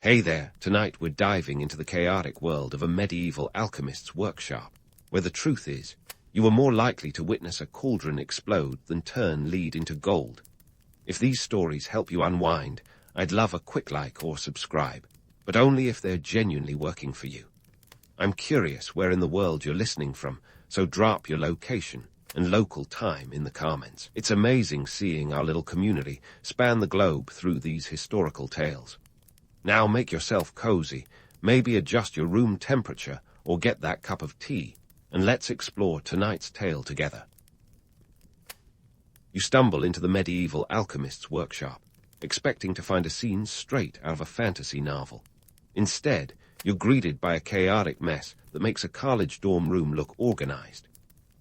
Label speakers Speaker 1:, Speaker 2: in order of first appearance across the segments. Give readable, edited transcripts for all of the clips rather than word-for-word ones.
Speaker 1: Hey there, tonight we're diving into the chaotic world of a medieval alchemist's workshop, where the truth is, you are more likely to witness a cauldron explode than turn lead into gold. If these stories help you unwind, I'd love a quick like or subscribe, but only if they're genuinely working for you. I'm curious where in the world you're listening from, so drop your location and local time in the comments. It's amazing seeing our little community span the globe through these historical tales. Now make yourself cozy, maybe adjust your room temperature or get that cup of tea, and let's explore tonight's tale together. You stumble into the medieval alchemist's workshop, expecting to find a scene straight out of a fantasy novel. Instead, you're greeted by a chaotic mess that makes a college dorm room look organized.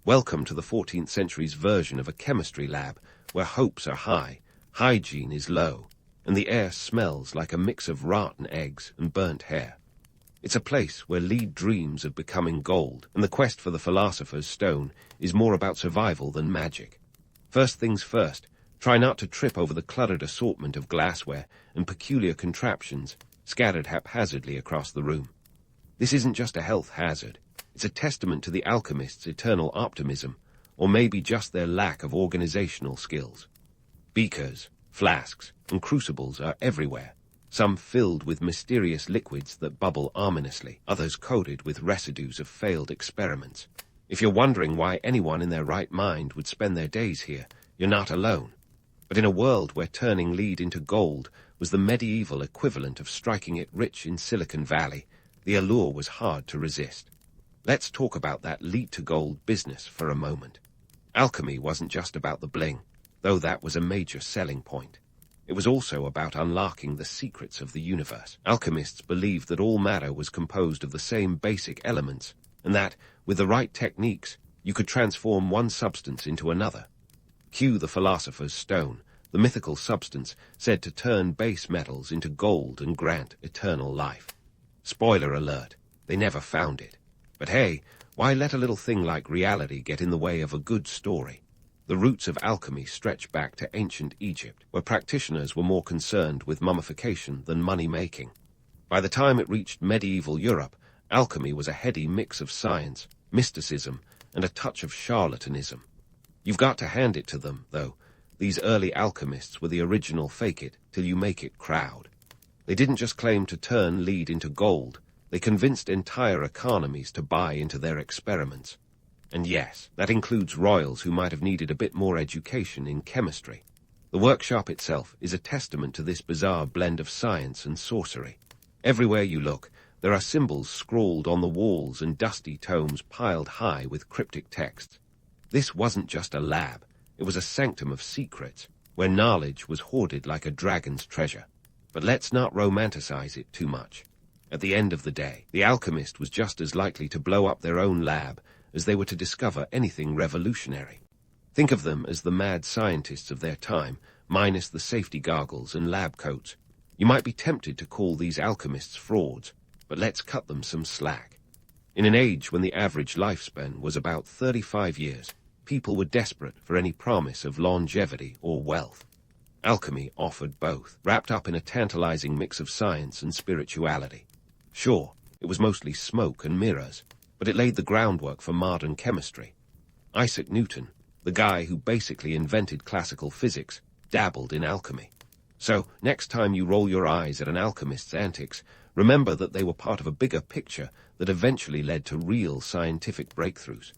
Speaker 1: Welcome to the 14th century's version of a chemistry lab where hopes are high, hygiene is low, and the air smells like a mix of rotten eggs and burnt hair. It's a place where Lead dreams of becoming gold, and the quest for the philosopher's stone is more about survival than magic. First things first, try not to trip over the cluttered assortment of glassware and peculiar contraptions scattered haphazardly across the room. This isn't just a health hazard, it's a testament to the alchemist's eternal optimism, or maybe just their lack of organizational skills. Beakers, flasks, and crucibles are everywhere, some filled with mysterious liquids that bubble ominously, others coated with residues of failed experiments. If you're wondering why anyone in their right mind would spend their days here, you're not alone. But in a world where turning lead into gold was the medieval equivalent of striking it rich in Silicon Valley, the allure was hard to resist. Let's talk about that lead-to-gold business for a moment. Alchemy wasn't just about the bling, though that was a major selling point. It was also about unlocking the secrets of the universe. Alchemists believed that all matter was composed of the same basic elements, and that, with the right techniques, you could transform one substance into another. Cue the philosopher's stone, the mythical substance said to turn base metals into gold and grant eternal life. Spoiler alert, they never found it. But hey, why let a little thing like reality get in the way of a good story? The roots of alchemy stretch back to ancient Egypt, where practitioners were more concerned with mummification than money-making. By the time it reached medieval Europe, alchemy was a heady mix of science, mysticism, and a touch of charlatanism. You've got to hand it to them, though. These early alchemists were the original fake-it-till-you-make-it crowd. They didn't just claim to turn lead into gold, they convinced entire economies to buy into their experiments. And yes, that includes royals who might have needed a bit more education in chemistry. The workshop itself is a testament to this bizarre blend of science and sorcery. Everywhere you look, there are symbols scrawled on the walls and dusty tomes piled high with cryptic texts. This wasn't just a lab, it was a sanctum of secrets, where knowledge was hoarded like a dragon's treasure. But let's not romanticize it too much. At the end of the day, the alchemist was just as likely to blow up their own lab as they were to discover anything revolutionary. Think of them as the mad scientists of their time, minus the safety goggles and lab coats. You might be tempted to call these alchemists frauds, but let's cut them some slack. In an age when the average lifespan was about 35 years, people were desperate for any promise of longevity or wealth. Alchemy offered both, wrapped up in a tantalizing mix of science and spirituality. Sure, it was mostly smoke and mirrors, but it laid the groundwork for modern chemistry. Isaac Newton, the guy who basically invented classical physics, dabbled in alchemy. So, next time you roll your eyes at an alchemist's antics, remember that they were part of a bigger picture that eventually led to real scientific breakthroughs.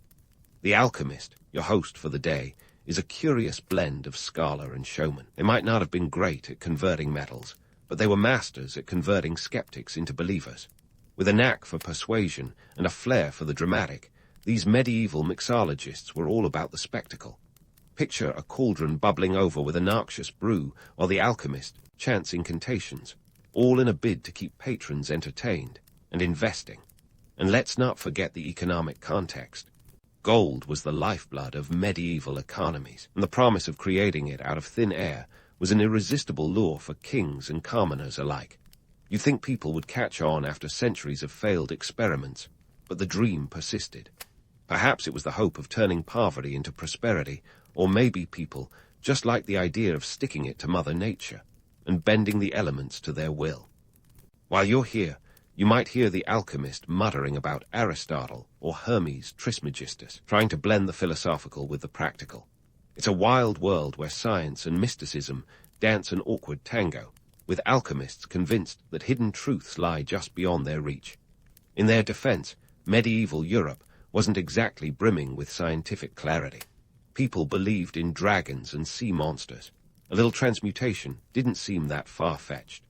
Speaker 1: The alchemist, your host for the day, is a curious blend of scholar and showman. They might not have been great at converting metals, but they were masters at converting skeptics into believers. With a knack for persuasion and a flair for the dramatic, these medieval mixologists were all about the spectacle. Picture a cauldron bubbling over with a noxious brew while the alchemist chants incantations, all in a bid to keep patrons entertained and investing. And let's not forget the economic context. Gold was the lifeblood of medieval economies, and the promise of creating it out of thin air was an irresistible lure for kings and commoners alike. You'd think people would catch on after centuries of failed experiments, but the dream persisted. Perhaps it was the hope of turning poverty into prosperity, or maybe people just liked the idea of sticking it to Mother Nature and bending the elements to their will. While you're here, you might hear the alchemist muttering about Aristotle or Hermes Trismegistus, trying to blend the philosophical with the practical. It's a wild world where science and mysticism dance an awkward tango, with alchemists convinced that hidden truths lie just beyond their reach. In their defense, medieval Europe wasn't exactly brimming with scientific clarity. People believed in dragons and sea monsters. A little transmutation didn't seem that far-fetched.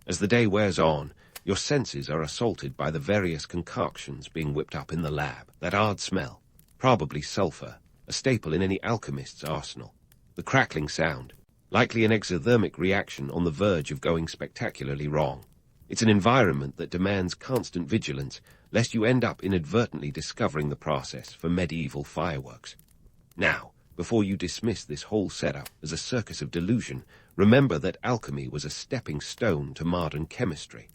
Speaker 1: As the day wears on, your senses are assaulted by the various concoctions being whipped up in the lab. That odd smell, probably sulfur, a staple in any alchemist's arsenal. The crackling sound, likely an exothermic reaction on the verge of going spectacularly wrong. It's an environment that demands constant vigilance, lest you end up inadvertently discovering the process for medieval fireworks. Now, before you dismiss this whole setup as a circus of delusion, remember that alchemy was a stepping stone to modern chemistry.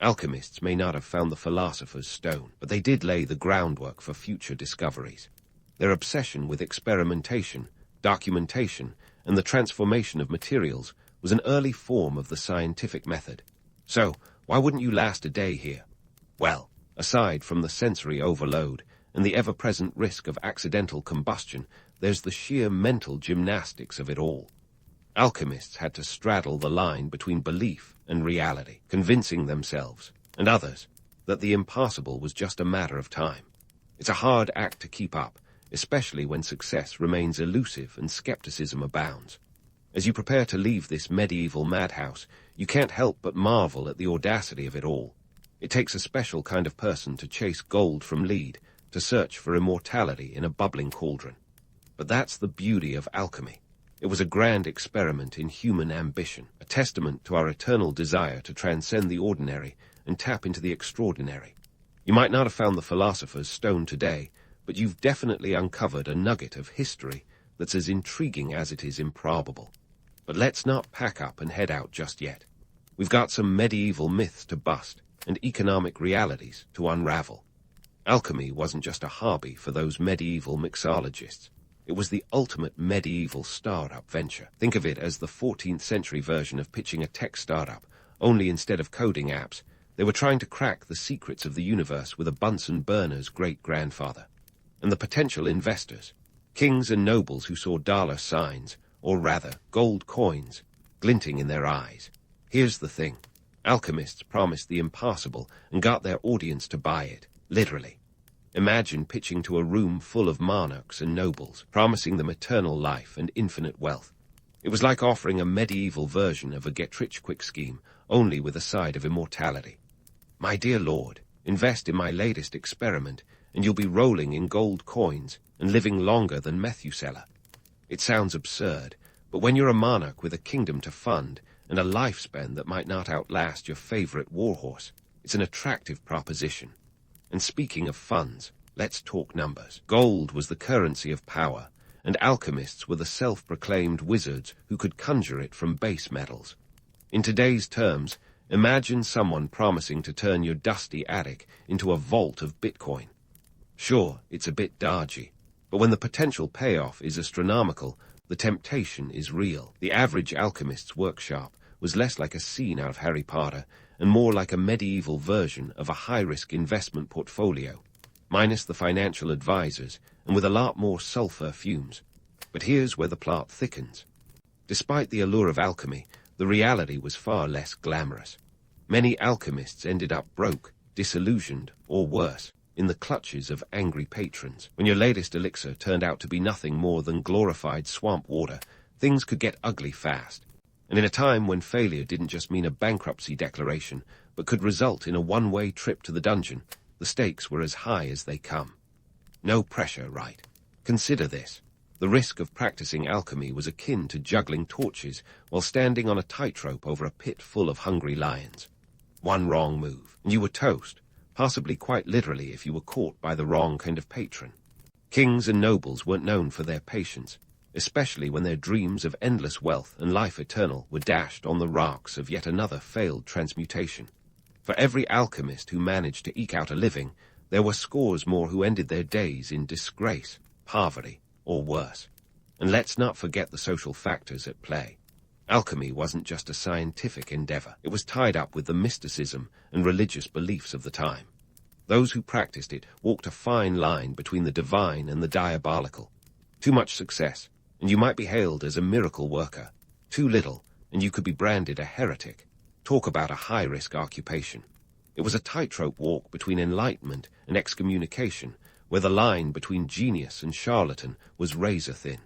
Speaker 1: Alchemists may not have found the philosopher's stone, but they did lay the groundwork for future discoveries. Their obsession with experimentation, documentation, and the transformation of materials was an early form of the scientific method. So, why wouldn't you last a day here? Well, aside from the sensory overload and the ever-present risk of accidental combustion, there's the sheer mental gymnastics of it all. Alchemists had to straddle the line between belief and reality, convincing themselves, and others, that the impossible was just a matter of time. It's a hard act to keep up, especially when success remains elusive and skepticism abounds. As you prepare to leave this medieval madhouse, you can't help but marvel at the audacity of it all. It takes a special kind of person to chase gold from lead, to search for immortality in a bubbling cauldron. But that's the beauty of alchemy. It was a grand experiment in human ambition, a testament to our eternal desire to transcend the ordinary and tap into the extraordinary. You might not have found the philosopher's stone today, but you've definitely uncovered a nugget of history that's as intriguing as it is improbable. But let's not pack up and head out just yet. We've got some medieval myths to bust and economic realities to unravel. Alchemy wasn't just a hobby for those medieval mixologists. It was the ultimate medieval startup venture. Think of it as the 14th century version of pitching a tech startup, only instead of coding apps, they were trying to crack the secrets of the universe with a Bunsen burner's great-grandfather. And the potential investors, kings and nobles who saw dollar signs, or rather, gold coins, glinting in their eyes. Here's the thing. Alchemists promised the impossible and got their audience to buy it, literally. Imagine pitching to a room full of monarchs and nobles, promising them eternal life and infinite wealth. It was like offering a medieval version of a get-rich-quick scheme, only with a side of immortality. My dear lord, invest in my latest experiment, and you'll be rolling in gold coins and living longer than Methuselah. It sounds absurd, but when you're a monarch with a kingdom to fund and a lifespan that might not outlast your favorite warhorse, it's an attractive proposition. And speaking of funds, let's talk numbers. Gold was the currency of power, and alchemists were the self-proclaimed wizards who could conjure it from base metals. In today's terms, imagine someone promising to turn your dusty attic into a vault of Bitcoin. Sure, it's a bit dodgy, but when the potential payoff is astronomical, the temptation is real. The average alchemist's workshop was less like a scene out of Harry Potter and more like a medieval version of a high-risk investment portfolio, minus the financial advisors and with a lot more sulfur fumes. But here's where the plot thickens. Despite the allure of alchemy, the reality was far less glamorous. Many alchemists ended up broke, disillusioned, or worse, in the clutches of angry patrons. When your latest elixir turned out to be nothing more than glorified swamp water, things could get ugly fast. And in a time when failure didn't just mean a bankruptcy declaration, but could result in a one-way trip to the dungeon, the stakes were as high as they come. No pressure, right? Consider this. The risk of practicing alchemy was akin to juggling torches while standing on a tightrope over a pit full of hungry lions. One wrong move, and you were toast, possibly quite literally if you were caught by the wrong kind of patron. Kings and nobles weren't known for their patience, especially when their dreams of endless wealth and life eternal were dashed on the rocks of yet another failed transmutation. For every alchemist who managed to eke out a living, there were scores more who ended their days in disgrace, poverty, or worse. And let's not forget the social factors at play. Alchemy wasn't just a scientific endeavor. It was tied up with the mysticism and religious beliefs of the time. Those who practiced it walked a fine line between the divine and the diabolical. Too much success, and you might be hailed as a miracle worker. Too little, and you could be branded a heretic. Talk about a high-risk occupation. It was a tightrope walk between enlightenment and excommunication, where the line between genius and charlatan was razor-thin.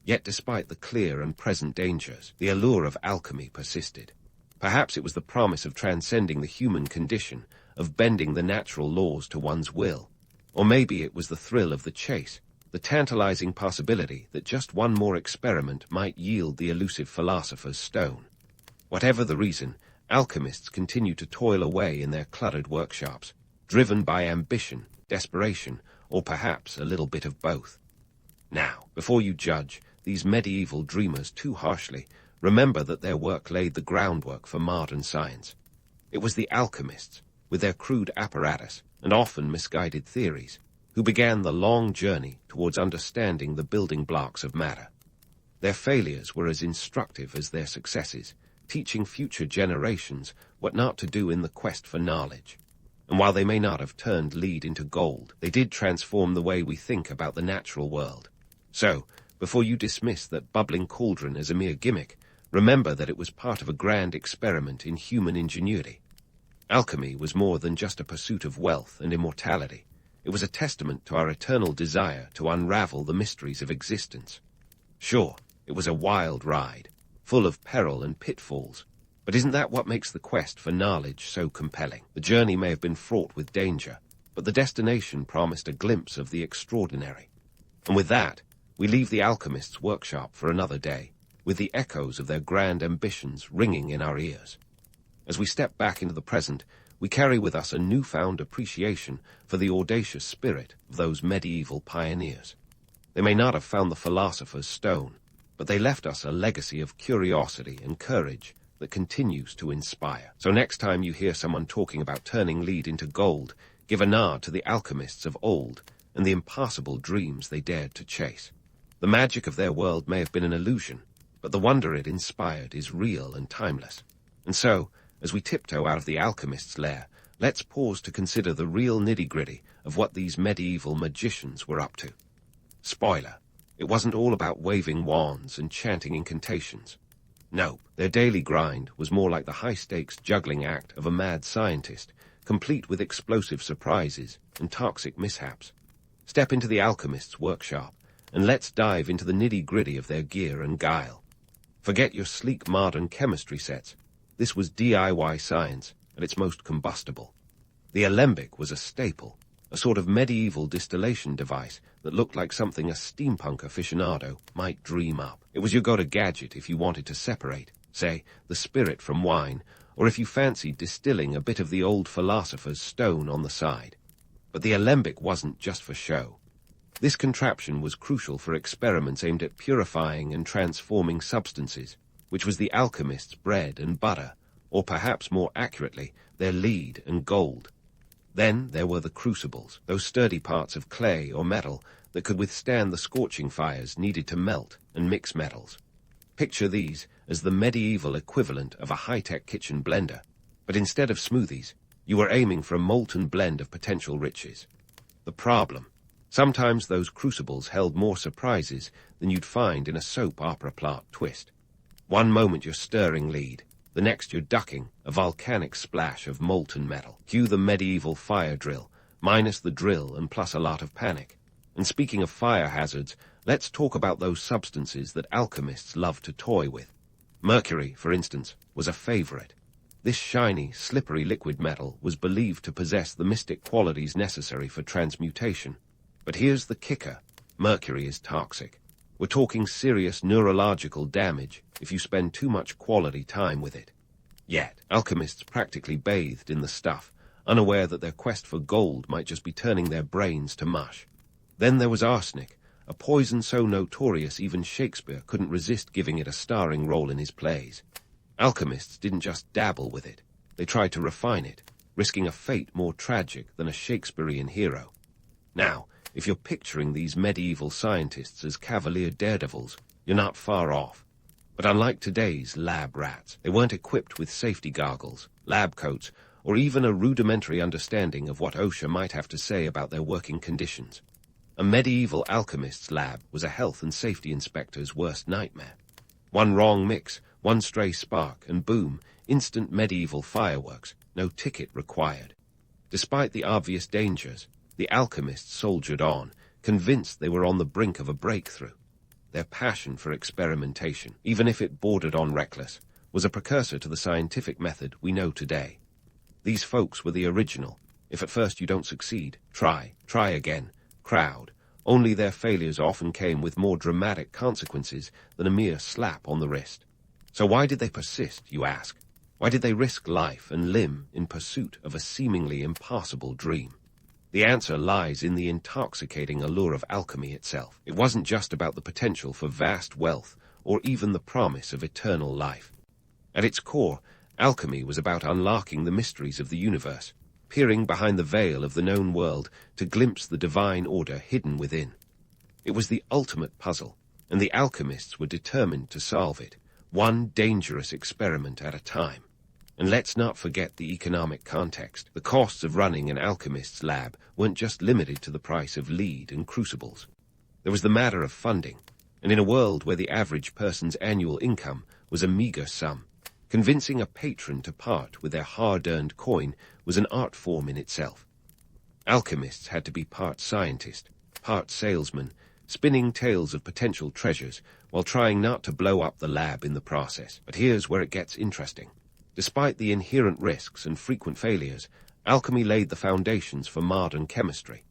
Speaker 1: Yet despite the clear and present dangers, the allure of alchemy persisted. Perhaps it was the promise of transcending the human condition, of bending the natural laws to one's will. Or maybe it was the thrill of the chase, the tantalizing possibility that just one more experiment might yield the elusive philosopher's stone. Whatever the reason, alchemists continued to toil away in their cluttered workshops, driven by ambition, desperation, or perhaps a little bit of both. Now, before you judge these medieval dreamers too harshly, remember that their work laid the groundwork for modern science. It was the alchemists, with their crude apparatus and often misguided theories, who began the long journey towards understanding the building blocks of matter. Their failures were as instructive as their successes, teaching future generations what not to do in the quest for knowledge. And while they may not have turned lead into gold, they did transform the way we think about the natural world. So, before you dismiss that bubbling cauldron as a mere gimmick, remember that it was part of a grand experiment in human ingenuity. Alchemy was more than just a pursuit of wealth and immortality. It was a testament to our eternal desire to unravel the mysteries of existence. Sure, it was a wild ride, full of peril and pitfalls, but isn't that what makes the quest for knowledge so compelling? The journey may have been fraught with danger, but the destination promised a glimpse of the extraordinary. And with that, we leave the alchemist's workshop for another day, with the echoes of their grand ambitions ringing in our ears. As we step back into the present, we carry with us a newfound appreciation for the audacious spirit of those medieval pioneers. They may not have found the philosopher's stone, but they left us a legacy of curiosity and courage that continues to inspire. So next time you hear someone talking about turning lead into gold, give a nod to the alchemists of old and the impossible dreams they dared to chase. The magic of their world may have been an illusion, but the wonder it inspired is real and timeless. And so, as we tiptoe out of the alchemist's lair, let's pause to consider the real nitty-gritty of what these medieval magicians were up to. Spoiler, it wasn't all about waving wands and chanting incantations. No, their daily grind was more like the high-stakes juggling act of a mad scientist, complete with explosive surprises and toxic mishaps. Step into the alchemist's workshop, and let's dive into the nitty-gritty of their gear and guile. Forget your sleek modern chemistry sets. This was DIY science at its most combustible. The alembic was a staple, a sort of medieval distillation device that looked like something a steampunk aficionado might dream up. It was your go-to gadget if you wanted to separate, say, the spirit from wine, or if you fancied distilling a bit of the old philosopher's stone on the side. But the alembic wasn't just for show. This contraption was crucial for experiments aimed at purifying and transforming substances, which was the alchemist's bread and butter, or perhaps more accurately, their lead and gold. Then there were the crucibles, those sturdy parts of clay or metal that could withstand the scorching fires needed to melt and mix metals. Picture these as the medieval equivalent of a high-tech kitchen blender, but instead of smoothies, you were aiming for a molten blend of potential riches. The problem: sometimes those crucibles held more surprises than you'd find in a soap opera plot twist. One moment you're stirring lead, the next you're ducking a volcanic splash of molten metal. Cue the medieval fire drill, minus the drill and plus a lot of panic. And speaking of fire hazards, let's talk about those substances that alchemists love to toy with. Mercury, for instance, was a favorite. This shiny, slippery liquid metal was believed to possess the mystic qualities necessary for transmutation. But here's the kicker: mercury is toxic. We're talking serious neurological damage if you spend too much quality time with it. Yet, alchemists practically bathed in the stuff, unaware that their quest for gold might just be turning their brains to mush. Then there was arsenic, a poison so notorious even Shakespeare couldn't resist giving it a starring role in his plays. Alchemists didn't just dabble with it, they tried to refine it, risking a fate more tragic than a Shakespearean hero. Now, if you're picturing these medieval scientists as cavalier daredevils, you're not far off. But unlike today's lab rats, they weren't equipped with safety goggles, lab coats, or even a rudimentary understanding of what OSHA might have to say about their working conditions. A medieval alchemist's lab was a health and safety inspector's worst nightmare. One wrong mix, one stray spark, and boom, instant medieval fireworks, no ticket required. Despite the obvious dangers, the alchemists soldiered on, convinced they were on the brink of a breakthrough. Their passion for experimentation, even if it bordered on reckless, was a precursor to the scientific method we know today. These folks were the original. If at first you don't succeed, try again, crowd. Only their failures often came with more dramatic consequences than a mere slap on the wrist. So why did they persist, you ask? Why did they risk life and limb in pursuit of a seemingly impossible dream? The answer lies in the intoxicating allure of alchemy itself. It wasn't just about the potential for vast wealth or even the promise of eternal life. At its core, alchemy was about unlocking the mysteries of the universe, peering behind the veil of the known world to glimpse the divine order hidden within. It was the ultimate puzzle, and the alchemists were determined to solve it, one dangerous experiment at a time. And let's not forget the economic context. The costs of running an alchemist's lab weren't just limited to the price of lead and crucibles. There was the matter of funding, and in a world where the average person's annual income was a meager sum, convincing a patron to part with their hard-earned coin was an art form in itself. Alchemists had to be part scientist, part salesman, spinning tales of potential treasures while trying not to blow up the lab in the process. But here's where it gets interesting. Despite the inherent risks and frequent failures, alchemy laid the foundations for modern chemistry.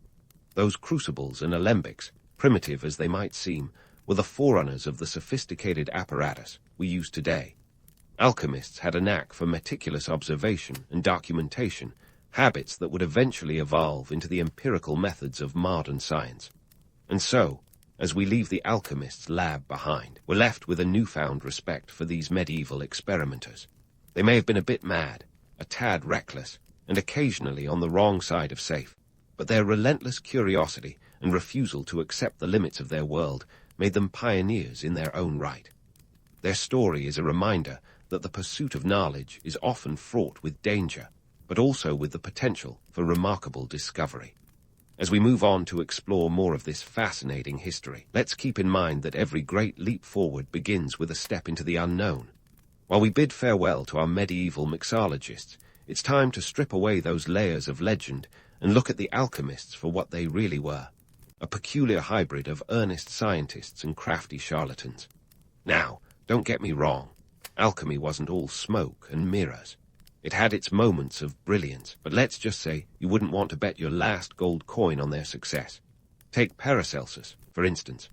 Speaker 1: Those crucibles and alembics, primitive as they might seem, were the forerunners of the sophisticated apparatus we use today. Alchemists had a knack for meticulous observation and documentation, habits that would eventually evolve into the empirical methods of modern science. And so, as we leave the alchemist's lab behind, we're left with a newfound respect for these medieval experimenters. They may have been a bit mad, a tad reckless, and occasionally on the wrong side of safe, but their relentless curiosity and refusal to accept the limits of their world made them pioneers in their own right. Their story is a reminder that the pursuit of knowledge is often fraught with danger, but also with the potential for remarkable discovery. As we move on to explore more of this fascinating history, let's keep in mind that every great leap forward begins with a step into the unknown. While we bid farewell to our medieval mixologists, it's time to strip away those layers of legend and look at the alchemists for what they really were, a peculiar hybrid of earnest scientists and crafty charlatans. Now, don't get me wrong, alchemy wasn't all smoke and mirrors. It had its moments of brilliance, but let's just say you wouldn't want to bet your last gold coin on their success. Take Paracelsus, for instance.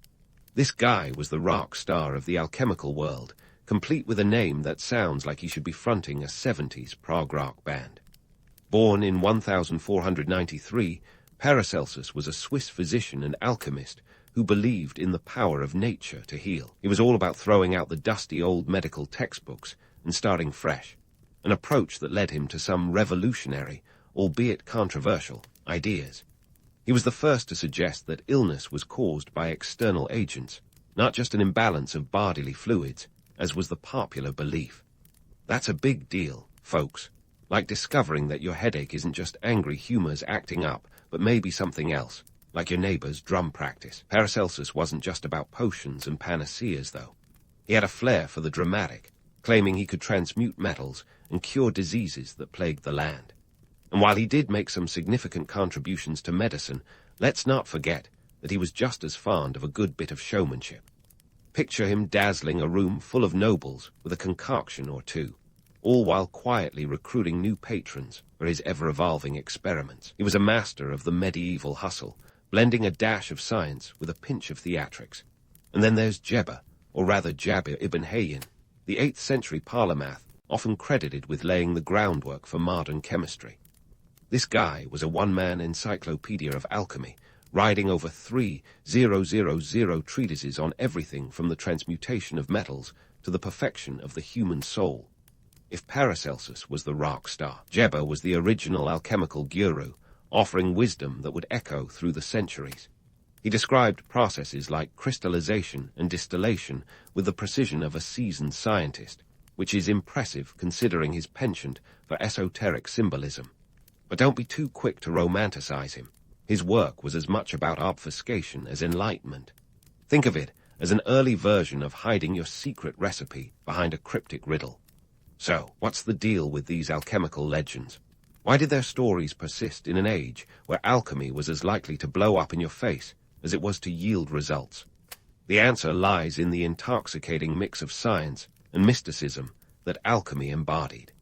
Speaker 1: This guy was the rock star of the alchemical world, complete with a name that sounds like he should be fronting a 70s prog rock band. Born in 1493, Paracelsus was a Swiss physician and alchemist who believed in the power of nature to heal. He was all about throwing out the dusty old medical textbooks and starting fresh, an approach that led him to some revolutionary, albeit controversial, ideas. He was the first to suggest that illness was caused by external agents, not just an imbalance of bodily fluids, as was the popular belief. That's a big deal, folks, like discovering that your headache isn't just angry humors acting up, but maybe something else, like your neighbor's drum practice. Paracelsus wasn't just about potions and panaceas, though. He had a flair for the dramatic, claiming he could transmute metals and cure diseases that plagued the land. And while he did make some significant contributions to medicine, let's not forget that he was just as fond of a good bit of showmanship. Picture him dazzling a room full of nobles with a concoction or two, all while quietly recruiting new patrons for his ever-evolving experiments. He was a master of the medieval hustle, blending a dash of science with a pinch of theatrics. And then there's Jebba, or rather Jabir ibn Hayyan, the 8th century polymath, often credited with laying the groundwork for modern chemistry. This guy was a one-man encyclopedia of alchemy, writing over 3,000 treatises on everything from the transmutation of metals to the perfection of the human soul. If Paracelsus was the rock star, Jebba was the original alchemical guru, offering wisdom that would echo through the centuries. He described processes like crystallization and distillation with the precision of a seasoned scientist, which is impressive considering his penchant for esoteric symbolism. But don't be too quick to romanticize him. His work was as much about obfuscation as enlightenment. Think of it as an early version of hiding your secret recipe behind a cryptic riddle. So, what's the deal with these alchemical legends? Why did their stories persist in an age where alchemy was as likely to blow up in your face as it was to yield results? The answer lies in the intoxicating mix of science and mysticism that alchemy embodied.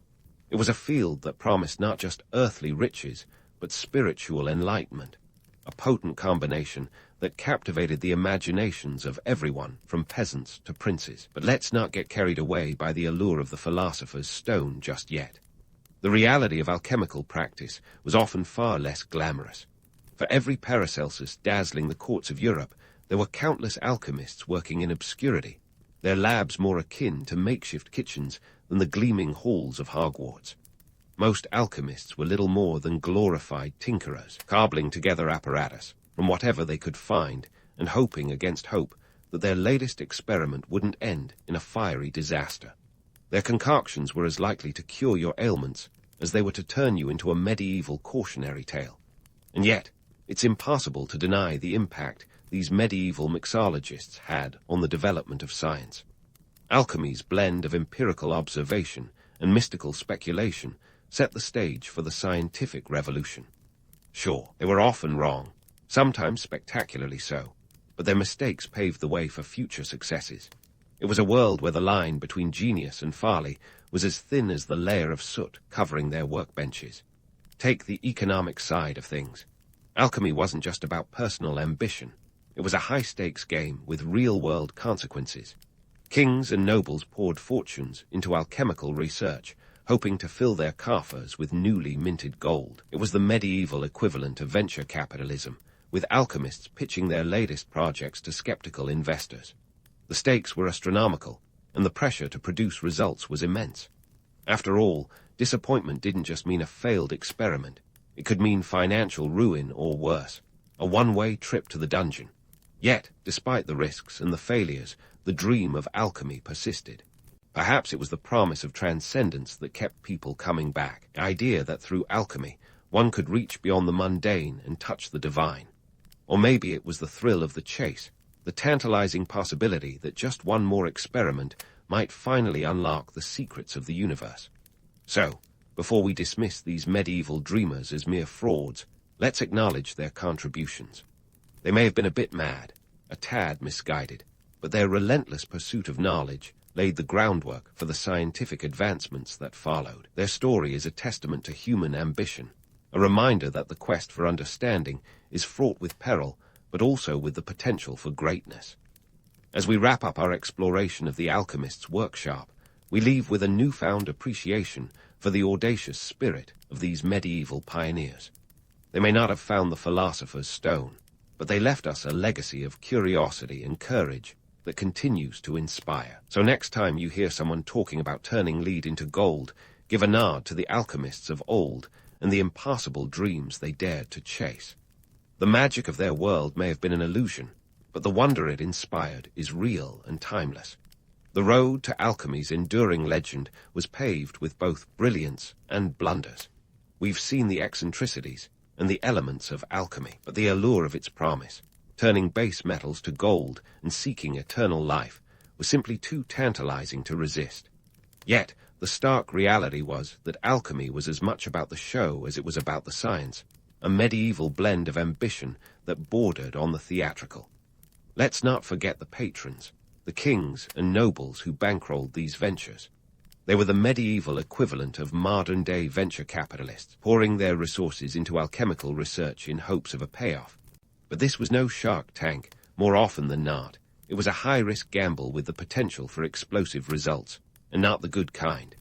Speaker 1: It was a field that promised not just earthly riches, but spiritual enlightenment, a potent combination that captivated the imaginations of everyone from peasants to princes. But let's not get carried away by the allure of the philosopher's stone just yet. The reality of alchemical practice was often far less glamorous. For every Paracelsus dazzling the courts of Europe, there were countless alchemists working in obscurity, their labs more akin to makeshift kitchens than the gleaming halls of Hogwarts. Most alchemists were little more than glorified tinkerers, cobbling together apparatus from whatever they could find and hoping against hope that their latest experiment wouldn't end in a fiery disaster. Their concoctions were as likely to cure your ailments as they were to turn you into a medieval cautionary tale. And yet, it's impossible to deny the impact these medieval mixologists had on the development of science. Alchemy's blend of empirical observation and mystical speculation set the stage for the scientific revolution. Sure, they were often wrong, sometimes spectacularly so, but their mistakes paved the way for future successes. It was a world where the line between genius and folly was as thin as the layer of soot covering their workbenches. Take the economic side of things. Alchemy wasn't just about personal ambition. It was a high-stakes game with real-world consequences. Kings and nobles poured fortunes into alchemical research, hoping to fill their coffers with newly minted gold. It was the medieval equivalent of venture capitalism, with alchemists pitching their latest projects to skeptical investors. The stakes were astronomical, and the pressure to produce results was immense. After all, disappointment didn't just mean a failed experiment. It could mean financial ruin or worse, a one-way trip to the dungeon. Yet, despite the risks and the failures, the dream of alchemy persisted. Perhaps it was the promise of transcendence that kept people coming back, the idea that through alchemy one could reach beyond the mundane and touch the divine. Or maybe it was the thrill of the chase, the tantalizing possibility that just one more experiment might finally unlock the secrets of the universe. So, before we dismiss these medieval dreamers as mere frauds, let's acknowledge their contributions. They may have been a bit mad, a tad misguided, but their relentless pursuit of knowledge laid the groundwork for the scientific advancements that followed. Their story is a testament to human ambition, a reminder that the quest for understanding is fraught with peril, but also with the potential for greatness. As we wrap up our exploration of the Alchemist's workshop, we leave with a newfound appreciation for the audacious spirit of these medieval pioneers. They may not have found the philosopher's stone, but they left us a legacy of curiosity and courage that continues to inspire. So next time you hear someone talking about turning lead into gold, give a nod to the alchemists of old and the impossible dreams they dared to chase. The magic of their world may have been an illusion, but the wonder it inspired is real and timeless. The road to alchemy's enduring legend was paved with both brilliance and blunders. We've seen the eccentricities and the elements of alchemy, but the allure of its promise, turning base metals to gold and seeking eternal life, was simply too tantalizing to resist. Yet, the stark reality was that alchemy was as much about the show as it was about the science, a medieval blend of ambition that bordered on the theatrical. Let's not forget the patrons, the kings and nobles who bankrolled these ventures. They were the medieval equivalent of modern-day venture capitalists, pouring their resources into alchemical research in hopes of a payoff. But this was no Shark Tank, more often than not. It was a high-risk gamble with the potential for explosive results, and not the good kind.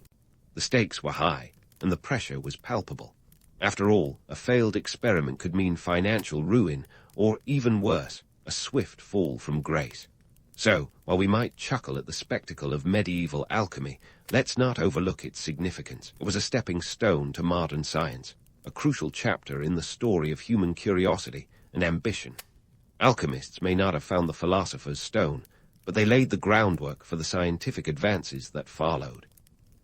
Speaker 1: The stakes were high, and the pressure was palpable. After all, a failed experiment could mean financial ruin, or even worse, a swift fall from grace. So, while we might chuckle at the spectacle of medieval alchemy, let's not overlook its significance. It was a stepping stone to modern science, a crucial chapter in the story of human curiosity and ambition. Alchemists may not have found the philosopher's stone, but they laid the groundwork for the scientific advances that followed.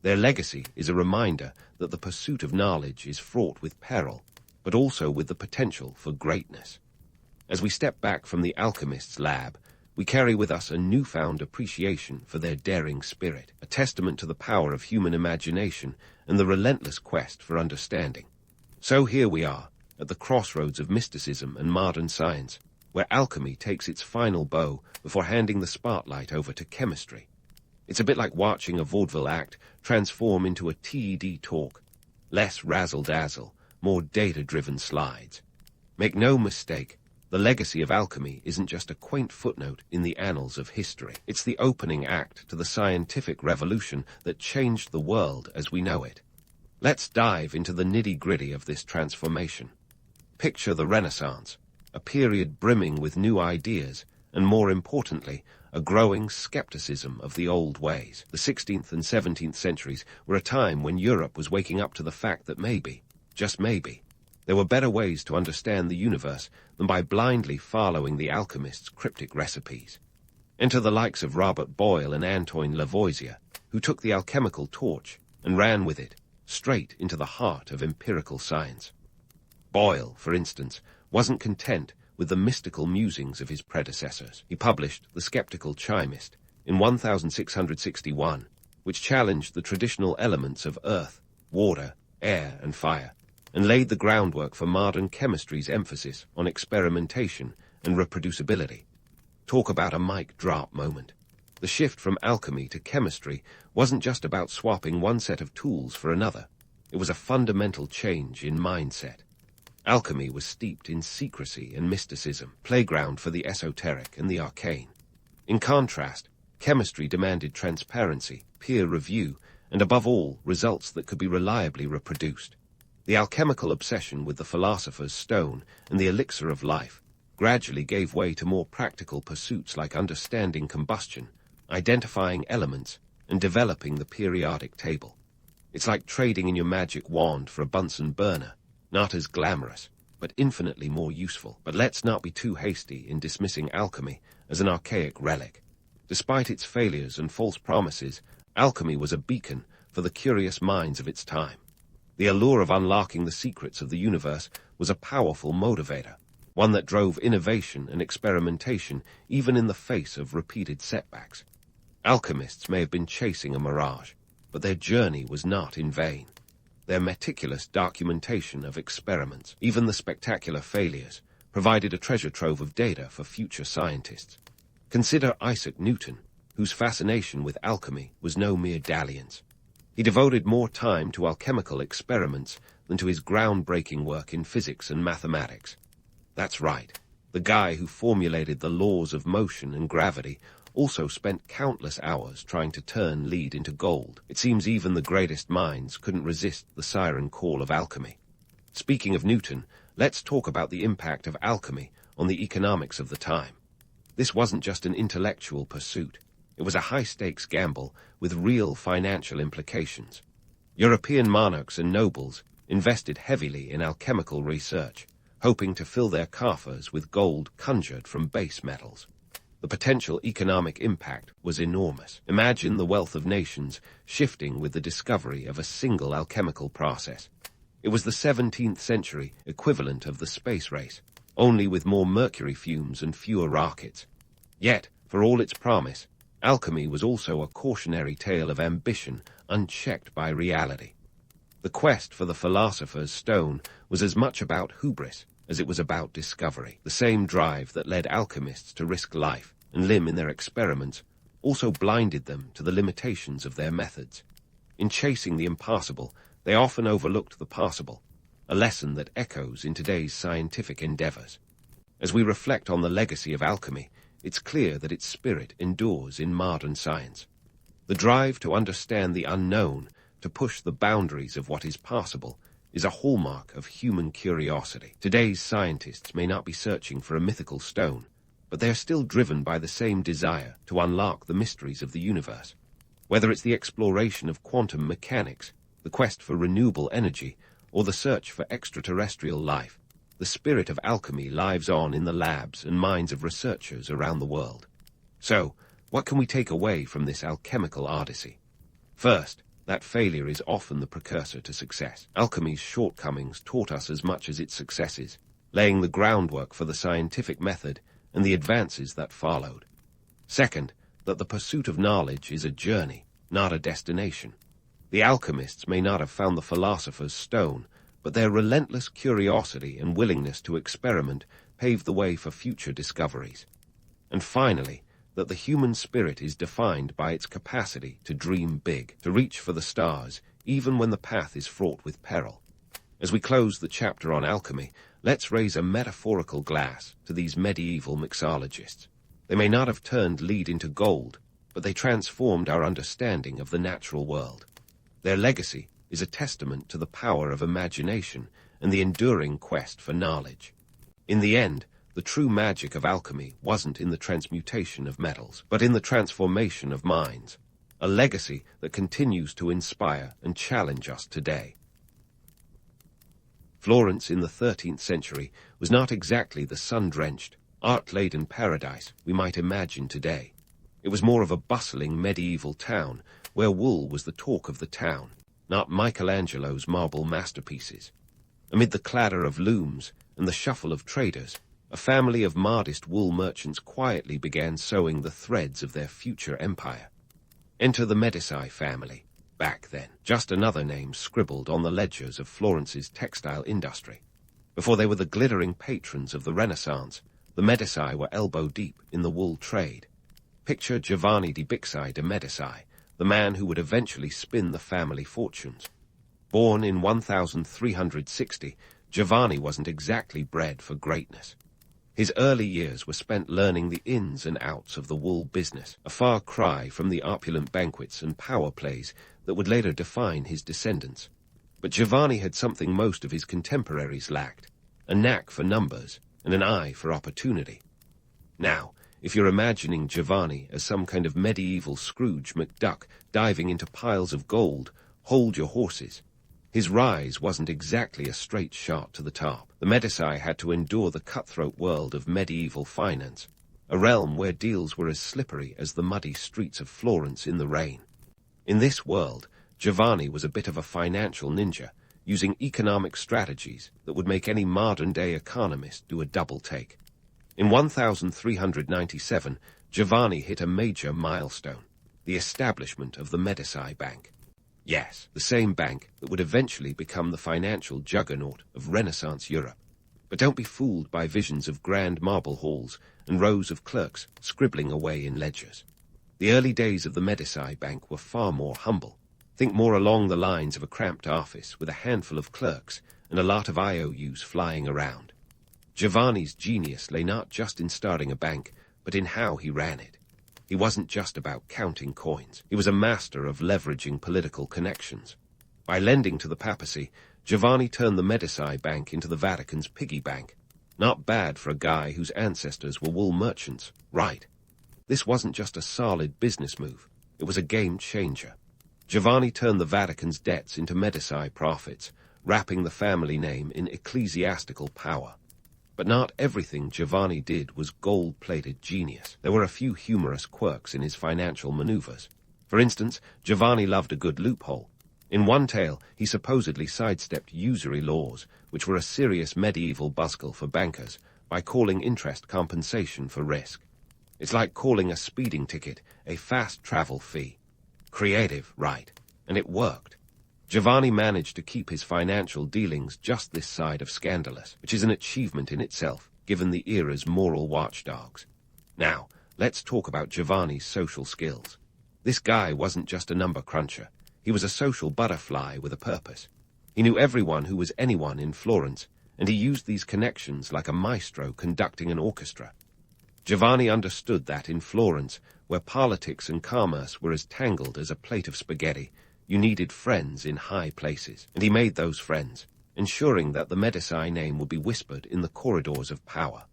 Speaker 1: Their legacy is a reminder that the pursuit of knowledge is fraught with peril, but also with the potential for greatness. As we step back from the alchemist's lab, we carry with us a newfound appreciation for their daring spirit, a testament to the power of human imagination and the relentless quest for understanding. So here we are, at the crossroads of mysticism and modern science, where alchemy takes its final bow before handing the spotlight over to chemistry. It's a bit like watching a vaudeville act transform into a TED talk. Less razzle-dazzle, more data-driven slides. Make no mistake, the legacy of alchemy isn't just a quaint footnote in the annals of history. It's the opening act to the scientific revolution that changed the world as we know it. Let's dive into the nitty-gritty of this transformation. Picture the Renaissance, a period brimming with new ideas, and more importantly, a growing skepticism of the old ways. The 16th and 17th centuries were a time when Europe was waking up to the fact that maybe, just maybe, there were better ways to understand the universe than by blindly following the alchemist's cryptic recipes. Enter the likes of Robert Boyle and Antoine Lavoisier, who took the alchemical torch and ran with it straight into the heart of empirical science. Boyle, for instance, wasn't content with the mystical musings of his predecessors. He published The Skeptical Chimist in 1661, which challenged the traditional elements of earth, water, air, and fire, and laid the groundwork for modern chemistry's emphasis on experimentation and reproducibility. Talk about a mic drop moment. The shift from alchemy to chemistry wasn't just about swapping one set of tools for another. It was a fundamental change in mindset. Alchemy was steeped in secrecy and mysticism, playground for the esoteric and the arcane. In contrast, chemistry demanded transparency, peer review, and above all, results that could be reliably reproduced. The alchemical obsession with the philosopher's stone and the elixir of life gradually gave way to more practical pursuits like understanding combustion, identifying elements, and developing the periodic table. It's like trading in your magic wand for a Bunsen burner. Not as glamorous, but infinitely more useful. But let's not be too hasty in dismissing alchemy as an archaic relic. Despite its failures and false promises, alchemy was a beacon for the curious minds of its time. The allure of unlocking the secrets of the universe was a powerful motivator, one that drove innovation and experimentation even in the face of repeated setbacks. Alchemists may have been chasing a mirage, but their journey was not in vain. Their meticulous documentation of experiments, even the spectacular failures, provided a treasure trove of data for future scientists. Consider Isaac Newton, whose fascination with alchemy was no mere dalliance. He devoted more time to alchemical experiments than to his groundbreaking work in physics and mathematics. That's right, the guy who formulated the laws of motion and gravity also spent countless hours trying to turn lead into gold. It seems even the greatest minds couldn't resist the siren call of alchemy. Speaking of Newton, let's talk about the impact of alchemy on the economics of the time. This wasn't just an intellectual pursuit. It was a high-stakes gamble with real financial implications. European monarchs and nobles invested heavily in alchemical research, hoping to fill their coffers with gold conjured from base metals. The potential economic impact was enormous. Imagine the wealth of nations shifting with the discovery of a single alchemical process. It was the 17th century equivalent of the space race, only with more mercury fumes and fewer rockets. Yet, for all its promise, alchemy was also a cautionary tale of ambition unchecked by reality. The quest for the philosopher's stone was as much about hubris as it was about discovery. The same drive that led alchemists to risk life and limb in their experiments also blinded them to the limitations of their methods. In chasing the impossible, they often overlooked the possible, a lesson that echoes in today's scientific endeavors. As we reflect on the legacy of alchemy, it's clear that its spirit endures in modern science. The drive to understand the unknown, to push the boundaries of what is possible, is a hallmark of human curiosity. Today's scientists may not be searching for a mythical stone, but they are still driven by the same desire to unlock the mysteries of the universe. Whether it's the exploration of quantum mechanics, the quest for renewable energy, or the search for extraterrestrial life, the spirit of alchemy lives on in the labs and minds of researchers around the world. So, what can we take away from this alchemical odyssey? First, that failure is often the precursor to success. Alchemy's shortcomings taught us as much as its successes, laying the groundwork for the scientific method and the advances that followed. Second, that the pursuit of knowledge is a journey, not a destination. The alchemists may not have found the philosopher's stone, but their relentless curiosity and willingness to experiment paved the way for future discoveries. And finally, that the human spirit is defined by its capacity to dream big, to reach for the stars, even when the path is fraught with peril. As we close the chapter on alchemy, let's raise a metaphorical glass to these medieval mixologists. They may not have turned lead into gold, but they transformed our understanding of the natural world. Their legacy is a testament to the power of imagination and the enduring quest for knowledge. In the end, the true magic of alchemy wasn't in the transmutation of metals, but in the transformation of minds, a legacy that continues to inspire and challenge us today. Florence in the 13th century was not exactly the sun-drenched, art-laden paradise we might imagine today. It was more of a bustling medieval town where wool was the talk of the town, not Michelangelo's marble masterpieces. Amid the clatter of looms and the shuffle of traders, a family of modest wool merchants quietly began sewing the threads of their future empire. Enter the Medici family, back then, just another name scribbled on the ledgers of Florence's textile industry. Before they were the glittering patrons of the Renaissance, the Medici were elbow-deep in the wool trade. Picture Giovanni di Bixi de' Medici, the man who would eventually spin the family fortunes. Born in 1360, Giovanni wasn't exactly bred for greatness. His early years were spent learning the ins and outs of the wool business, a far cry from the opulent banquets and power plays that would later define his descendants. But Giovanni had something most of his contemporaries lacked, a knack for numbers and an eye for opportunity. Now, if you're imagining Giovanni as some kind of medieval Scrooge McDuck diving into piles of gold, hold your horses. His rise wasn't exactly a straight shot to the top. The Medici had to endure the cutthroat world of medieval finance, a realm where deals were as slippery as the muddy streets of Florence in the rain. In this world, Giovanni was a bit of a financial ninja, using economic strategies that would make any modern-day economist do a double take. In 1397, Giovanni hit a major milestone, the establishment of the Medici Bank. Yes, the same bank that would eventually become the financial juggernaut of Renaissance Europe. But don't be fooled by visions of grand marble halls and rows of clerks scribbling away in ledgers. The early days of the Medici Bank were far more humble. Think more along the lines of a cramped office with a handful of clerks and a lot of IOUs flying around. Giovanni's genius lay not just in starting a bank, but in how he ran it. He wasn't just about counting coins. He was a master of leveraging political connections. By lending to the papacy, Giovanni turned the Medici Bank into the Vatican's piggy bank. Not bad for a guy whose ancestors were wool merchants, right? This wasn't just a solid business move. It was a game changer. Giovanni turned the Vatican's debts into Medici profits, wrapping the family name in ecclesiastical power. But not everything Giovanni did was gold-plated genius. There were a few humorous quirks in his financial maneuvers. For instance, Giovanni loved a good loophole. In one tale, he supposedly sidestepped usury laws, which were a serious medieval buzzkill for bankers, by calling interest compensation for risk. It's like calling a speeding ticket a fast travel fee. Creative, right? And it worked. Giovanni managed to keep his financial dealings just this side of scandalous, which is an achievement in itself, given the era's moral watchdogs. Now, let's talk about Giovanni's social skills. This guy wasn't just a number cruncher. He was a social butterfly with a purpose. He knew everyone who was anyone in Florence, and he used these connections like a maestro conducting an orchestra. Giovanni understood that in Florence, where politics and commerce were as tangled as a plate of spaghetti, you needed friends in high places, and he made those friends, ensuring that the Medici name would be whispered in the corridors of power.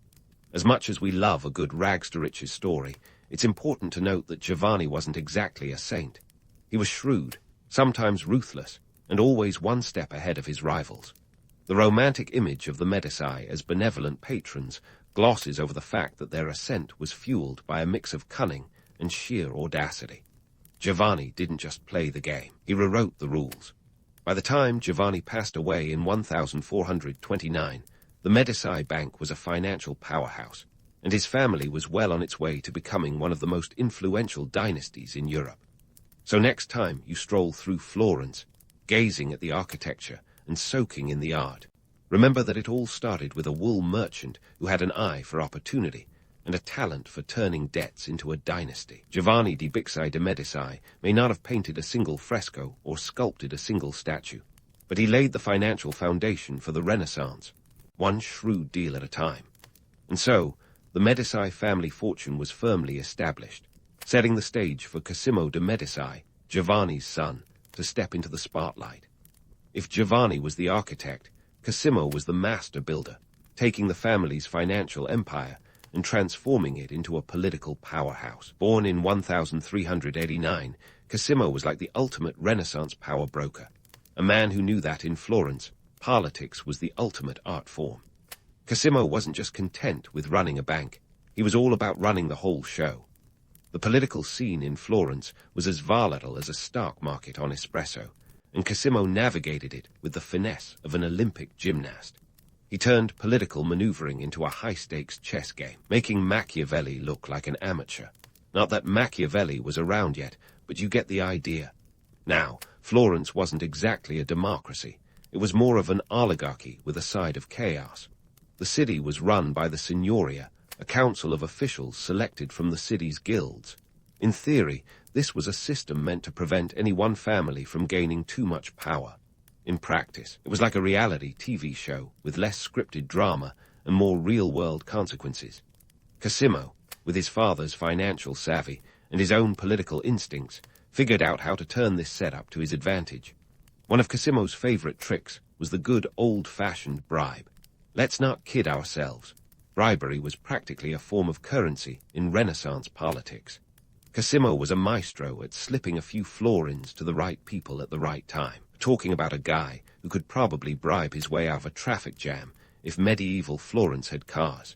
Speaker 1: As much as we love a good rags-to-riches story, it's important to note that Giovanni wasn't exactly a saint. He was shrewd, sometimes ruthless, and always one step ahead of his rivals. The romantic image of the Medici as benevolent patrons glosses over the fact that their ascent was fueled by a mix of cunning and sheer audacity. Giovanni didn't just play the game, he rewrote the rules. By the time Giovanni passed away in 1429, the Medici Bank was a financial powerhouse, and his family was well on its way to becoming one of the most influential dynasties in Europe. So next time you stroll through Florence, gazing at the architecture and soaking in the art, remember that it all started with a wool merchant who had an eye for opportunity and a talent for turning debts into a dynasty. Giovanni di Bixi de' Medici may not have painted a single fresco or sculpted a single statue, but he laid the financial foundation for the Renaissance, one shrewd deal at a time. And so, the Medici family fortune was firmly established, setting the stage for Cosimo de' Medici, Giovanni's son, to step into the spotlight. If Giovanni was the architect, Cosimo was the master builder, taking the family's financial empire and transforming it into a political powerhouse. Born in 1389, Cosimo was like the ultimate Renaissance power broker, a man who knew that in Florence, politics was the ultimate art form. Cosimo wasn't just content with running a bank, he was all about running the whole show. The political scene in Florence was as volatile as a stock market on espresso, and Cosimo navigated it with the finesse of an Olympic gymnast. He turned political maneuvering into a high-stakes chess game, making Machiavelli look like an amateur. Not that Machiavelli was around yet, but you get the idea. Now, Florence wasn't exactly a democracy. It was more of an oligarchy with a side of chaos. The city was run by the Signoria, a council of officials selected from the city's guilds. In theory, this was a system meant to prevent any one family from gaining too much power. In practice, it was like a reality TV show with less scripted drama and more real-world consequences. Cosimo, with his father's financial savvy and his own political instincts, figured out how to turn this setup to his advantage. One of Cosimo's favorite tricks was the good old-fashioned bribe. Let's not kid ourselves. Bribery was practically a form of currency in Renaissance politics. Cosimo was a maestro at slipping a few florins to the right people at the right time, talking about a guy who could probably bribe his way out of a traffic jam if medieval Florence had cars.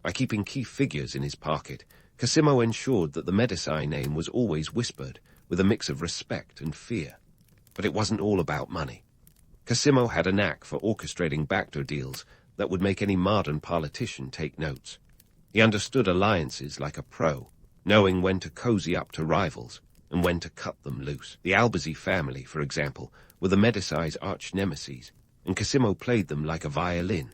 Speaker 1: By keeping key figures in his pocket, Cosimo ensured that the Medici name was always whispered with a mix of respect and fear. But it wasn't all about money. Cosimo had a knack for orchestrating backdoor deals that would make any modern politician take notes. He understood alliances like a pro, knowing when to cozy up to rivals and when to cut them loose. The Albizzi family, for example, were the Medici's arch-nemeses, and Cosimo played them like a violin.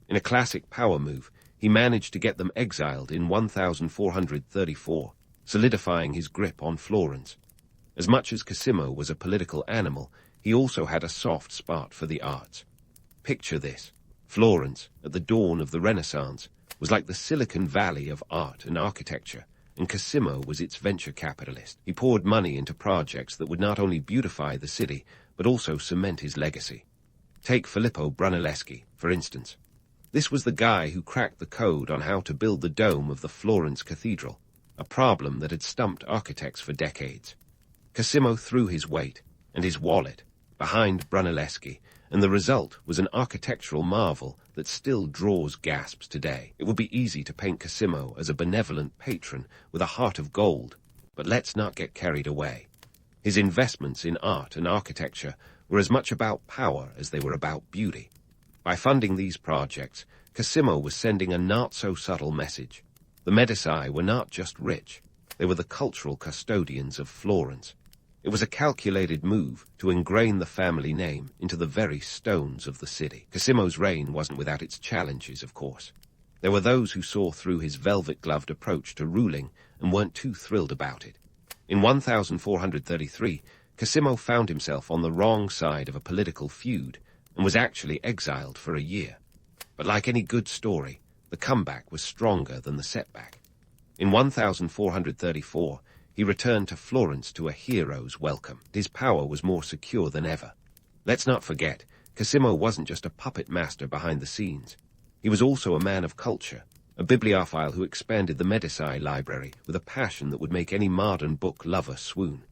Speaker 1: In a classic power move, he managed to get them exiled in 1434, solidifying his grip on Florence. As much as Cosimo was a political animal, he also had a soft spot for the arts. Picture this. Florence, at the dawn of the Renaissance, was like the Silicon Valley of art and architecture, and Cosimo was its venture capitalist. He poured money into projects that would not only beautify the city, but also cement his legacy. Take Filippo Brunelleschi, for instance. This was the guy who cracked the code on how to build the dome of the Florence Cathedral, a problem that had stumped architects for decades. Cosimo threw his weight and his wallet behind Brunelleschi, and the result was an architectural marvel that still draws gasps today. It would be easy to paint Cosimo as a benevolent patron with a heart of gold, but let's not get carried away. His investments in art and architecture were as much about power as they were about beauty. By funding these projects, Cosimo was sending a not-so-subtle message. The Medici were not just rich, they were the cultural custodians of Florence. It was a calculated move to ingrain the family name into the very stones of the city. Cosimo's reign wasn't without its challenges, of course. There were those who saw through his velvet-gloved approach to ruling and weren't too thrilled about it. In 1433, Cosimo found himself on the wrong side of a political feud and was actually exiled for a year. But like any good story, the comeback was stronger than the setback. In 1434, he returned to Florence to a hero's welcome. His power was more secure than ever. Let's not forget, Cosimo wasn't just a puppet master behind the scenes. He was also a man of culture, a bibliophile who expanded the Medici library with a passion that would make any modern book lover swoon.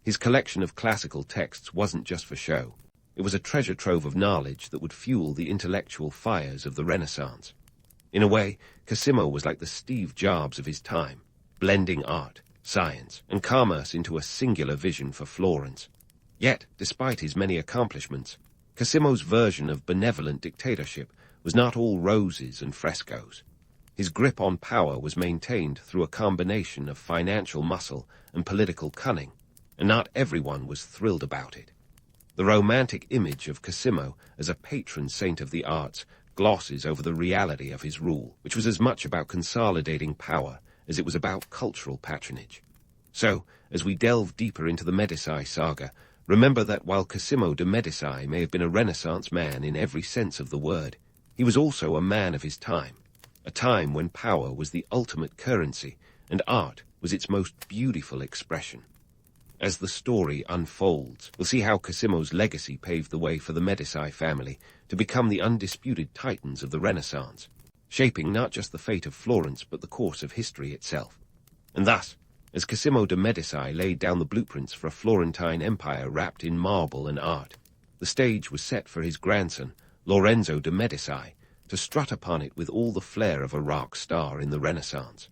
Speaker 1: His collection of classical texts wasn't just for show. It was a treasure trove of knowledge that would fuel the intellectual fires of the Renaissance. In a way, Cosimo was like the Steve Jobs of his time, blending art, science, and commerce into a singular vision for Florence. Yet, despite his many accomplishments, Cosimo's version of benevolent dictatorship was not all roses and frescoes. His grip on power was maintained through a combination of financial muscle and political cunning, and not everyone was thrilled about it. The romantic image of Cosimo as a patron saint of the arts glosses over the reality of his rule, which was as much about consolidating power as it was about cultural patronage. So, as we delve deeper into the Medici saga, remember that while Cosimo de' Medici may have been a Renaissance man in every sense of the word, he was also a man of his time, a time when power was the ultimate currency and art was its most beautiful expression. As the story unfolds, we'll see how Cosimo's legacy paved the way for the Medici family to become the undisputed titans of the Renaissance, shaping not just the fate of Florence but the course of history itself. And thus, as Cosimo de' Medici laid down the blueprints for a Florentine empire wrapped in marble and art, the stage was set for his grandson, Lorenzo de' Medici, to strut upon it with all the flair of a rock star in the Renaissance.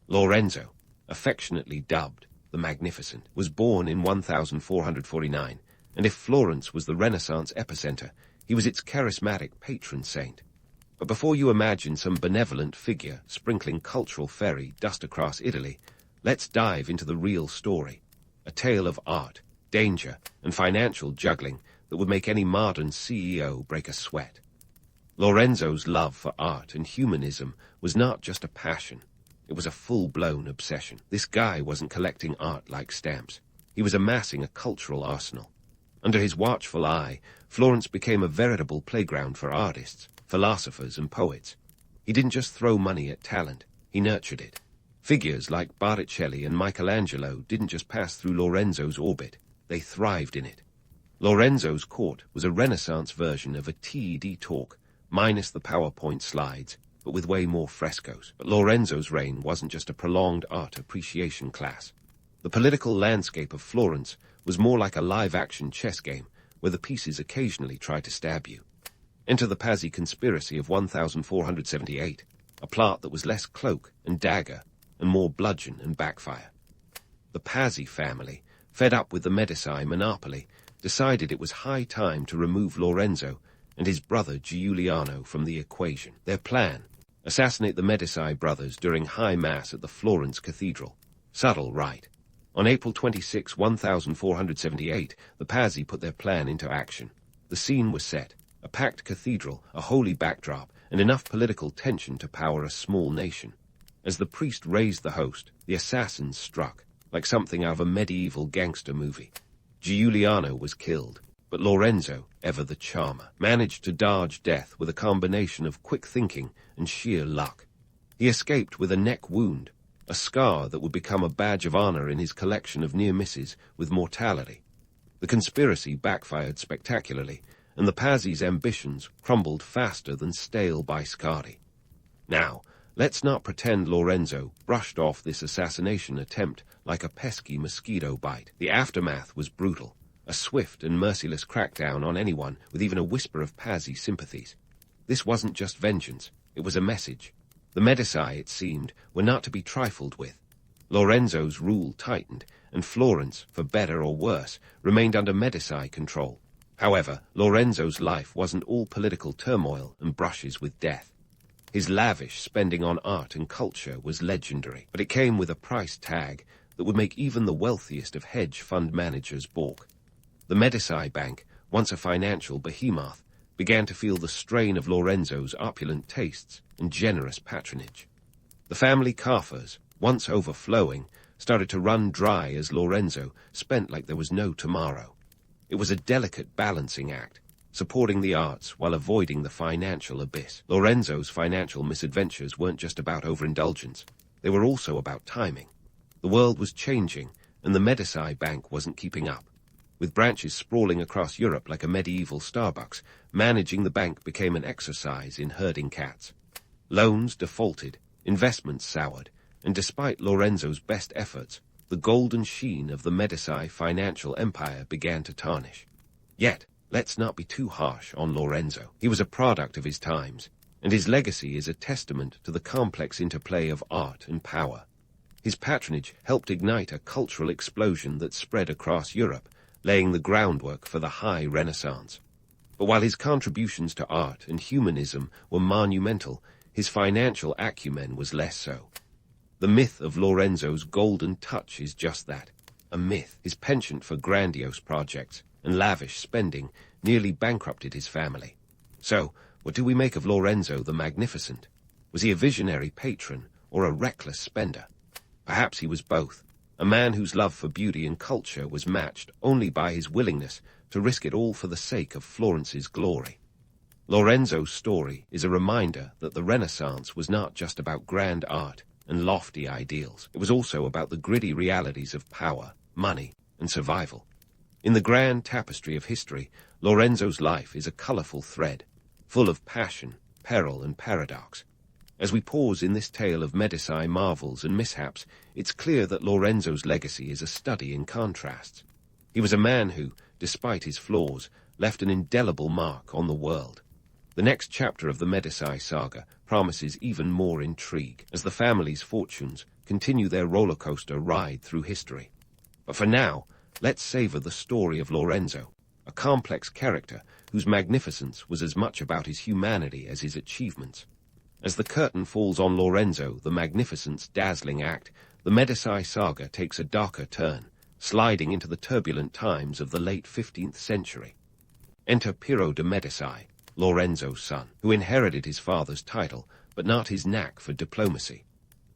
Speaker 1: Lorenzo, affectionately dubbed the Magnificent, was born in 1449, and if Florence was the Renaissance epicenter, he was its charismatic patron saint. But before you imagine some benevolent figure sprinkling cultural fairy dust across Italy, let's dive into the real story, a tale of art, danger, and financial juggling that would make any modern CEO break a sweat. Lorenzo's love for art and humanism was not just a passion. It was a full-blown obsession. This guy wasn't collecting art like stamps. He was amassing a cultural arsenal. Under his watchful eye, Florence became a veritable playground for artists, philosophers, and poets. He didn't just throw money at talent. He nurtured it. Figures like Botticelli and Michelangelo didn't just pass through Lorenzo's orbit. They thrived in it. Lorenzo's court was a Renaissance version of a TED talk, minus the PowerPoint slides, but with way more frescoes. But Lorenzo's reign wasn't just a prolonged art appreciation class. The political landscape of Florence was more like a live-action chess game, where the pieces occasionally tried to stab you. Enter the Pazzi conspiracy of 1478, a plot that was less cloak and dagger and more bludgeon and backfire. The Pazzi family, fed up with the Medici monopoly, decided it was high time to remove Lorenzo and his brother Giuliano from the equation. Their plan: assassinate the Medici brothers during High Mass at the Florence Cathedral. Subtle, right? On April 26, 1478, the Pazzi put their plan into action. The scene was set: a packed cathedral, a holy backdrop, and enough political tension to power a small nation. As the priest raised the host, the assassins struck, like something out of a medieval gangster movie. Giuliano was killed, but Lorenzo, ever the charmer, managed to dodge death with a combination of quick thinking and sheer luck. He escaped with a neck wound, a scar that would become a badge of honor in his collection of near misses with mortality. The conspiracy backfired spectacularly, and the Pazzi's ambitions crumbled faster than stale biscotti. Now, let's not pretend Lorenzo brushed off this assassination attempt like a pesky mosquito bite. The aftermath was brutal, a swift and merciless crackdown on anyone with even a whisper of Pazzi sympathies. This wasn't just vengeance, it was a message. The Medici, it seemed, were not to be trifled with. Lorenzo's rule tightened, and Florence, for better or worse, remained under Medici control. However, Lorenzo's life wasn't all political turmoil and brushes with death. His lavish spending on art and culture was legendary, but it came with a price tag that would make even the wealthiest of hedge fund managers balk. The Medici Bank, once a financial behemoth, began to feel the strain of Lorenzo's opulent tastes and generous patronage. The family coffers, once overflowing, started to run dry as Lorenzo spent like there was no tomorrow. It was a delicate balancing act, supporting the arts while avoiding the financial abyss. Lorenzo's financial misadventures weren't just about overindulgence. They were also about timing. The world was changing, and the Medici Bank wasn't keeping up. With branches sprawling across Europe like a medieval Starbucks, managing the bank became an exercise in herding cats. Loans defaulted, investments soured, and despite Lorenzo's best efforts, the golden sheen of the Medici financial empire began to tarnish. Yet, let's not be too harsh on Lorenzo. He was a product of his times, and his legacy is a testament to the complex interplay of art and power. His patronage helped ignite a cultural explosion that spread across Europe, laying the groundwork for the High Renaissance. But while his contributions to art and humanism were monumental, his financial acumen was less so. The myth of Lorenzo's golden touch is just that, a myth. His penchant for grandiose projects and lavish spending nearly bankrupted his family. So, what do we make of Lorenzo the Magnificent? Was he a visionary patron or a reckless spender? Perhaps he was both, a man whose love for beauty and culture was matched only by his willingness to risk it all for the sake of Florence's glory. Lorenzo's story is a reminder that the Renaissance was not just about grand art and lofty ideals. It was also about the gritty realities of power, money, and survival. In the grand tapestry of history, Lorenzo's life is a colorful thread, full of passion, peril, and paradox. As we pause in this tale of Medici marvels and mishaps, it's clear that Lorenzo's legacy is a study in contrasts. He was a man who, despite his flaws, left an indelible mark on the world. The next chapter of the Medici saga promises even more intrigue as the family's fortunes continue their roller coaster ride through history. But for now, let's savor the story of Lorenzo, a complex character whose magnificence was as much about his humanity as his achievements. As the curtain falls on Lorenzo the Magnificent's dazzling act, the Medici saga takes a darker turn, sliding into the turbulent times of the late 15th century. Enter Piero de Medici, Lorenzo's son, who inherited his father's title, but not his knack for diplomacy.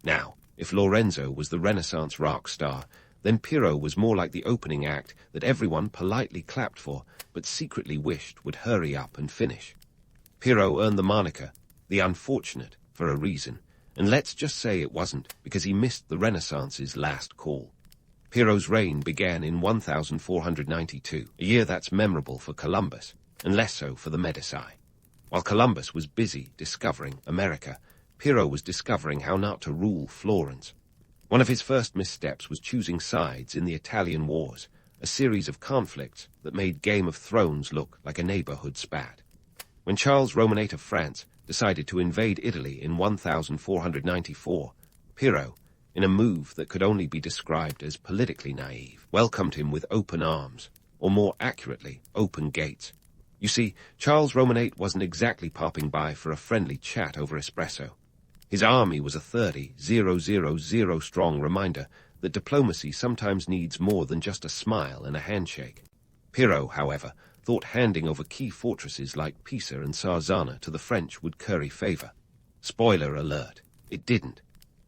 Speaker 1: Now, if Lorenzo was the Renaissance rock star, then Piero was more like the opening act that everyone politely clapped for, but secretly wished would hurry up and finish. Piero earned the moniker, the Unfortunate, for a reason, and let's just say it wasn't because he missed the Renaissance's last call. Piero's reign began in 1492, a year that's memorable for Columbus, and less so for the Medici. While Columbus was busy discovering America, Piero was discovering how not to rule Florence. One of his first missteps was choosing sides in the Italian Wars, a series of conflicts that made Game of Thrones look like a neighborhood spat. When Charles Romanate of France decided to invade Italy in 1494, Piero, in a move that could only be described as politically naive, welcomed him with open arms, or more accurately, open gates. You see, Charles Romanate wasn't exactly popping by for a friendly chat over espresso. His army was a 30,000 strong reminder that diplomacy sometimes needs more than just a smile and a handshake. Piero, however, thought handing over key fortresses like Pisa and Sarzana to the French would curry favor. Spoiler alert, it didn't.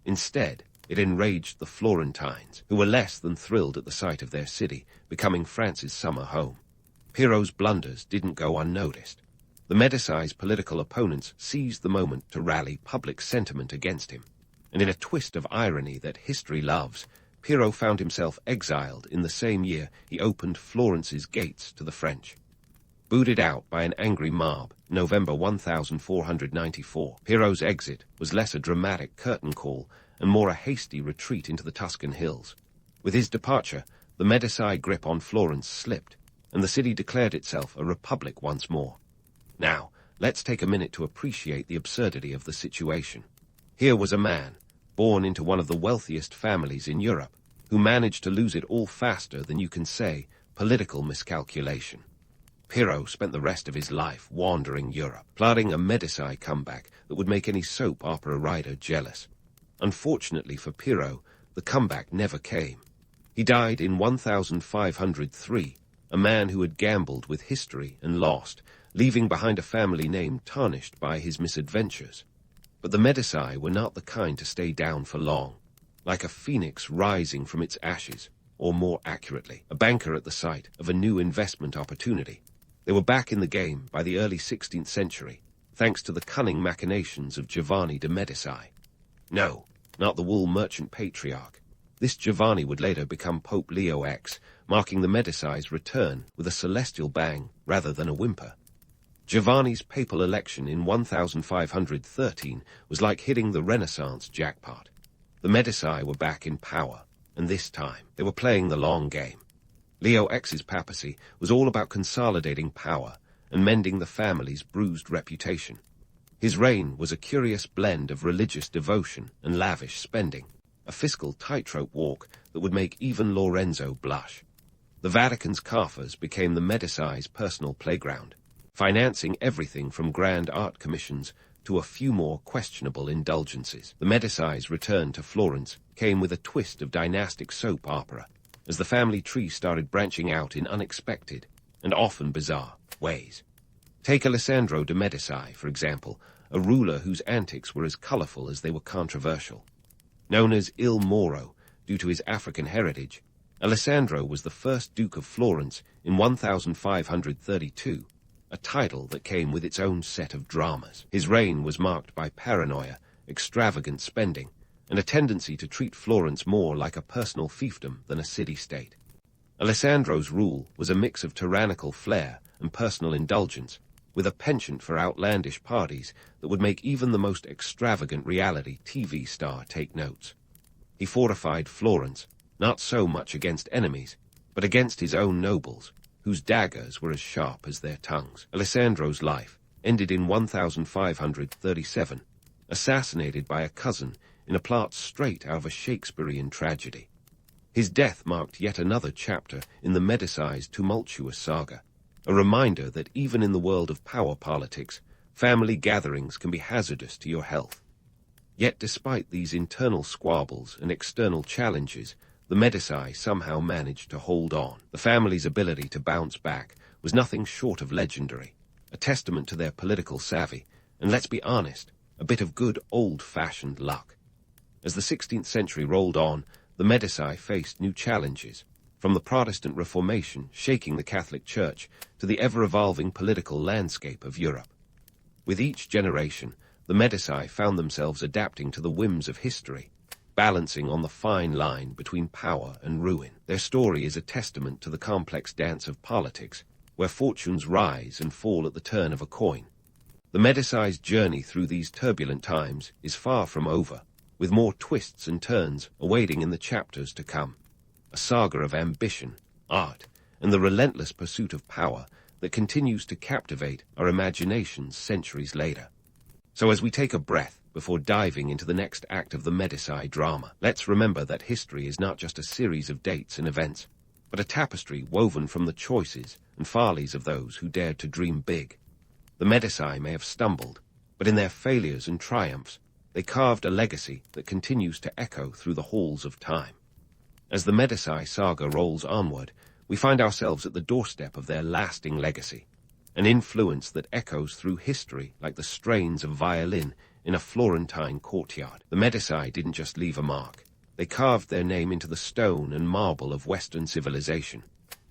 Speaker 1: Instead, it enraged the Florentines, who were less than thrilled at the sight of their city becoming France's summer home. Piero's blunders didn't go unnoticed. The Medici's political opponents seized the moment to rally public sentiment against him, and in a twist of irony that history loves, Piero found himself exiled in the same year he opened Florence's gates to the French. Booted out by an angry mob, November 1494, Piero's exit was less a dramatic curtain call and more a hasty retreat into the Tuscan hills. With his departure, the Medici grip on Florence slipped, and the city declared itself a republic once more. Now, let's take a minute to appreciate the absurdity of the situation. Here was a man, born into one of the wealthiest families in Europe, who managed to lose it all faster than you can say political miscalculation. Piero spent the rest of his life wandering Europe, plotting a Medici comeback that would make any soap opera writer jealous. Unfortunately for Piero, the comeback never came. He died in 1503, a man who had gambled with history and lost, leaving behind a family name tarnished by his misadventures. But the Medici were not the kind to stay down for long. Like a phoenix rising from its ashes, or more accurately, a banker at the sight of a new investment opportunity. They were back in the game by the early 16th century, thanks to the cunning machinations of Giovanni de Medici. No, not the wool merchant patriarch. This Giovanni would later become Pope Leo X, marking the Medici's return with a celestial bang rather than a whimper. Giovanni's papal election in 1513 was like hitting the Renaissance jackpot. The Medici were back in power, and this time they were playing the long game. Leo X's papacy was all about consolidating power and mending the family's bruised reputation. His reign was a curious blend of religious devotion and lavish spending, a fiscal tightrope walk that would make even Lorenzo blush. The Vatican's coffers became the Medici's personal playground, financing everything from grand art commissions to a few more questionable indulgences. The Medici's return to Florence came with a twist of dynastic soap opera, as the family tree started branching out in unexpected and often bizarre ways. Take Alessandro de' Medici, for example, a ruler whose antics were as colorful as they were controversial. Known as Il Moro due to his African heritage, Alessandro was the first Duke of Florence in 1532, a title that came with its own set of dramas. His reign was marked by paranoia, extravagant spending, and a tendency to treat Florence more like a personal fiefdom than a city-state. Alessandro's rule was a mix of tyrannical flair and personal indulgence, with a penchant for outlandish parties that would make even the most extravagant reality TV star take notes. He fortified Florence, not so much against enemies, but against his own nobles, whose daggers were as sharp as their tongues. Alessandro's life ended in 1537, assassinated by a cousin in a plot straight out of a Shakespearean tragedy. His death marked yet another chapter in the Medici's tumultuous saga, a reminder that even in the world of power politics, family gatherings can be hazardous to your health. Yet despite these internal squabbles and external challenges, the Medici somehow managed to hold on. The family's ability to bounce back was nothing short of legendary, a testament to their political savvy, and let's be honest, a bit of good old-fashioned luck. As the 16th century rolled on, the Medici faced new challenges, from the Protestant Reformation shaking the Catholic Church to the ever-evolving political landscape of Europe. With each generation, the Medici found themselves adapting to the whims of history, balancing on the fine line between power and ruin. Their story is a testament to the complex dance of politics, where fortunes rise and fall at the turn of a coin. The Medici's journey through these turbulent times is far from over, with more twists and turns awaiting in the chapters to come. A saga of ambition, art, and the relentless pursuit of power that continues to captivate our imaginations centuries later. So as we take a breath before diving into the next act of the Medici drama, let's remember that history is not just a series of dates and events, but a tapestry woven from the choices and follies of those who dared to dream big. The Medici may have stumbled, but in their failures and triumphs, they carved a legacy that continues to echo through the halls of time. As the Medici saga rolls onward, we find ourselves at the doorstep of their lasting legacy, an influence that echoes through history like the strains of violin in a Florentine courtyard. The Medici didn't just leave a mark. They carved their name into the stone and marble of Western civilization.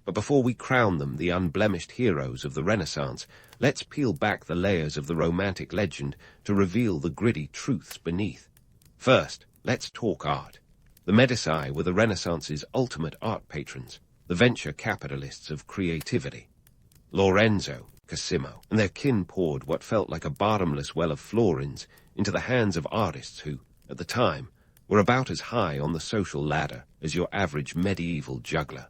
Speaker 1: But before we crown them the unblemished heroes of the Renaissance, let's peel back the layers of the romantic legend to reveal the gritty truths beneath. First, let's talk art. The Medici were the Renaissance's ultimate art patrons, the venture capitalists of creativity. Lorenzo, Cosimo, and their kin poured what felt like a bottomless well of florins into the hands of artists who, at the time, were about as high on the social ladder as your average medieval juggler.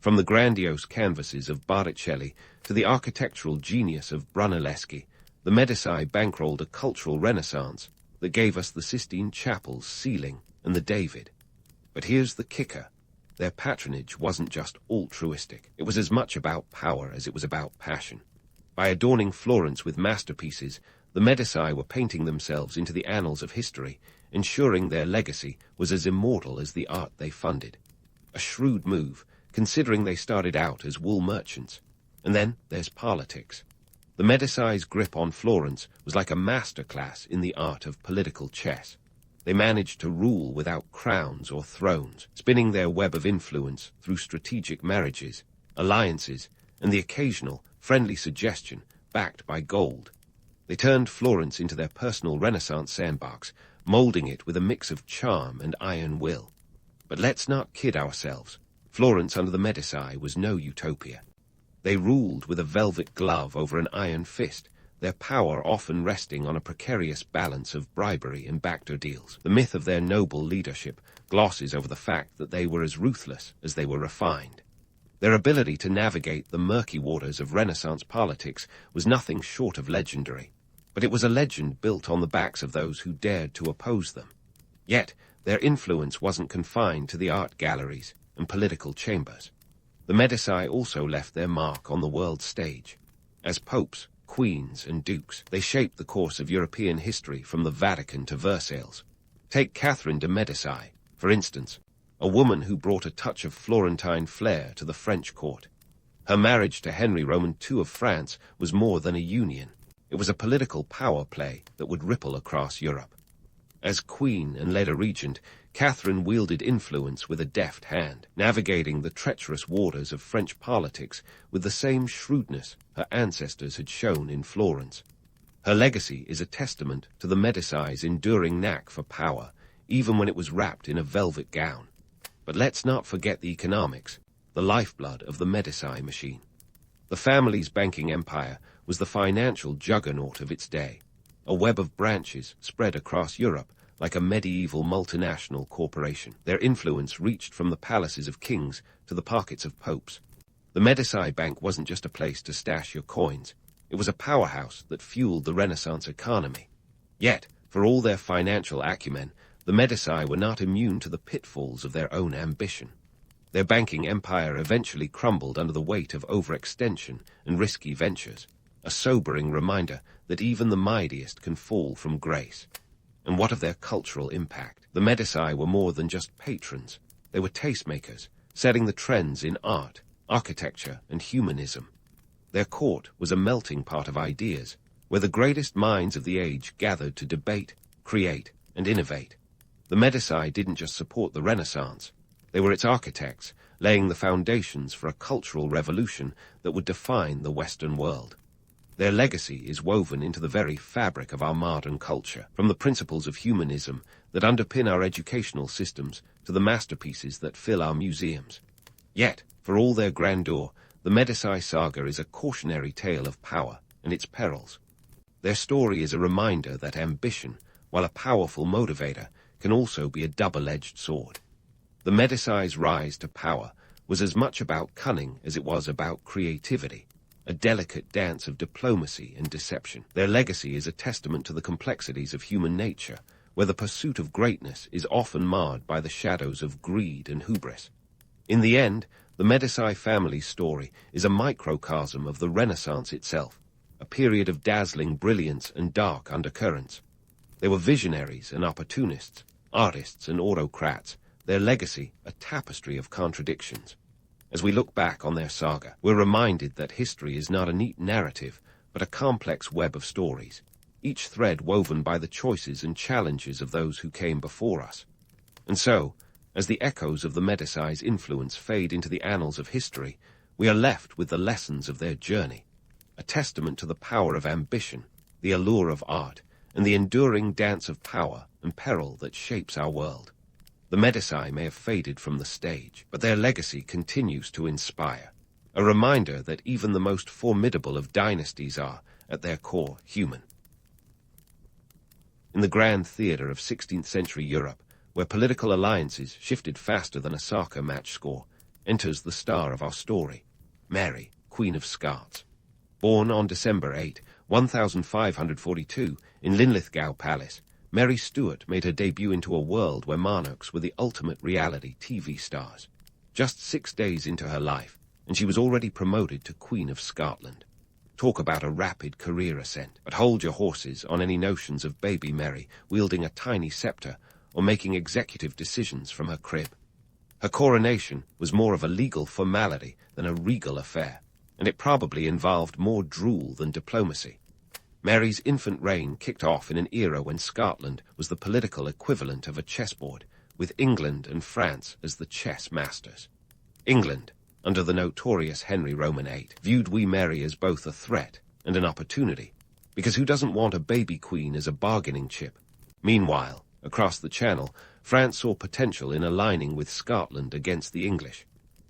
Speaker 1: From the grandiose canvases of Botticelli to the architectural genius of Brunelleschi, the Medici bankrolled a cultural renaissance that gave us the Sistine Chapel's ceiling and the David. But here's the kicker. Their patronage wasn't just altruistic. It was as much about power as it was about passion. By adorning Florence with masterpieces, the Medici were painting themselves into the annals of history, ensuring their legacy was as immortal as the art they funded. A shrewd move, considering they started out as wool merchants. And then there's politics. The Medici's grip on Florence was like a masterclass in the art of political chess. They managed to rule without crowns or thrones, spinning their web of influence through strategic marriages, alliances, and the occasional friendly suggestion backed by gold. They turned Florence into their personal Renaissance sandbox, molding it with a mix of charm and iron will. But let's not kid ourselves. Florence under the Medici was no utopia. They ruled with a velvet glove over an iron fist, their power often resting on a precarious balance of bribery and backdoor deals. The myth of their noble leadership glosses over the fact that they were as ruthless as they were refined. Their ability to navigate the murky waters of Renaissance politics was nothing short of legendary, but it was a legend built on the backs of those who dared to oppose them. Yet, their influence wasn't confined to the art galleries and political chambers. The Medici also left their mark on the world stage. As popes, queens, and dukes, they shaped the course of European history from the Vatican to Versailles. Take Catherine de Medici, for instance, a woman who brought a touch of Florentine flair to the French court. Her marriage to Henry Roman II of France was more than a union. It was a political power play that would ripple across Europe. As queen and later regent, Catherine wielded influence with a deft hand, navigating the treacherous waters of French politics with the same shrewdness her ancestors had shown in Florence. Her legacy is a testament to the Medici's enduring knack for power, even when it was wrapped in a velvet gown. But let's not forget the economics, the lifeblood of the Medici machine. The family's banking empire was the financial juggernaut of its day, a web of branches spread across Europe like a medieval multinational corporation. Their influence reached from the palaces of kings to the pockets of popes. The Medici Bank wasn't just a place to stash your coins. It was a powerhouse that fueled the Renaissance economy. Yet, for all their financial acumen, the Medici were not immune to the pitfalls of their own ambition. Their banking empire eventually crumbled under the weight of overextension and risky ventures, a sobering reminder that even the mightiest can fall from grace. And what of their cultural impact? The Medici were more than just patrons. They were tastemakers, setting the trends in art, architecture, and humanism. Their court was a melting pot of ideas, where the greatest minds of the age gathered to debate, create, and innovate. The Medici didn't just support the Renaissance. They were its architects, laying the foundations for a cultural revolution that would define the Western world. Their legacy is woven into the very fabric of our modern culture, from the principles of humanism that underpin our educational systems to the masterpieces that fill our museums. Yet, for all their grandeur, the Medici saga is a cautionary tale of power and its perils. Their story is a reminder that ambition, while a powerful motivator, can also be a double-edged sword. The Medici's rise to power was as much about cunning as it was about creativity, a delicate dance of diplomacy and deception. Their legacy is a testament to the complexities of human nature, where the pursuit of greatness is often marred by the shadows of greed and hubris. In the end, the Medici family's story is a microcosm of the Renaissance itself, a period of dazzling brilliance and dark undercurrents. They were visionaries and opportunists, artists and autocrats, their legacy a tapestry of contradictions. As we look back on their saga, we're reminded that history is not a neat narrative, but a complex web of stories, each thread woven by the choices and challenges of those who came before us. And so, as the echoes of the Medici's influence fade into the annals of history, we are left with the lessons of their journey, a testament to the power of ambition, the allure of art, and the enduring dance of power and peril that shapes our world. The Medici may have faded from the stage, but their legacy continues to inspire, a reminder that even the most formidable of dynasties are, at their core, human. In the grand theatre of 16th century Europe, where political alliances shifted faster than a soccer match score, enters the star of our story, Mary, Queen of Scots. Born on December 8, 1542, in Linlithgow Palace, Mary Stuart made her debut into a world where monarchs were the ultimate reality TV stars. Just 6 days into her life, and she was already promoted to Queen of Scotland. Talk about a rapid career ascent, but hold your horses on any notions of baby Mary wielding a tiny scepter or making executive decisions from her crib. Her coronation was more of a legal formality than a regal affair, and it probably involved more drool than diplomacy. Mary's infant reign kicked off in an era when Scotland was the political equivalent of a chessboard, with England and France as the chess masters. England, under the notorious Henry Roman VIII, viewed wee Mary as both a threat and an opportunity, because who doesn't want a baby queen as a bargaining chip? Meanwhile, across the Channel, France saw potential in aligning with Scotland against the English.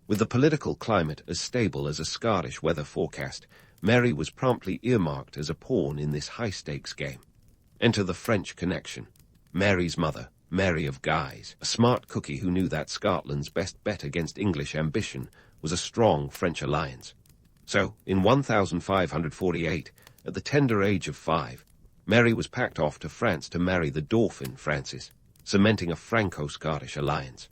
Speaker 1: With the political climate as stable as a Scottish weather forecast, Mary was promptly earmarked as a pawn in this high-stakes game. Enter the French connection. Mary's mother, Mary of Guise, a smart cookie who knew that Scotland's best bet against English ambition was a strong French alliance. So, in 1548, at the tender age of 5, Mary was packed off to France to marry the Dauphin Francis, cementing a Franco-Scottish alliance.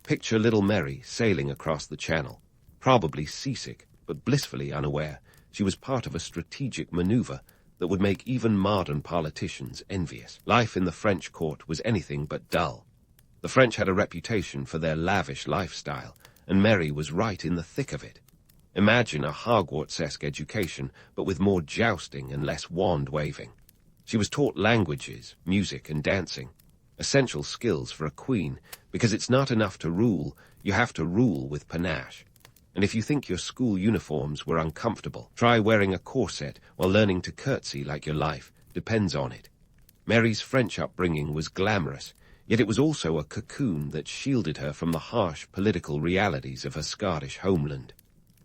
Speaker 1: Picture little Mary sailing across the Channel, probably seasick, but blissfully unaware she was part of a strategic maneuver that would make even modern politicians envious. Life in the French court was anything but dull. The French had a reputation for their lavish lifestyle, and Mary was right in the thick of it. Imagine a Hogwarts-esque education, but with more jousting and less wand-waving. She was taught languages, music, and dancing, essential skills for a queen, because it's not enough to rule, you have to rule with panache. And if you think your school uniforms were uncomfortable, try wearing a corset while learning to curtsy like your life depends on it. Mary's French upbringing was glamorous, yet it was also a cocoon that shielded her from the harsh political realities of her Scottish homeland.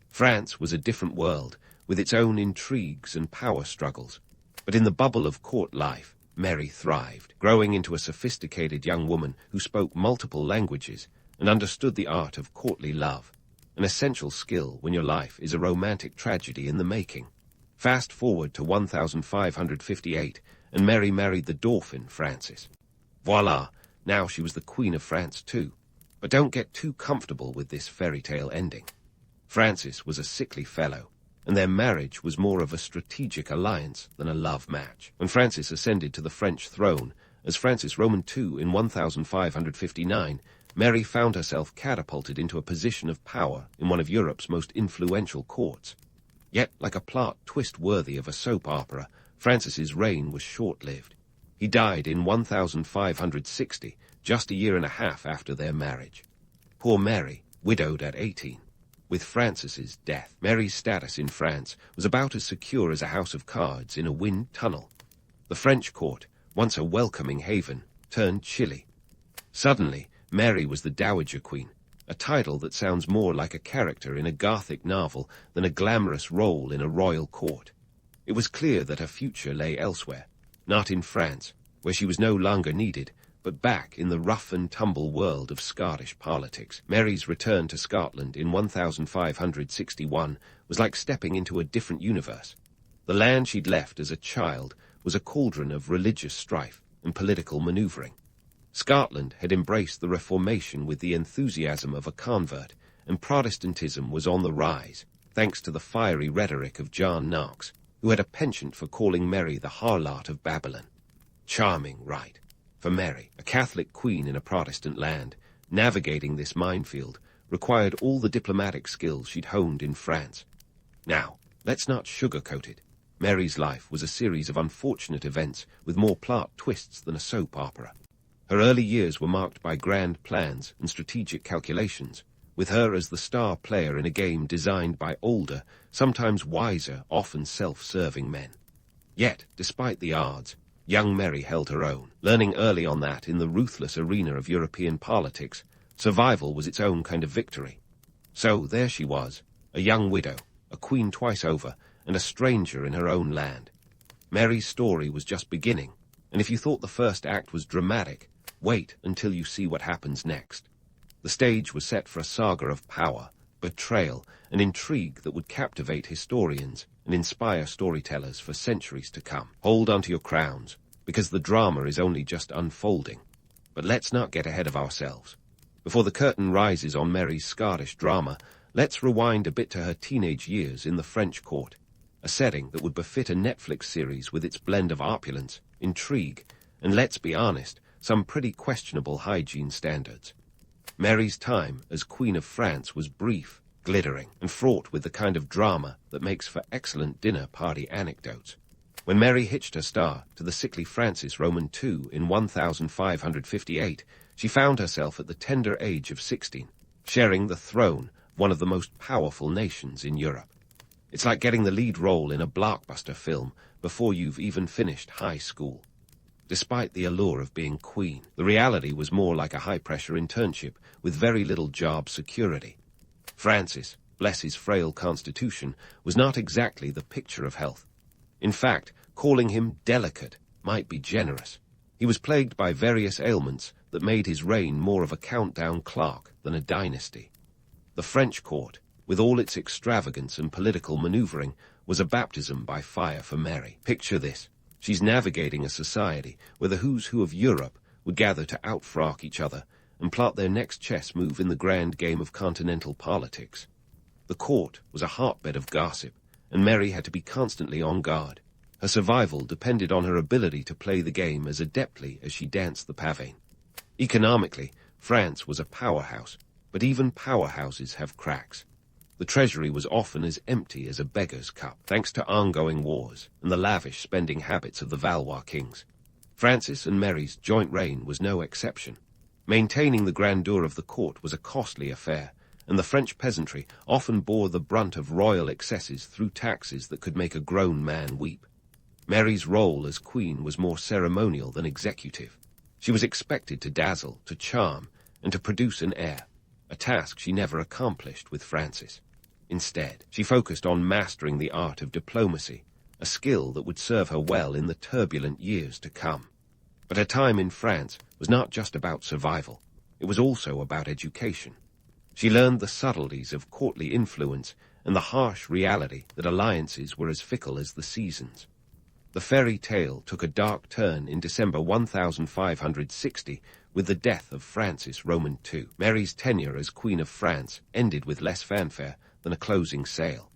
Speaker 1: France was a different world, with its own intrigues and power struggles. But in the bubble of court life, Mary thrived, growing into a sophisticated young woman who spoke multiple languages and understood the art of courtly love, an essential skill when your life is a romantic tragedy in the making. Fast forward to 1558, and Mary married the Dauphin Francis. Voila, now she was the Queen of France too. But don't get too comfortable with this fairy tale ending. Francis was a sickly fellow, and their marriage was more of a strategic alliance than a love match. When Francis ascended to the French throne as Francis Roman II in 1559, Mary found herself catapulted into a position of power in one of Europe's most influential courts. Yet, like a plot twist worthy of a soap opera, Francis's reign was short-lived. He died in 1560, just a year and a half after their marriage. Poor Mary, widowed at 18. With Francis's death, Mary's status in France was about as secure as a house of cards in a wind tunnel. The French court, once a welcoming haven, turned chilly. Suddenly, Mary was the Dowager Queen, a title that sounds more like a character in a Gothic novel than a glamorous role in a royal court. It was clear that her future lay elsewhere, not in France, where she was no longer needed, but back in the rough-and-tumble world of Scottish politics. Mary's return to Scotland in 1561 was like stepping into a different universe. The land she'd left as a child was a cauldron of religious strife and political maneuvering. Scotland had embraced the Reformation with the enthusiasm of a convert, and Protestantism was on the rise, thanks to the fiery rhetoric of John Knox, who had a penchant for calling Mary the harlot of Babylon. Charming, right? For Mary, a Catholic queen in a Protestant land, navigating this minefield required all the diplomatic skills she'd honed in France. Now, let's not sugarcoat it. Mary's life was a series of unfortunate events with more plot twists than a soap opera. Her early years were marked by grand plans and strategic calculations, with her as the star player in a game designed by older, sometimes wiser, often self-serving men. Yet, despite the odds, young Mary held her own, learning early on that in the ruthless arena of European politics, survival was its own kind of victory. So there she was, a young widow, a queen twice over, and a stranger in her own land. Mary's story was just beginning, and if you thought the first act was dramatic, wait until you see what happens next. The stage was set for a saga of power, betrayal, and intrigue that would captivate historians and inspire storytellers for centuries to come. Hold onto your crowns, because the drama is only just unfolding. But let's not get ahead of ourselves. Before the curtain rises on Mary's Scottish drama, let's rewind a bit to her teenage years in the French court, a setting that would befit a Netflix series with its blend of opulence, intrigue, and let's be honest, some pretty questionable hygiene standards. Mary's time as Queen of France was brief, glittering, and fraught with the kind of drama that makes for excellent dinner party anecdotes. When Mary hitched her star to the sickly Francis Roman II in 1558, she found herself at the tender age of 16, sharing the throne of one of the most powerful nations in Europe. It's like getting the lead role in a blockbuster film before you've even finished high school. Despite the allure of being queen, the reality was more like a high-pressure internship with very little job security. Francis, bless his frail constitution, was not exactly the picture of health. In fact, calling him delicate might be generous. He was plagued by various ailments that made his reign more of a countdown clock than a dynasty. The French court, with all its extravagance and political maneuvering, was a baptism by fire for Mary. Picture this. She's navigating a society where the who's who of Europe would gather to outfrock each other and plot their next chess move in the grand game of continental politics. The court was a hotbed of gossip, and Mary had to be constantly on guard. Her survival depended on her ability to play the game as adeptly as she danced the pavane. Economically, France was a powerhouse, but even powerhouses have cracks. The treasury was often as empty as a beggar's cup, thanks to ongoing wars and the lavish spending habits of the Valois kings. Francis and Mary's joint reign was no exception. Maintaining the grandeur of the court was a costly affair, and the French peasantry often bore the brunt of royal excesses through taxes that could make a grown man weep. Mary's role as queen was more ceremonial than executive. She was expected to dazzle, to charm, and to produce an heir, a task she never accomplished with Francis. Instead, she focused on mastering the art of diplomacy, a skill that would serve her well in the turbulent years to come. But her time in France was not just about survival. It was also about education. She learned the subtleties of courtly influence and the harsh reality that alliances were as fickle as the seasons. The fairy tale took a dark turn in December 1560 with the death of Francis Roman II. Mary's tenure as Queen of France ended with less fanfare than a closing sale.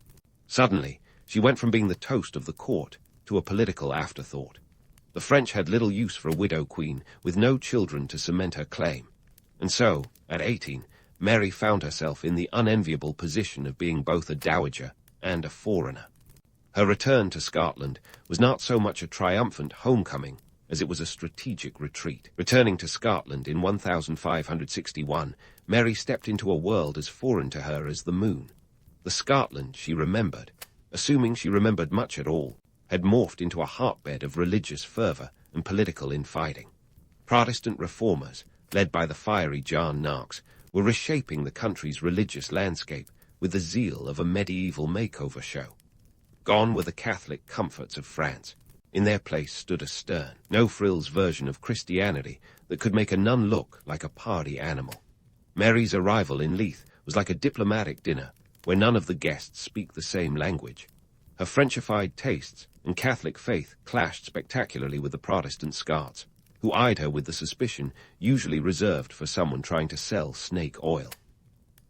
Speaker 1: Suddenly, she went from being the toast of the court to a political afterthought. The French had little use for a widow queen with no children to cement her claim. And so, at 18, Mary found herself in the unenviable position of being both a dowager and a foreigner. Her return to Scotland was not so much a triumphant homecoming as it was a strategic retreat. Returning to Scotland in 1561, Mary stepped into a world as foreign to her as the moon. The Scotland she remembered, assuming she remembered much at all, had morphed into a hotbed of religious fervour and political infighting. Protestant reformers, led by the fiery John Knox, were reshaping the country's religious landscape with the zeal of a medieval makeover show. Gone were the Catholic comforts of France. In their place stood a stern, no-frills version of Christianity that could make a nun look like a party animal. Mary's arrival in Leith was like a diplomatic dinner where none of the guests speak the same language. Her Frenchified tastes and Catholic faith clashed spectacularly with the Protestant Scots, who eyed her with the suspicion usually reserved for someone trying to sell snake oil.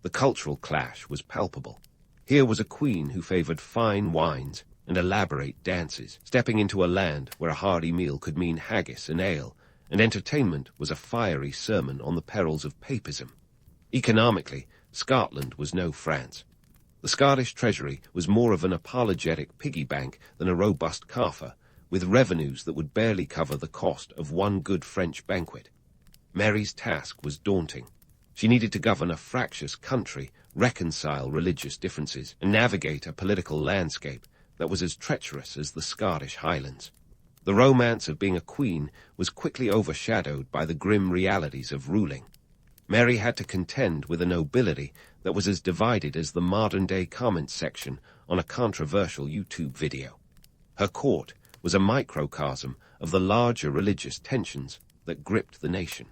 Speaker 1: The cultural clash was palpable. Here was a queen who favored fine wines and elaborate dances, stepping into a land where a hearty meal could mean haggis and ale, and entertainment was a fiery sermon on the perils of papism. Economically, Scotland was no France. The Scottish treasury was more of an apologetic piggy bank than a robust coffer, with revenues that would barely cover the cost of one good French banquet. Mary's task was daunting. She needed to govern a fractious country, reconcile religious differences, and navigate a political landscape that was as treacherous as the Scottish Highlands. The romance of being a queen was quickly overshadowed by the grim realities of ruling. Mary had to contend with a nobility that was as divided as the modern-day comments section on a controversial YouTube video. Her court was a microcosm of the larger religious tensions that gripped the nation.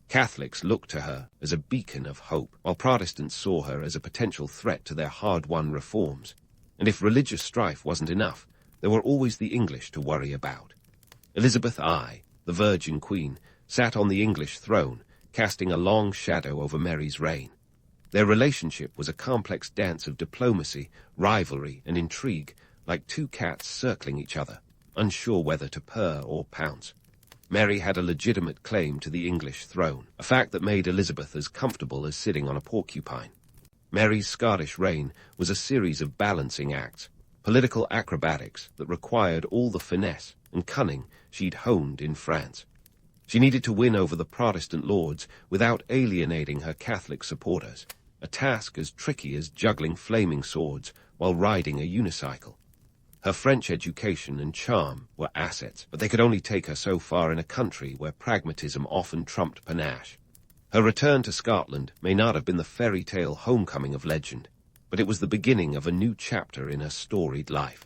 Speaker 1: Catholics looked to her as a beacon of hope, while Protestants saw her as a potential threat to their hard-won reforms. And if religious strife wasn't enough, there were always the English to worry about. Elizabeth I, the Virgin Queen, sat on the English throne, casting a long shadow over Mary's reign. Their relationship was a complex dance of diplomacy, rivalry, and intrigue, like two cats circling each other, unsure whether to purr or pounce. Mary had a legitimate claim to the English throne, a fact that made Elizabeth as comfortable as sitting on a porcupine. Mary's Scottish reign was a series of balancing acts, political acrobatics that required all the finesse and cunning she'd honed in France. She needed to win over the Protestant lords without alienating her Catholic supporters, a task as tricky as juggling flaming swords while riding a unicycle. Her French education and charm were assets, but they could only take her so far in a country where pragmatism often trumped panache. Her return to Scotland may not have been the fairy tale homecoming of legend, but it was the beginning of a new chapter in her storied life.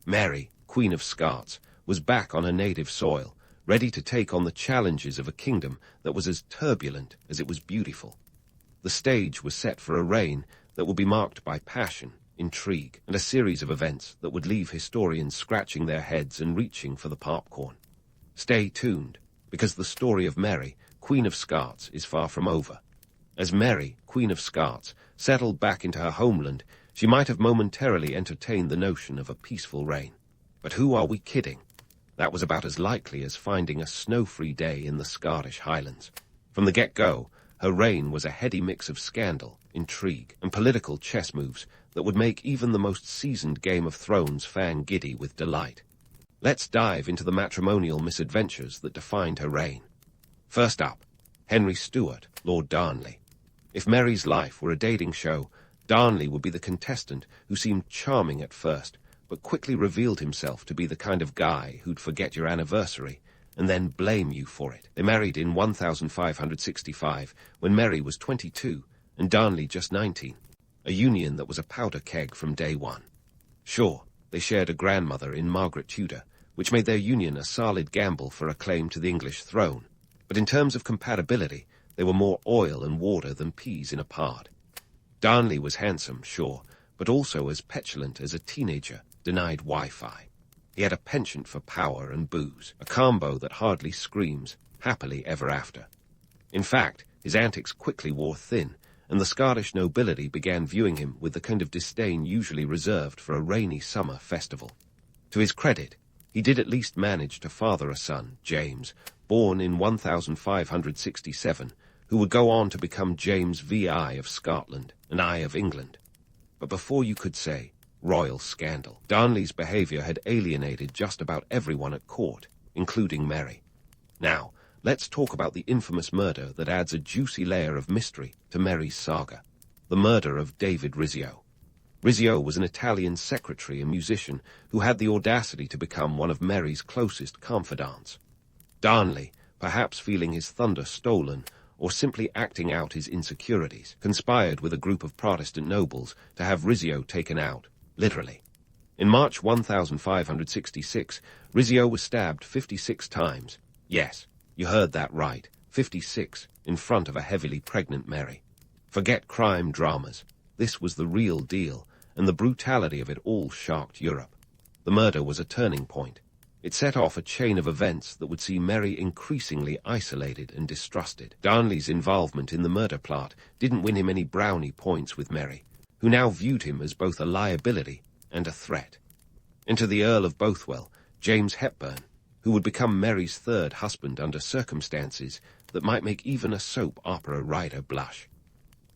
Speaker 1: Mary, Queen of Scots, was back on her native soil, ready to take on the challenges of a kingdom that was as turbulent as it was beautiful. The stage was set for a reign that would be marked by passion, intrigue, and a series of events that would leave historians scratching their heads and reaching for the popcorn. Stay tuned, because the story of Mary, Queen of Scots, is far from over. As Mary, Queen of Scots, settled back into her homeland, she might have momentarily entertained the notion of a peaceful reign. But who are we kidding? That was about as likely as finding a snow-free day in the Scottish Highlands. From the get-go, her reign was a heady mix of scandal, intrigue, and political chess moves that would make even the most seasoned Game of Thrones fan giddy with delight. Let's dive into the matrimonial misadventures that defined her reign. First up, Henry Stuart, Lord Darnley. If Mary's life were a dating show, Darnley would be the contestant who seemed charming at first, but quickly revealed himself to be the kind of guy who'd forget your anniversary and then blame you for it. They married in 1565, when Mary was 22 and Darnley just 19, a union that was a powder keg from day one. Sure, they shared a grandmother in Margaret Tudor, which made their union a solid gamble for a claim to the English throne, but in terms of compatibility, they were more oil and water than peas in a pod. Darnley was handsome, sure, but also as petulant as a teenager denied Wi-Fi. He had a penchant for power and booze, a combo that hardly screams happily ever after. In fact, his antics quickly wore thin, and the Scottish nobility began viewing him with the kind of disdain usually reserved for a rainy summer festival. To his credit, he did at least manage to father a son, James, born in 1567, who would go on to become James VI of Scotland and I of England. But before you could say royal scandal, Darnley's behavior had alienated just about everyone at court, including Mary. Now, let's talk about the infamous murder that adds a juicy layer of mystery to Mary's saga, the murder of David Rizzio. Rizzio was an Italian secretary and musician who had the audacity to become one of Mary's closest confidants. Darnley, perhaps feeling his thunder stolen or simply acting out his insecurities, conspired with a group of Protestant nobles to have Rizzio taken out, literally. In March 1566, Rizzio was stabbed 56 times. Yes, you heard that right, 56, in front of a heavily pregnant Mary. Forget crime dramas. This was the real deal, and the brutality of it all shocked Europe. The murder was a turning point. It set off a chain of events that would see Mary increasingly isolated and distrusted. Darnley's involvement in the murder plot didn't win him any brownie points with Mary, who now viewed him as both a liability and a threat. Enter the Earl of Bothwell, James Hepburn, who would become Mary's third husband under circumstances that might make even a soap opera writer blush.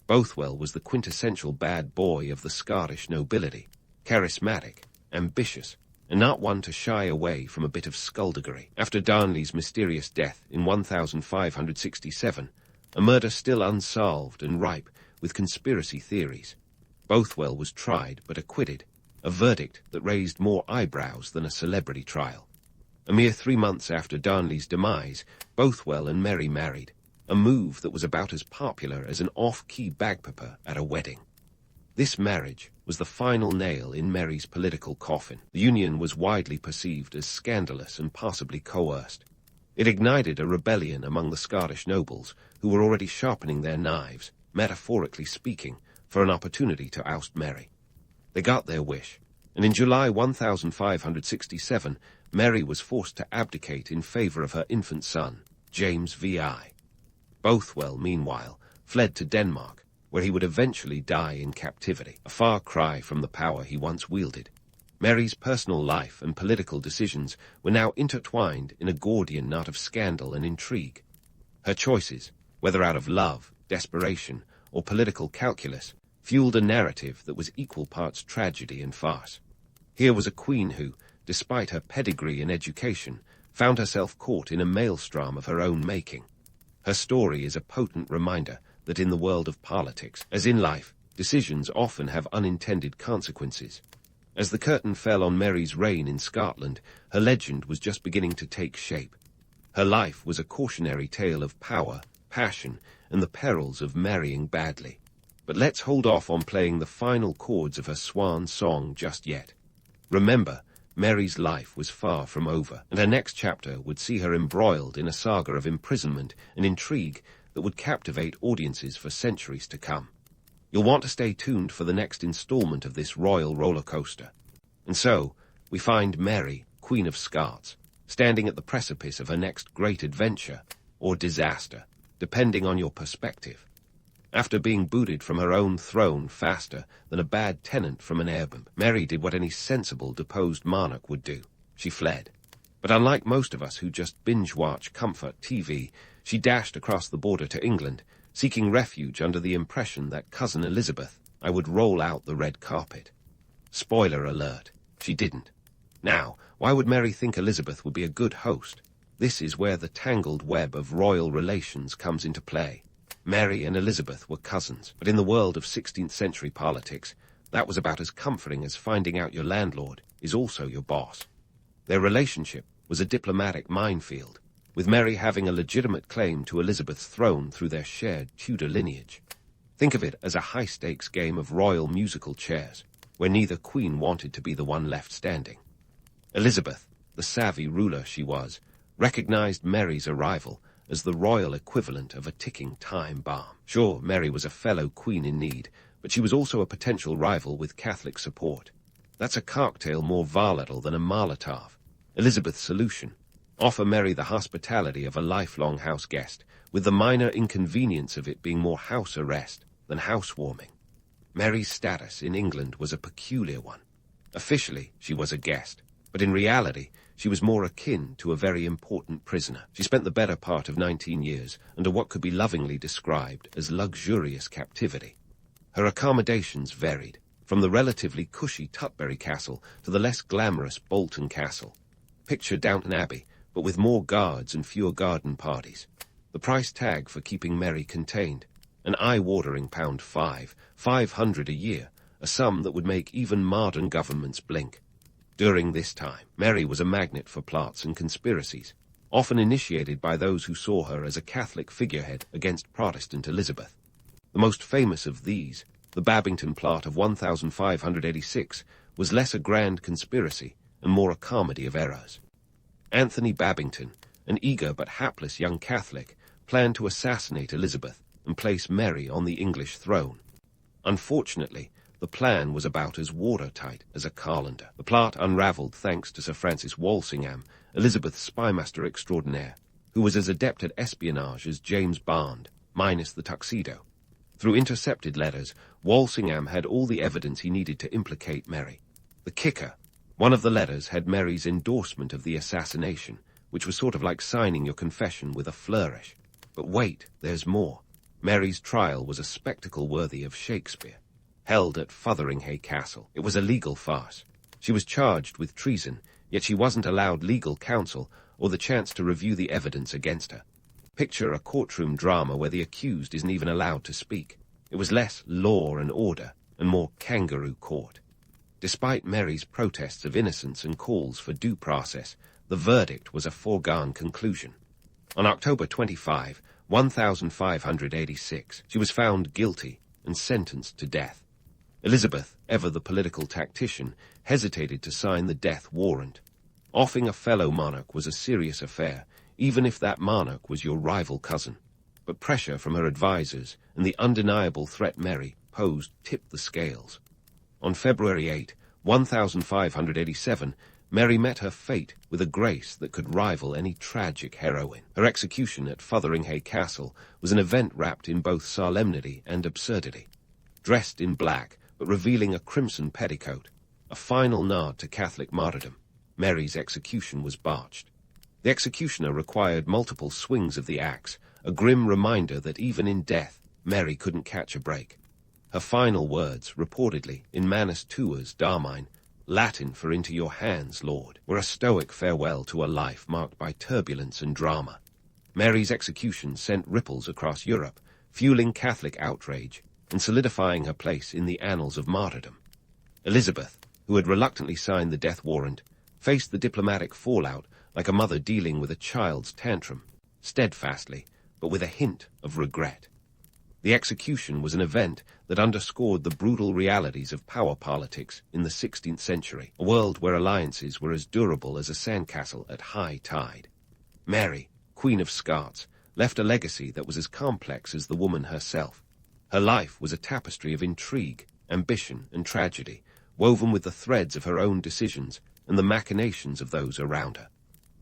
Speaker 1: Bothwell was the quintessential bad boy of the Scottish nobility, charismatic, ambitious, and not one to shy away from a bit of skullduggery. After Darnley's mysterious death in 1567, a murder still unsolved and ripe with conspiracy theories, Bothwell was tried but acquitted, a verdict that raised more eyebrows than a celebrity trial. A mere 3 months after Darnley's demise, Bothwell and Mary married, a move that was about as popular as an off-key bagpiper at a wedding. This marriage was the final nail in Mary's political coffin. The union was widely perceived as scandalous and possibly coerced. It ignited a rebellion among the Scottish nobles, who were already sharpening their knives, metaphorically speaking, for an opportunity to oust Mary. They got their wish, and in July 1567, Mary was forced to abdicate in favor of her infant son, James VI. Bothwell, meanwhile, fled to Denmark, where he would eventually die in captivity, a far cry from the power he once wielded. Mary's personal life and political decisions were now intertwined in a Gordian knot of scandal and intrigue. Her choices, whether out of love, desperation, or political calculus, fueled a narrative that was equal parts tragedy and farce. Here was a queen who, despite her pedigree and education, found herself caught in a maelstrom of her own making. Her story is a potent reminder that in the world of politics, as in life, decisions often have unintended consequences. As the curtain fell on Mary's reign in Scotland, her legend was just beginning to take shape. Her life was a cautionary tale of power, passion, and the perils of marrying badly. But let's hold off on playing the final chords of her swan song just yet. Remember, Mary's life was far from over, and her next chapter would see her embroiled in a saga of imprisonment and intrigue that would captivate audiences for centuries to come. You'll want to stay tuned for the next installment of this royal roller coaster. And so, we find Mary, Queen of Scots, standing at the precipice of her next great adventure, or disaster, depending on your perspective. After being booted from her own throne faster than a bad tenant from an airbomb, Mary did what any sensible deposed monarch would do. She fled. But unlike most of us who just binge-watch comfort TV, she dashed across the border to England, seeking refuge under the impression that cousin Elizabeth I would roll out the red carpet. Spoiler alert, she didn't. Now, why would Mary think Elizabeth would be a good host? This is where the tangled web of royal relations comes into play. Mary and Elizabeth were cousins, but in the world of 16th century politics, that was about as comforting as finding out your landlord is also your boss. Their relationship was a diplomatic minefield, with Mary having a legitimate claim to Elizabeth's throne through their shared Tudor lineage. Think of it as a high-stakes game of royal musical chairs, where neither queen wanted to be the one left standing. Elizabeth, the savvy ruler she was, recognized Mary's arrival as the royal equivalent of a ticking time bomb. Sure, Mary was a fellow queen in need, but she was also a potential rival with Catholic support. That's a cocktail more volatile than a Molotov. Elizabeth's solution: offer Mary the hospitality of a lifelong house guest, with the minor inconvenience of it being more house arrest than housewarming. Mary's status in England was a peculiar one. Officially, she was a guest, but in reality, she was more akin to a very important prisoner. She spent the better part of 19 years under what could be lovingly described as luxurious captivity. Her accommodations varied, from the relatively cushy Tutbury Castle to the less glamorous Bolton Castle. Picture Downton Abbey, but with more guards and fewer garden parties. The price tag for keeping Mary contained: an eye-watering £500 a year, a sum that would make even modern governments blink. During this time, Mary was a magnet for plots and conspiracies, often initiated by those who saw her as a Catholic figurehead against Protestant Elizabeth. The most famous of these, the Babington plot of 1586, was less a grand conspiracy and more a comedy of errors. Anthony Babington, an eager but hapless young Catholic, planned to assassinate Elizabeth and place Mary on the English throne. Unfortunately, the plan was about as watertight as a colander. The plot unraveled thanks to Sir Francis Walsingham, Elizabeth's spymaster extraordinaire, who was as adept at espionage as James Bond, minus the tuxedo. Through intercepted letters, Walsingham had all the evidence he needed to implicate Mary. The kicker: one of the letters had Mary's endorsement of the assassination, which was sort of like signing your confession with a flourish. But wait, there's more. Mary's trial was a spectacle worthy of Shakespeare. Held at Fotheringhay Castle, it was a legal farce. She was charged with treason, yet she wasn't allowed legal counsel or the chance to review the evidence against her. Picture a courtroom drama where the accused isn't even allowed to speak. It was less law and order and more kangaroo court. Despite Mary's protests of innocence and calls for due process, the verdict was a foregone conclusion. On October 25, 1586, she was found guilty and sentenced to death. Elizabeth, ever the political tactician, hesitated to sign the death warrant. Offing a fellow monarch was a serious affair, even if that monarch was your rival cousin. But pressure from her advisers and the undeniable threat Mary posed tipped the scales. On February 8, 1587, Mary met her fate with a grace that could rival any tragic heroine. Her execution at Fotheringhay Castle was an event wrapped in both solemnity and absurdity. Dressed in black, but revealing a crimson petticoat, a final nod to Catholic martyrdom, Mary's execution was botched. The executioner required multiple swings of the axe, a grim reminder that even in death, Mary couldn't catch a break. Her final words, reportedly in Manus Tua's Darmine, Latin for "into your hands, Lord," were a stoic farewell to a life marked by turbulence and drama. Mary's execution sent ripples across Europe, fueling Catholic outrage and solidifying her place in the annals of martyrdom. Elizabeth, who had reluctantly signed the death warrant, faced the diplomatic fallout like a mother dealing with a child's tantrum, steadfastly, but with a hint of regret. The execution was an event that underscored the brutal realities of power politics in the 16th century, a world where alliances were as durable as a sandcastle at high tide. Mary, Queen of Scots, left a legacy that was as complex as the woman herself. Her life was a tapestry of intrigue, ambition, and tragedy, woven with the threads of her own decisions and the machinations of those around her.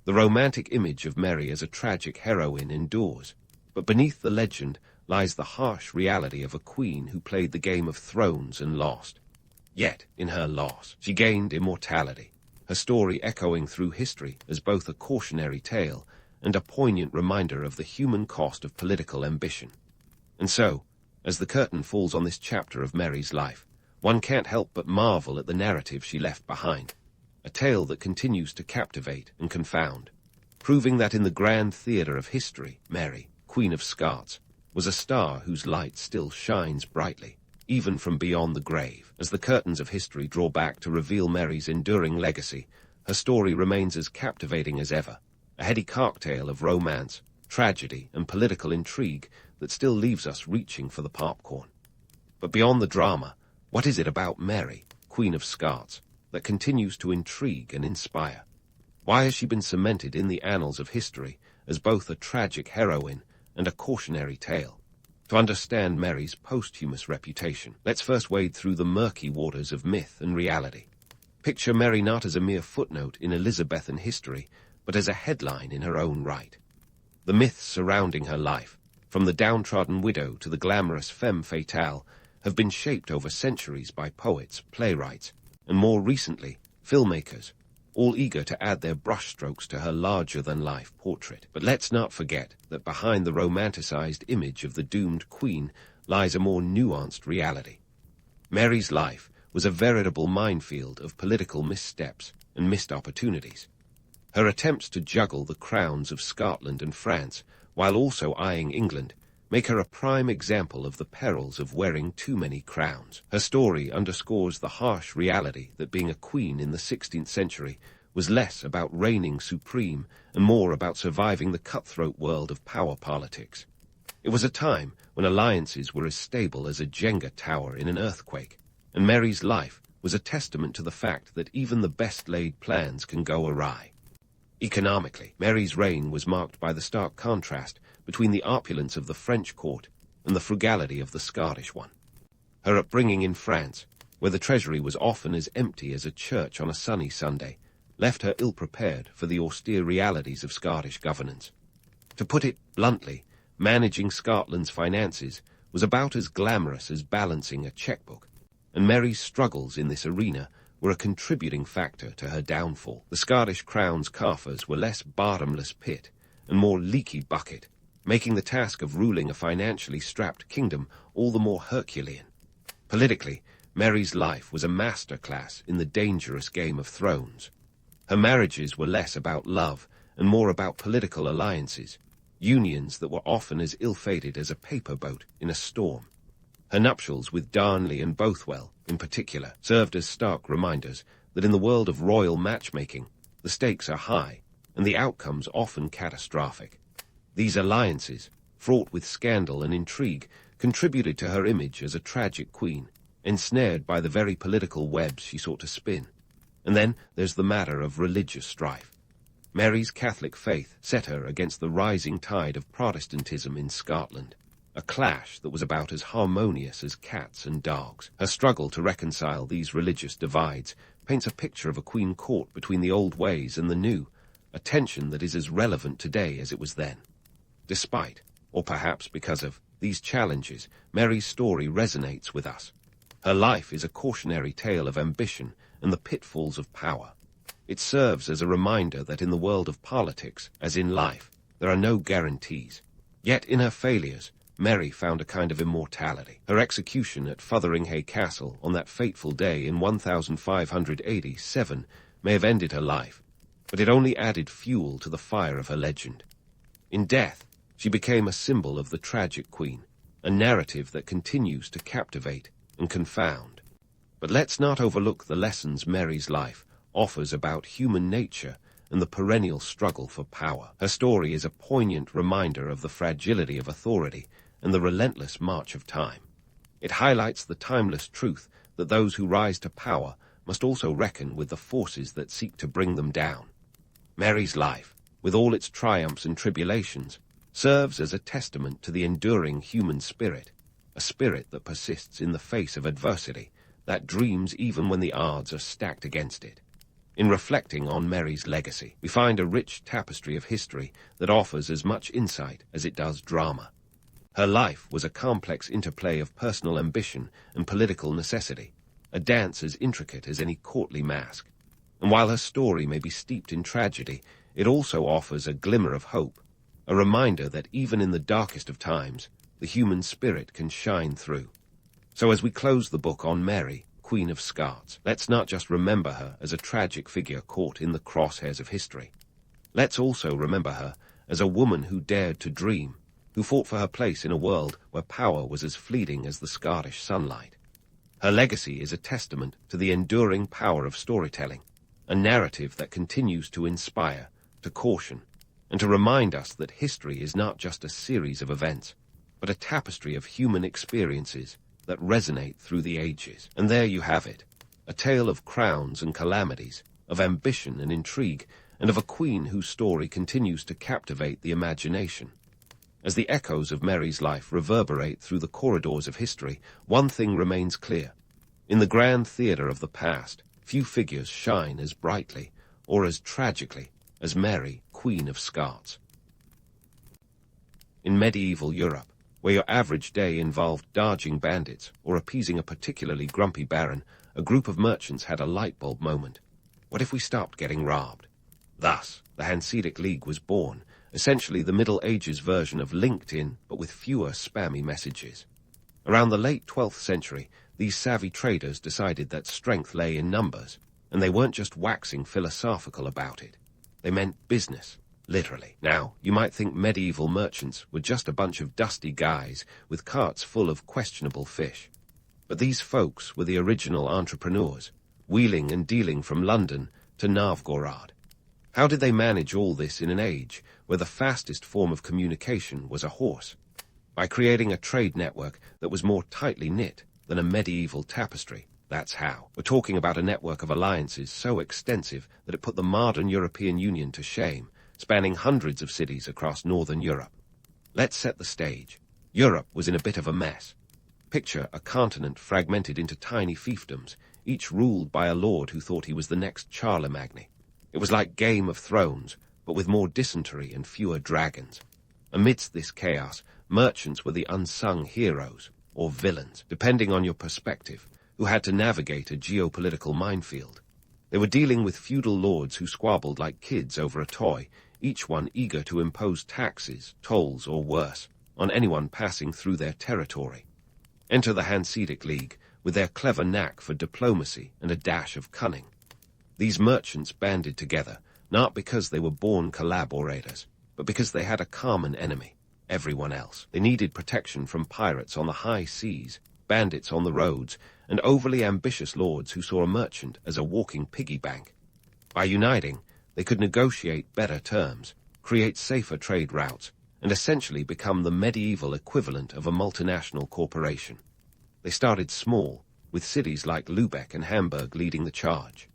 Speaker 1: The romantic image of Mary as a tragic heroine endures, but beneath the legend lies the harsh reality of a queen who played the game of thrones and lost. Yet, in her loss, she gained immortality, her story echoing through history as both a cautionary tale and a poignant reminder of the human cost of political ambition. And so, as the curtain falls on this chapter of Mary's life, one can't help but marvel at the narrative she left behind, a tale that continues to captivate and confound, proving that in the grand theatre of history, Mary, Queen of Scots, was a star whose light still shines brightly, even from beyond the grave. As the curtains of history draw back to reveal Mary's enduring legacy, her story remains as captivating as ever, a heady cocktail of romance, tragedy, and political intrigue that still leaves us reaching for the popcorn. But beyond the drama, what is it about Mary, Queen of Scots, that continues to intrigue and inspire? Why has she been cemented in the annals of history as both a tragic heroine and a cautionary tale? To understand Mary's posthumous reputation, let's first wade through the murky waters of myth and reality. Picture Mary not as a mere footnote in Elizabethan history, but as a headline in her own right. The myths surrounding her life, from the downtrodden widow to the glamorous femme fatale, have been shaped over centuries by poets, playwrights, and more recently, filmmakers, all eager to add their brushstrokes to her larger-than-life portrait. But let's not forget that behind the romanticized image of the doomed queen lies a more nuanced reality. Mary's life was a veritable minefield of political missteps and missed opportunities. Her attempts to juggle the crowns of Scotland and France, while also eyeing England, make her a prime example of the perils of wearing too many crowns. Her story underscores the harsh reality that being a queen in the 16th century was less about reigning supreme and more about surviving the cutthroat world of power politics. It was a time when alliances were as stable as a Jenga tower in an earthquake, and Mary's life was a testament to the fact that even the best-laid plans can go awry. Economically, Mary's reign was marked by the stark contrast between the opulence of the French court and the frugality of the Scottish one. Her upbringing in France, where the treasury was often as empty as a church on a sunny Sunday, left her ill-prepared for the austere realities of Scottish governance. To put it bluntly, managing Scotland's finances was about as glamorous as balancing a checkbook, and Mary's struggles in this arena were a contributing factor to her downfall. The Scottish crown's coffers were less bottomless pit and more leaky bucket, making the task of ruling a financially strapped kingdom all the more Herculean. Politically, Mary's life was a masterclass in the dangerous game of thrones. Her marriages were less about love and more about political alliances, unions that were often as ill-fated as a paper boat in a storm. Her nuptials with Darnley and Bothwell, in particular, served as stark reminders that in the world of royal matchmaking, the stakes are high and the outcomes often catastrophic. These alliances, fraught with scandal and intrigue, contributed to her image as a tragic queen, ensnared by the very political webs she sought to spin. And then there's the matter of religious strife. Mary's Catholic faith set her against the rising tide of Protestantism in Scotland, a clash that was about as harmonious as cats and dogs. Her struggle to reconcile these religious divides paints a picture of a queen caught between the old ways and the new, a tension that is as relevant today as it was then. Despite, or perhaps because of, these challenges, Mary's story resonates with us. Her life is a cautionary tale of ambition and the pitfalls of power. It serves as a reminder that in the world of politics, as in life, there are no guarantees. Yet in her failures, Mary found a kind of immortality. Her execution at Fotheringhay Castle on that fateful day in 1587 may have ended her life, but it only added fuel to the fire of her legend. In death, she became a symbol of the tragic queen, a narrative that continues to captivate and confound. But let's not overlook the lessons Mary's life offers about human nature and the perennial struggle for power. Her story is a poignant reminder of the fragility of authority and the relentless march of time. It highlights the timeless truth that those who rise to power must also reckon with the forces that seek to bring them down. Mary's life, with all its triumphs and tribulations, serves as a testament to the enduring human spirit, a spirit that persists in the face of adversity, that dreams even when the odds are stacked against it. In reflecting on Mary's legacy, we find a rich tapestry of history that offers as much insight as it does drama. Her life was a complex interplay of personal ambition and political necessity, a dance as intricate as any courtly mask. And while her story may be steeped in tragedy, it also offers a glimmer of hope, a reminder that even in the darkest of times, the human spirit can shine through. So as we close the book on Mary, Queen of Scots, let's not just remember her as a tragic figure caught in the crosshairs of history. Let's also remember her as a woman who dared to dream, who fought for her place in a world where power was as fleeting as the Scottish sunlight. Her legacy is a testament to the enduring power of storytelling, a narrative that continues to inspire, to caution, and to remind us that history is not just a series of events, but a tapestry of human experiences that resonate through the ages. And there you have it, a tale of crowns and calamities, of ambition and intrigue, and of a queen whose story continues to captivate the imagination. As the echoes of Mary's life reverberate through the corridors of history, one thing remains clear. In the grand theatre of the past, few figures shine as brightly or as tragically as Mary, Queen of Scots. In medieval Europe, where your average day involved dodging bandits or appeasing a particularly grumpy baron, a group of merchants had a light bulb moment. What if we stopped getting robbed? Thus, the Hanseatic League was born, essentially the Middle Ages version of LinkedIn, but with fewer spammy messages. Around the late 12th century, these savvy traders decided that strength lay in numbers, and they weren't just waxing philosophical about it. They meant business, literally. Now, you might think medieval merchants were just a bunch of dusty guys with carts full of questionable fish. But these folks were the original entrepreneurs, wheeling and dealing from London to Novgorod. How did they manage all this in an age where the fastest form of communication was a horse? By creating a trade network that was more tightly knit than a medieval tapestry. That's how. We're talking about a network of alliances so extensive that it put the modern European Union to shame, spanning hundreds of cities across northern Europe. Let's set the stage. Europe was in a bit of a mess. Picture a continent fragmented into tiny fiefdoms, each ruled by a lord who thought he was the next Charlemagne. It was like Game of Thrones, but with more dysentery and fewer dragons. Amidst this chaos, merchants were the unsung heroes, or villains, depending on your perspective, who had to navigate a geopolitical minefield. They were dealing with feudal lords who squabbled like kids over a toy, each one eager to impose taxes, tolls, or worse, on anyone passing through their territory. Enter the Hanseatic League, with their clever knack for diplomacy and a dash of cunning. These merchants banded together, not because they were born collaborators, but because they had a common enemy, everyone else. They needed protection from pirates on the high seas, bandits on the roads, and overly ambitious lords who saw a merchant as a walking piggy bank. By uniting, they could negotiate better terms, create safer trade routes, and essentially become the medieval equivalent of a multinational corporation. They started small, with cities like Lübeck and Hamburg leading the charge.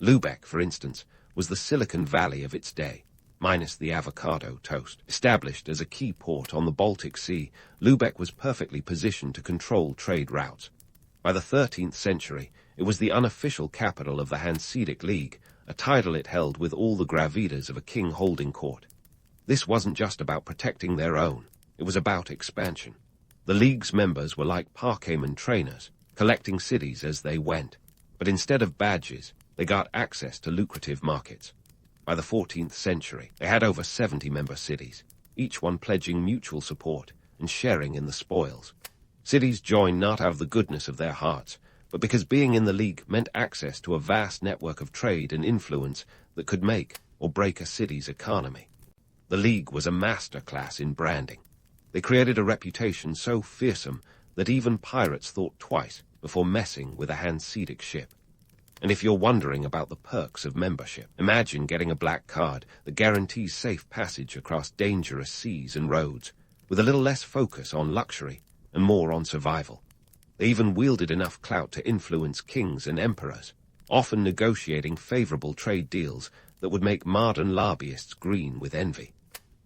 Speaker 1: Lübeck, for instance, was the Silicon Valley of its day, minus the avocado toast. Established as a key port on the Baltic Sea, Lübeck was perfectly positioned to control trade routes. By the 13th century, it was the unofficial capital of the Hanseatic League, a title it held with all the gravitas of a king holding court. This wasn't just about protecting their own, it was about expansion. The League's members were like parkayman trainers, collecting cities as they went. But instead of badges, they got access to lucrative markets. By the 14th century, they had over 70 member cities, each one pledging mutual support and sharing in the spoils. Cities joined not out of the goodness of their hearts, but because being in the League meant access to a vast network of trade and influence that could make or break a city's economy. The League was a masterclass in branding. They created a reputation so fearsome that even pirates thought twice before messing with a Hanseatic ship. And if you're wondering about the perks of membership, imagine getting a black card that guarantees safe passage across dangerous seas and roads, with a little less focus on luxury and more on survival. They even wielded enough clout to influence kings and emperors, often negotiating favorable trade deals that would make modern lobbyists green with envy.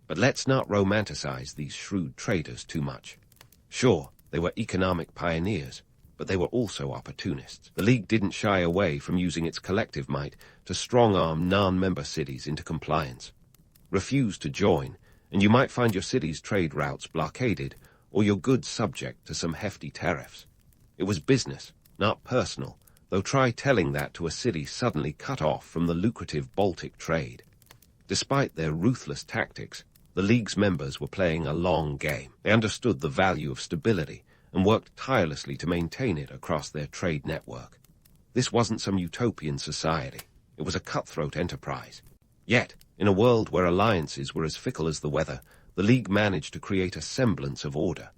Speaker 1: But let's not romanticize these shrewd traders too much. Sure, They were economic pioneers, but they were also opportunists. The League didn't shy away from using its collective might to strong-arm non-member cities into compliance. Refuse to join, and you might find your city's trade routes blockaded or your goods subject to some hefty tariffs. It was business, not personal, though try telling that to a city suddenly cut off from the lucrative Baltic trade. Despite their ruthless tactics, the League's members were playing a long game. They understood the value of stability and worked tirelessly to maintain it across their trade network. This wasn't some utopian society. It was a cutthroat enterprise. Yet, in a world where alliances were as fickle as the weather, the League managed to create a semblance of order.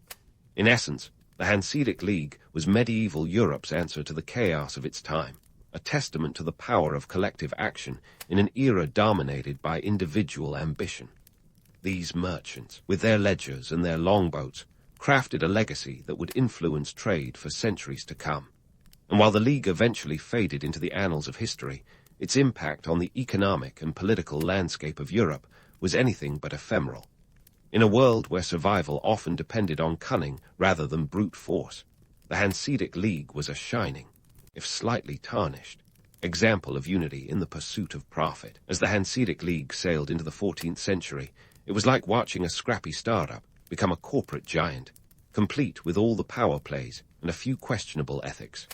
Speaker 1: In essence, the Hanseatic League was medieval Europe's answer to the chaos of its time, a testament to the power of collective action in an era dominated by individual ambition. These merchants, with their ledgers and their longboats, crafted a legacy that would influence trade for centuries to come. And while the League eventually faded into the annals of history, its impact on the economic and political landscape of Europe was anything but ephemeral. In a world where survival often depended on cunning rather than brute force, the Hanseatic League was a shining, if slightly tarnished, example of unity in the pursuit of profit. As the Hanseatic League sailed into the 14th century, it was like watching a scrappy startup become a corporate giant, complete with all the power plays and a few questionable ethics.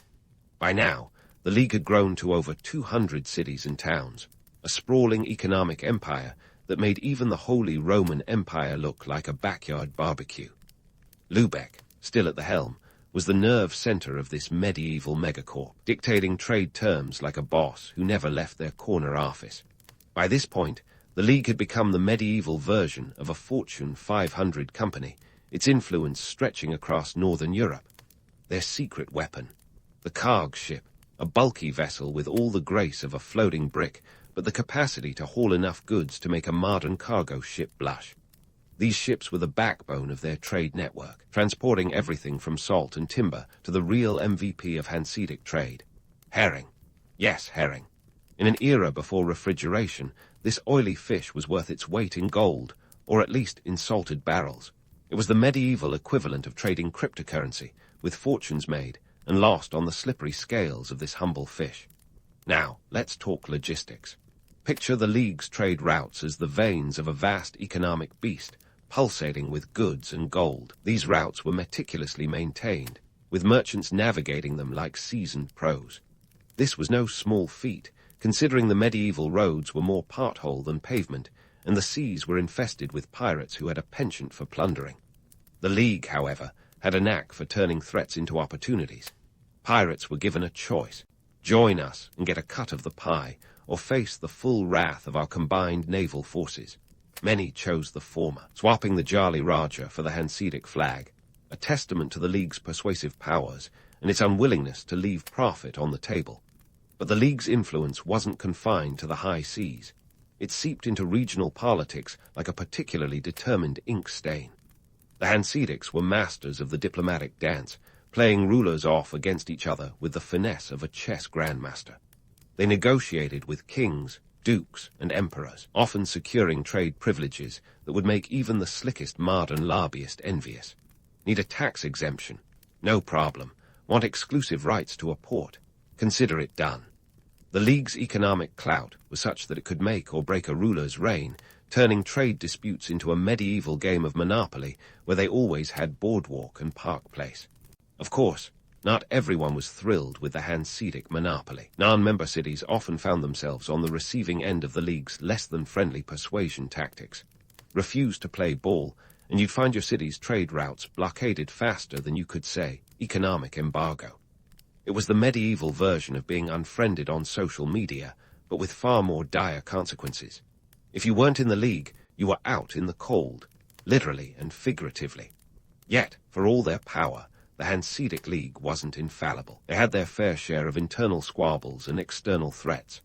Speaker 1: By now, the League had grown to over 200 cities and towns, a sprawling economic empire that made even the Holy Roman Empire look like a backyard barbecue. Lübeck, still at the helm, was the nerve center of this medieval megacorp, dictating trade terms like a boss who never left their corner office. By this point, the League had become the medieval version of a Fortune 500 company, its influence stretching across northern Europe. Their secret weapon, the carg ship, a bulky vessel with all the grace of a floating brick, but the capacity to haul enough goods to make a modern cargo ship blush. These ships were the backbone of their trade network, transporting everything from salt and timber to the real MVP of Hanseatic trade. Herring. Yes, herring. In an era before refrigeration, this oily fish was worth its weight in gold, or at least in salted barrels. It was the medieval equivalent of trading cryptocurrency, with fortunes made and lost on the slippery scales of this humble fish. Now, let's talk logistics. Picture the League's trade routes as the veins of a vast economic beast, pulsating with goods and gold. These routes were meticulously maintained, with merchants navigating them like seasoned pros. This was no small feat, considering the medieval roads were more pothole than pavement, and the seas were infested with pirates who had a penchant for plundering. The League, however, had a knack for turning threats into opportunities. Pirates were given a choice: join us and get a cut of the pie, or face the full wrath of our combined naval forces. Many chose the former, swapping the Jolly Roger for the Hanseatic flag, a testament to the League's persuasive powers and its unwillingness to leave profit on the table. But the League's influence wasn't confined to the high seas. It seeped into regional politics like a particularly determined ink stain. The Hanseatics were masters of the diplomatic dance, playing rulers off against each other with the finesse of a chess grandmaster. They negotiated with kings, dukes, and emperors, often securing trade privileges that would make even the slickest modern lobbyist envious. Need a tax exemption? No problem. Want exclusive rights to a port? Consider it done. The League's economic clout was such that it could make or break a ruler's reign, turning trade disputes into a medieval game of Monopoly where they always had boardwalk and park place. Of course, not everyone was thrilled with the Hanseatic monopoly. Non-member cities often found themselves on the receiving end of the League's less-than-friendly persuasion tactics. Refuse to play ball, and you'd find your city's trade routes blockaded faster than you could say economic embargo. It was the medieval version of being unfriended on social media, but with far more dire consequences. If you weren't in the League, you were out in the cold, literally and figuratively. Yet, for all their power, the Hanseatic League wasn't infallible. They had their fair share of internal squabbles and external threats.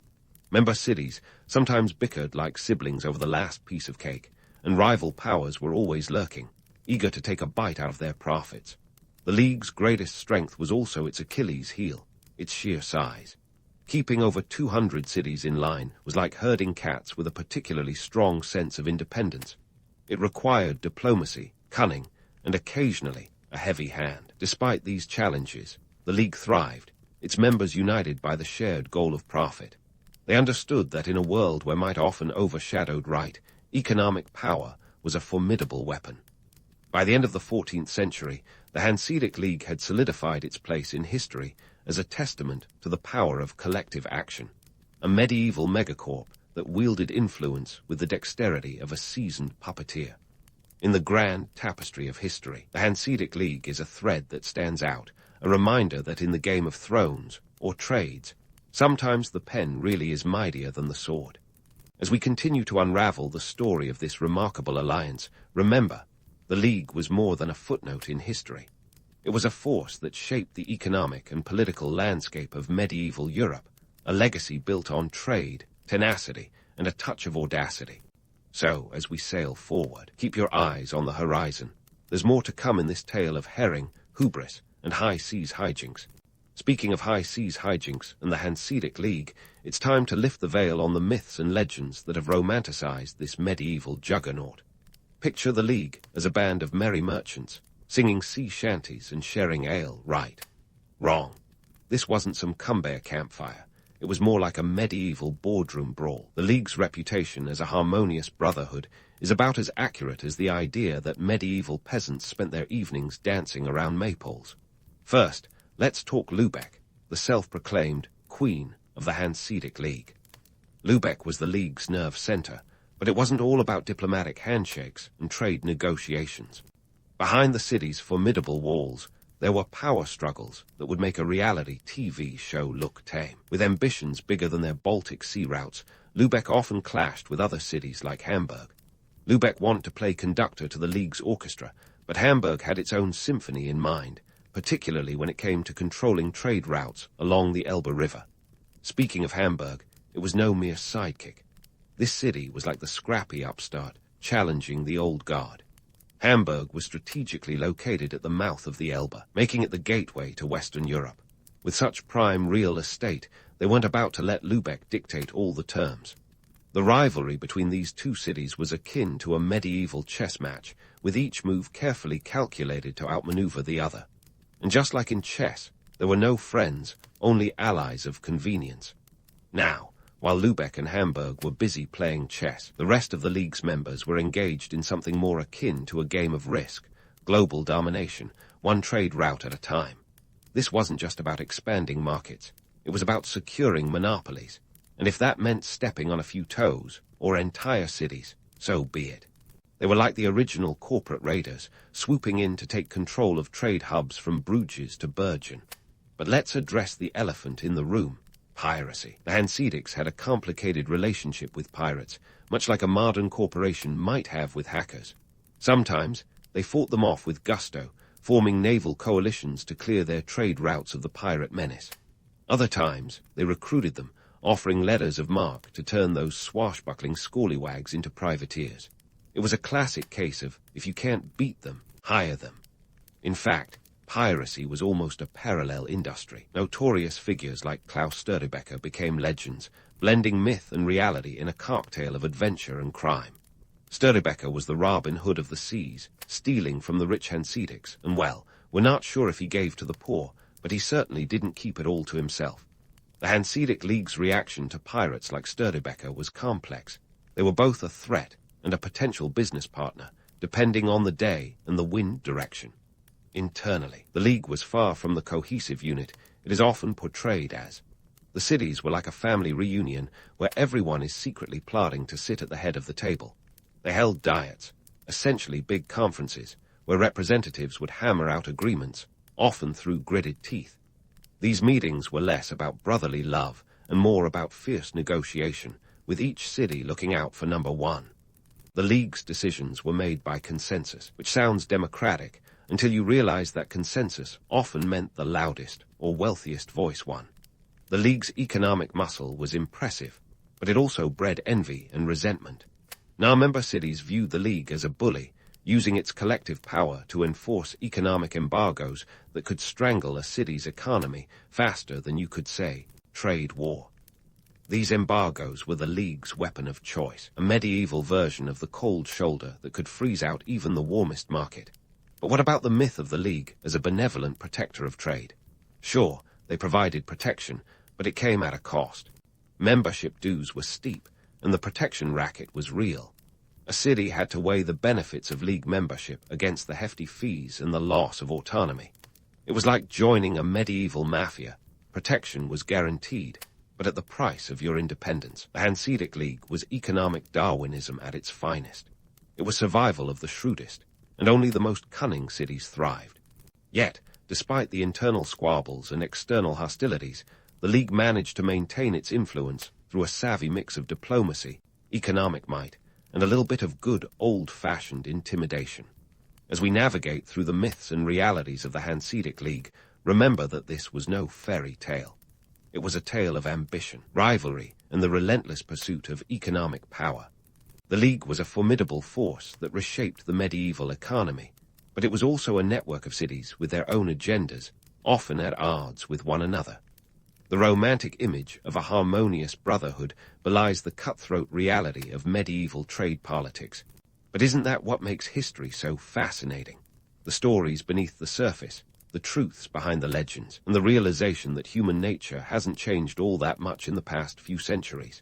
Speaker 1: Member cities sometimes bickered like siblings over the last piece of cake, and rival powers were always lurking, eager to take a bite out of their profits. The League's greatest strength was also its Achilles heel, its sheer size. Keeping over 200 cities in line was like herding cats with a particularly strong sense of independence. It required diplomacy, cunning, and occasionally, a heavy hand. Despite these challenges, the League thrived, its members united by the shared goal of profit. They understood that in a world where might often overshadowed right, economic power was a formidable weapon. By the end of the 14th century, the Hanseatic League had solidified its place in history as a testament to the power of collective action, a medieval megacorp that wielded influence with the dexterity of a seasoned puppeteer. In the grand tapestry of history, the Hanseatic League is a thread that stands out, a reminder that in the Game of Thrones, or trades, sometimes the pen really is mightier than the sword. As we continue to unravel the story of this remarkable alliance, remember, the League was more than a footnote in history. It was a force that shaped the economic and political landscape of medieval Europe, a legacy built on trade, tenacity, and a touch of audacity. So, as we sail forward, keep your eyes on the horizon. There's more to come in this tale of herring, hubris, and high seas hijinks. Speaking of high seas hijinks and the Hanseatic League, it's time to lift the veil on the myths and legends that have romanticized this medieval juggernaut. Picture the League as a band of merry merchants, singing sea shanties and sharing ale, right? Wrong. This wasn't some Cumbria campfire. It was more like a medieval boardroom brawl. The League's reputation as a harmonious brotherhood is about as accurate as the idea that medieval peasants spent their evenings dancing around maypoles. First, let's talk Lübeck, the self-proclaimed queen of the Hanseatic League. Lübeck was the League's nerve center, but it wasn't all about diplomatic handshakes and trade negotiations. Behind the city's formidable walls, there were power struggles that would make a reality TV show look tame. With ambitions bigger than their Baltic sea routes, Lübeck often clashed with other cities like Hamburg. Lübeck wanted to play conductor to the League's orchestra, but Hamburg had its own symphony in mind, particularly when it came to controlling trade routes along the Elbe River. Speaking of Hamburg, it was no mere sidekick. This city was like the scrappy upstart, challenging the old guard. Hamburg was strategically located at the mouth of the Elbe, making it the gateway to Western Europe. With such prime real estate, they weren't about to let Lübeck dictate all the terms. The rivalry between these two cities was akin to a medieval chess match, with each move carefully calculated to outmaneuver the other. And just like in chess, there were no friends, only allies of convenience. Now, while Lübeck and Hamburg were busy playing chess, the rest of the League's members were engaged in something more akin to a game of Risk, global domination, one trade route at a time. This wasn't just about expanding markets. It was about securing monopolies. And if that meant stepping on a few toes, or entire cities, so be it. They were like the original corporate raiders, swooping in to take control of trade hubs from Bruges to Bergen. But let's address the elephant in the room. Piracy. The Hanseatics had a complicated relationship with pirates, much like a modern corporation might have with hackers. Sometimes, they fought them off with gusto, forming naval coalitions to clear their trade routes of the pirate menace. Other times, they recruited them, offering letters of marque to turn those swashbuckling scallywags into privateers. It was a classic case of, if you can't beat them, hire them. In fact, piracy was almost a parallel industry. Notorious figures like Klaus Störtebeker became legends, blending myth and reality in a cocktail of adventure and crime. Störtebeker was the Robin Hood of the seas, stealing from the rich Hanseatics, and well, we're not sure if he gave to the poor, but he certainly didn't keep it all to himself. The Hanseatic League's reaction to pirates like Störtebeker was complex. They were both a threat and a potential business partner, depending on the day and the wind direction. Internally, the League was far from the cohesive unit it is often portrayed as. The cities were like a family reunion where everyone is secretly plotting to sit at the head of the table. They held diets, essentially big conferences, where representatives would hammer out agreements, often through gritted teeth. These meetings were less about brotherly love and more about fierce negotiation, with each city looking out for number one. The League's decisions were made by consensus, which sounds democratic, until you realize that consensus often meant the loudest or wealthiest voice won. The League's economic muscle was impressive, but it also bred envy and resentment. Now member cities viewed the League as a bully, using its collective power to enforce economic embargoes that could strangle a city's economy faster than you could say, trade war. These embargoes were the League's weapon of choice, a medieval version of the cold shoulder that could freeze out even the warmest market. But what about the myth of the League as a benevolent protector of trade? Sure, they provided protection, but it came at a cost. Membership dues were steep, and the protection racket was real. A city had to weigh the benefits of League membership against the hefty fees and the loss of autonomy. It was like joining a medieval mafia. Protection was guaranteed, but at the price of your independence. The Hanseatic League was economic Darwinism at its finest. It was survival of the shrewdest, and only the most cunning cities thrived. Yet, despite the internal squabbles and external hostilities, the League managed to maintain its influence through a savvy mix of diplomacy, economic might, and a little bit of good old-fashioned intimidation. As we navigate through the myths and realities of the Hanseatic League, remember that this was no fairy tale. It was a tale of ambition, rivalry, and the relentless pursuit of economic power. The League was a formidable force that reshaped the medieval economy, but it was also a network of cities with their own agendas, often at odds with one another. The romantic image of a harmonious brotherhood belies the cutthroat reality of medieval trade politics. But isn't that what makes history so fascinating? The stories beneath the surface, the truths behind the legends, and the realization that human nature hasn't changed all that much in the past few centuries.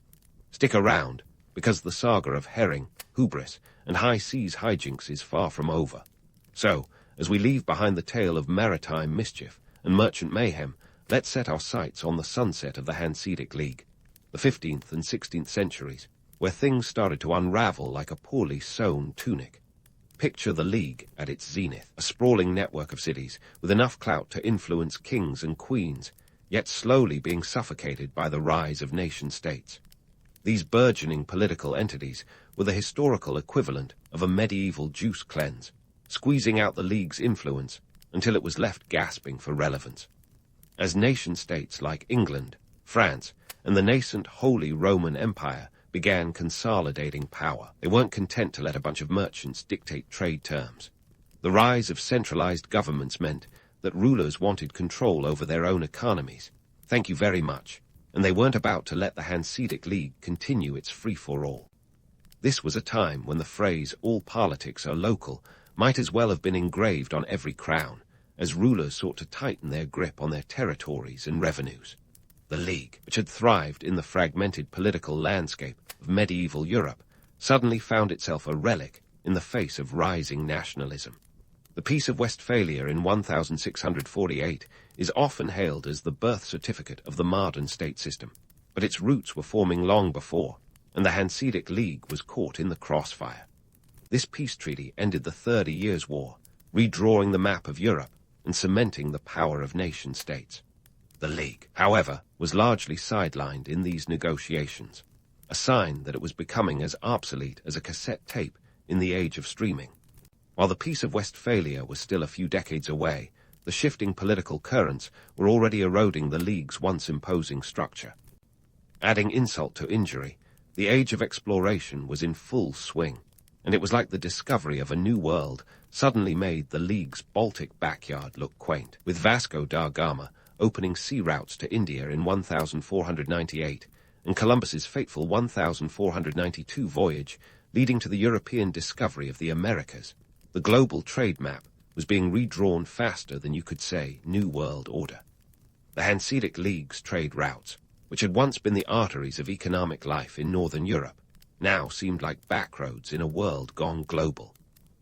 Speaker 1: Stick around, because the saga of herring, hubris, and high seas hijinks is far from over. So, as we leave behind the tale of maritime mischief and merchant mayhem, let's set our sights on the sunset of the Hanseatic League, the 15th and 16th centuries, where things started to unravel like a poorly sewn tunic. Picture the League at its zenith, a sprawling network of cities with enough clout to influence kings and queens, yet slowly being suffocated by the rise of nation-states. These burgeoning political entities were the historical equivalent of a medieval juice cleanse, squeezing out the League's influence until it was left gasping for relevance. As nation-states like England, France, and the nascent Holy Roman Empire began consolidating power, they weren't content to let a bunch of merchants dictate trade terms. The rise of centralized governments meant that rulers wanted control over their own economies. Thank you very much. And they weren't about to let the Hanseatic League continue its free-for-all. This was a time when the phrase, "all politics are local," might as well have been engraved on every crown, as rulers sought to tighten their grip on their territories and revenues. The League, which had thrived in the fragmented political landscape of medieval Europe, suddenly found itself a relic in the face of rising nationalism. The Peace of Westphalia in 1648 is often hailed as the birth certificate of the modern state system, but its roots were forming long before, and the Hanseatic League was caught in the crossfire. This peace treaty ended the 30 Years' War, redrawing the map of Europe and cementing the power of nation-states. The League, however, was largely sidelined in these negotiations, a sign that it was becoming as obsolete as a cassette tape in the age of streaming. While the Peace of Westphalia was still a few decades away, the shifting political currents were already eroding the League's once imposing structure. Adding insult to injury, the age of exploration was in full swing, and it was like the discovery of a new world suddenly made the League's Baltic backyard look quaint, with Vasco da Gama opening sea routes to India in 1498, and Columbus's fateful 1492 voyage leading to the European discovery of the Americas. The global trade map was being redrawn faster than you could say New World Order. The Hanseatic League's trade routes, which had once been the arteries of economic life in Northern Europe, now seemed like backroads in a world gone global.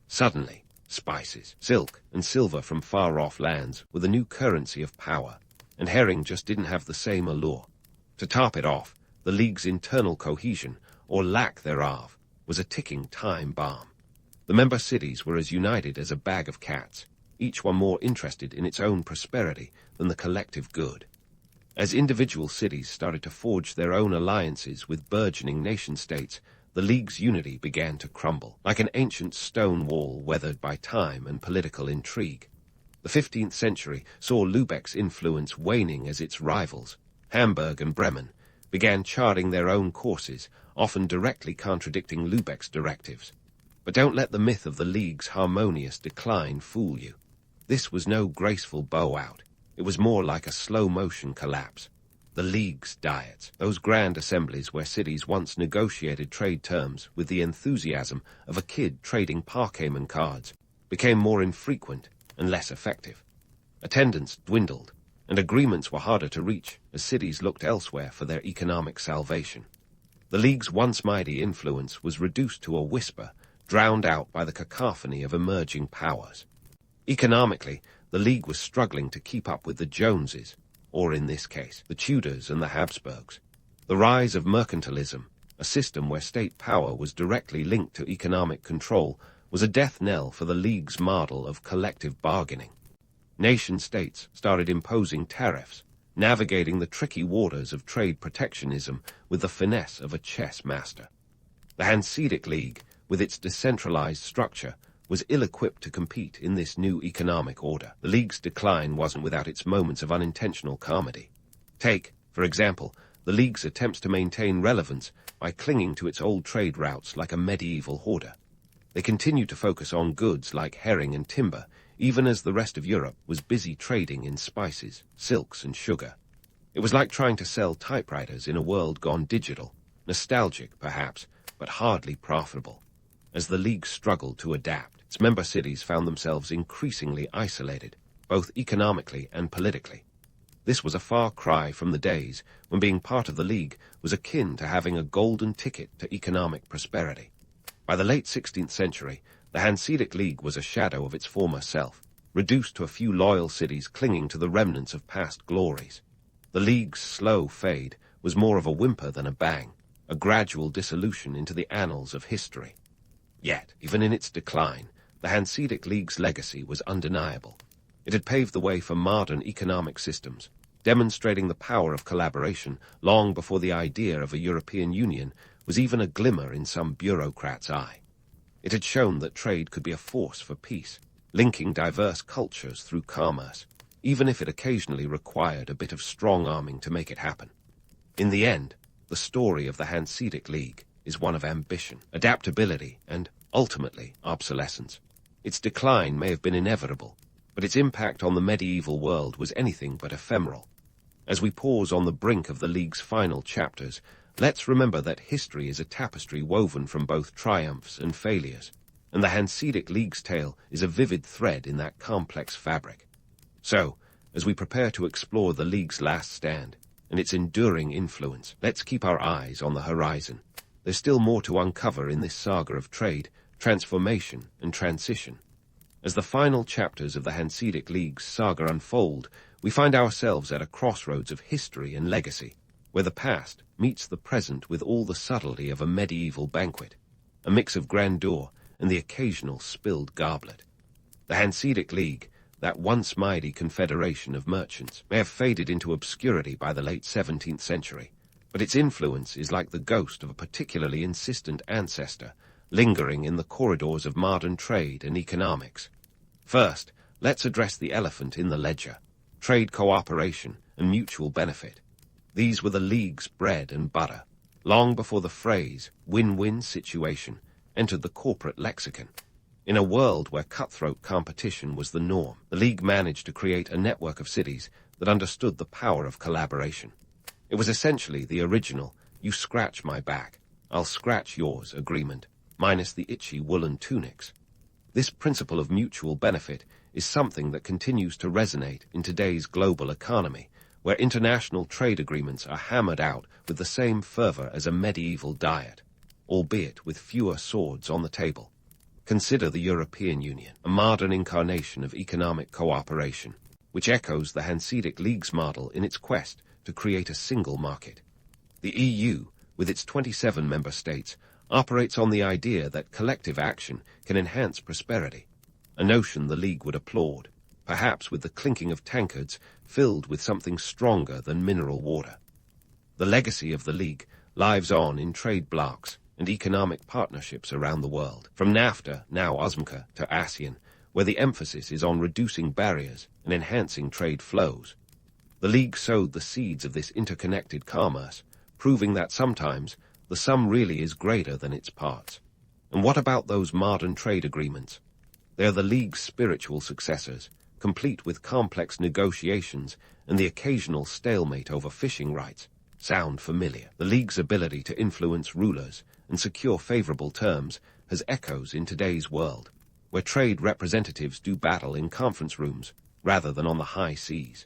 Speaker 1: Suddenly, spices, silk, and silver from far-off lands were the new currency of power, and herring just didn't have the same allure. To top it off, the League's internal cohesion, or lack thereof, was a ticking time bomb. The member cities were as united as a bag of cats, each one more interested in its own prosperity than the collective good. As individual cities started to forge their own alliances with burgeoning nation-states, the League's unity began to crumble, like an ancient stone wall weathered by time and political intrigue. The 15th century saw Lübeck's influence waning as its rivals, Hamburg and Bremen, began charting their own courses, often directly contradicting Lübeck's directives. But don't let the myth of the League's harmonious decline fool you. This was no graceful bow-out. It was more like a slow-motion collapse. The League's diets, those grand assemblies where cities once negotiated trade terms with the enthusiasm of a kid trading Parkhamen cards, became more infrequent and less effective. Attendance dwindled, and agreements were harder to reach as cities looked elsewhere for their economic salvation. The League's once mighty influence was reduced to a whisper, drowned out by the cacophony of emerging powers. Economically, the League was struggling to keep up with the Joneses, or in this case, the Tudors and the Habsburgs. The rise of mercantilism, a system where state power was directly linked to economic control, was a death knell for the League's model of collective bargaining. Nation-states started imposing tariffs, navigating the tricky waters of trade protectionism with the finesse of a chess master. The Hanseatic League, with its decentralized structure, was ill-equipped to compete in this new economic order. The League's decline wasn't without its moments of unintentional comedy. Take, for example, the League's attempts to maintain relevance by clinging to its old trade routes like a medieval hoarder. They continued to focus on goods like herring and timber, even as the rest of Europe was busy trading in spices, silks, and sugar. It was like trying to sell typewriters in a world gone digital, nostalgic perhaps, but hardly profitable. As the League struggled to adapt, its member cities found themselves increasingly isolated, both economically and politically. This was a far cry from the days when being part of the League was akin to having a golden ticket to economic prosperity. By the late 16th century, the Hanseatic League was a shadow of its former self, reduced to a few loyal cities clinging to the remnants of past glories. The League's slow fade was more of a whimper than a bang, a gradual dissolution into the annals of history. Yet, even in its decline, the Hanseatic League's legacy was undeniable. It had paved the way for modern economic systems, demonstrating the power of collaboration long before the idea of a European Union was even a glimmer in some bureaucrat's eye. It had shown that trade could be a force for peace, linking diverse cultures through commerce, even if it occasionally required a bit of strong-arming to make it happen. In the end, the story of the Hanseatic League is one of ambition, adaptability, and, ultimately, obsolescence. Its decline may have been inevitable, but its impact on the medieval world was anything but ephemeral. As we pause on the brink of the League's final chapters, let's remember that history is a tapestry woven from both triumphs and failures, and the Hanseatic League's tale is a vivid thread in that complex fabric. So, as we prepare to explore the League's last stand and its enduring influence, let's keep our eyes on the horizon. There's still more to uncover in this saga of trade, transformation, and transition. As the final chapters of the Hanseatic League's saga unfold, we find ourselves at a crossroads of history and legacy, where the past meets the present with all the subtlety of a medieval banquet, a mix of grandeur and the occasional spilled goblet. The Hanseatic League, that once mighty confederation of merchants, may have faded into obscurity by the late 17th century, but its influence is like the ghost of a particularly insistent ancestor, lingering in the corridors of modern trade and economics. First, let's address the elephant in the ledger: trade cooperation and mutual benefit. These were the League's bread and butter, long before the phrase win-win situation entered the corporate lexicon. In a world where cutthroat competition was the norm, the League managed to create a network of cities that understood the power of collaboration. It was essentially the original "you scratch my back, I'll scratch yours" agreement, minus the itchy woolen tunics. This principle of mutual benefit is something that continues to resonate in today's global economy, where international trade agreements are hammered out with the same fervor as a medieval diet, albeit with fewer swords on the table. Consider the European Union, a modern incarnation of economic cooperation, which echoes the Hanseatic League's model in its quest to create a single market. The EU, with its 27 member states, operates on the idea that collective action can enhance prosperity, a notion the League would applaud, perhaps with the clinking of tankards filled with something stronger than mineral water. The legacy of the League lives on in trade blocs and economic partnerships around the world, from NAFTA, now USMCA, to ASEAN, where the emphasis is on reducing barriers and enhancing trade flows. The League sowed the seeds of this interconnected commerce, proving that sometimes the sum really is greater than its parts. And what about those modern trade agreements? They are the League's spiritual successors, complete with complex negotiations and the occasional stalemate over fishing rights. Sound familiar? The League's ability to influence rulers and secure favorable terms has echoes in today's world. where trade representatives do battle in conference rooms rather than on the high seas.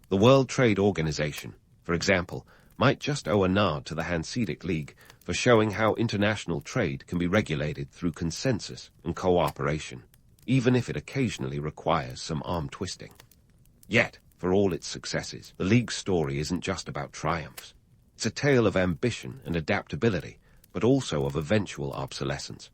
Speaker 1: The World Trade Organization, for example, might just owe a nod to the Hanseatic League for showing how international trade can be regulated through consensus and cooperation, even if it occasionally requires some arm twisting. Yet, for all its successes, the League's story isn't just about triumphs. It's a tale of ambition and adaptability, but also of eventual obsolescence.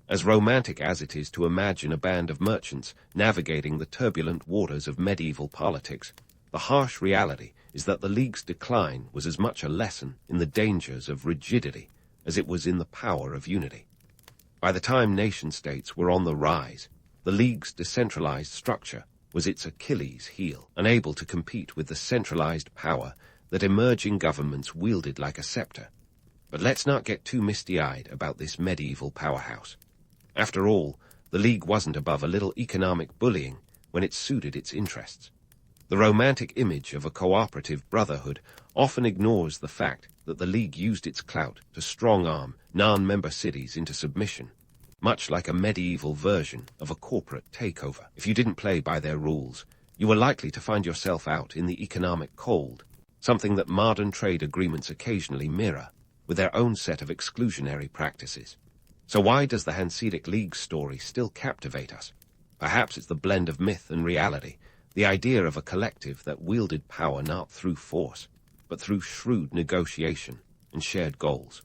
Speaker 1: As romantic as it is to imagine a band of merchants navigating the turbulent waters of medieval politics, the harsh reality is that the League's decline was as much a lesson in the dangers of rigidity as it was in the power of unity. By the time nation-states were on the rise, the League's decentralized structure was its Achilles heel, unable to compete with the centralized power that emerging governments wielded like a scepter. But let's not get too misty-eyed about this medieval powerhouse. After all, the League wasn't above a little economic bullying when it suited its interests. The romantic image of a cooperative brotherhood often ignores the fact that the League used its clout to strong-arm non-member cities into submission, much like a medieval version of a corporate takeover. If you didn't play by their rules, you were likely to find yourself out in the economic cold, something that modern trade agreements occasionally mirror, with their own set of exclusionary practices. So why does the Hanseatic League story still captivate us? Perhaps it's the blend of myth and reality, the idea of a collective that wielded power not through force, but through shrewd negotiation and shared goals.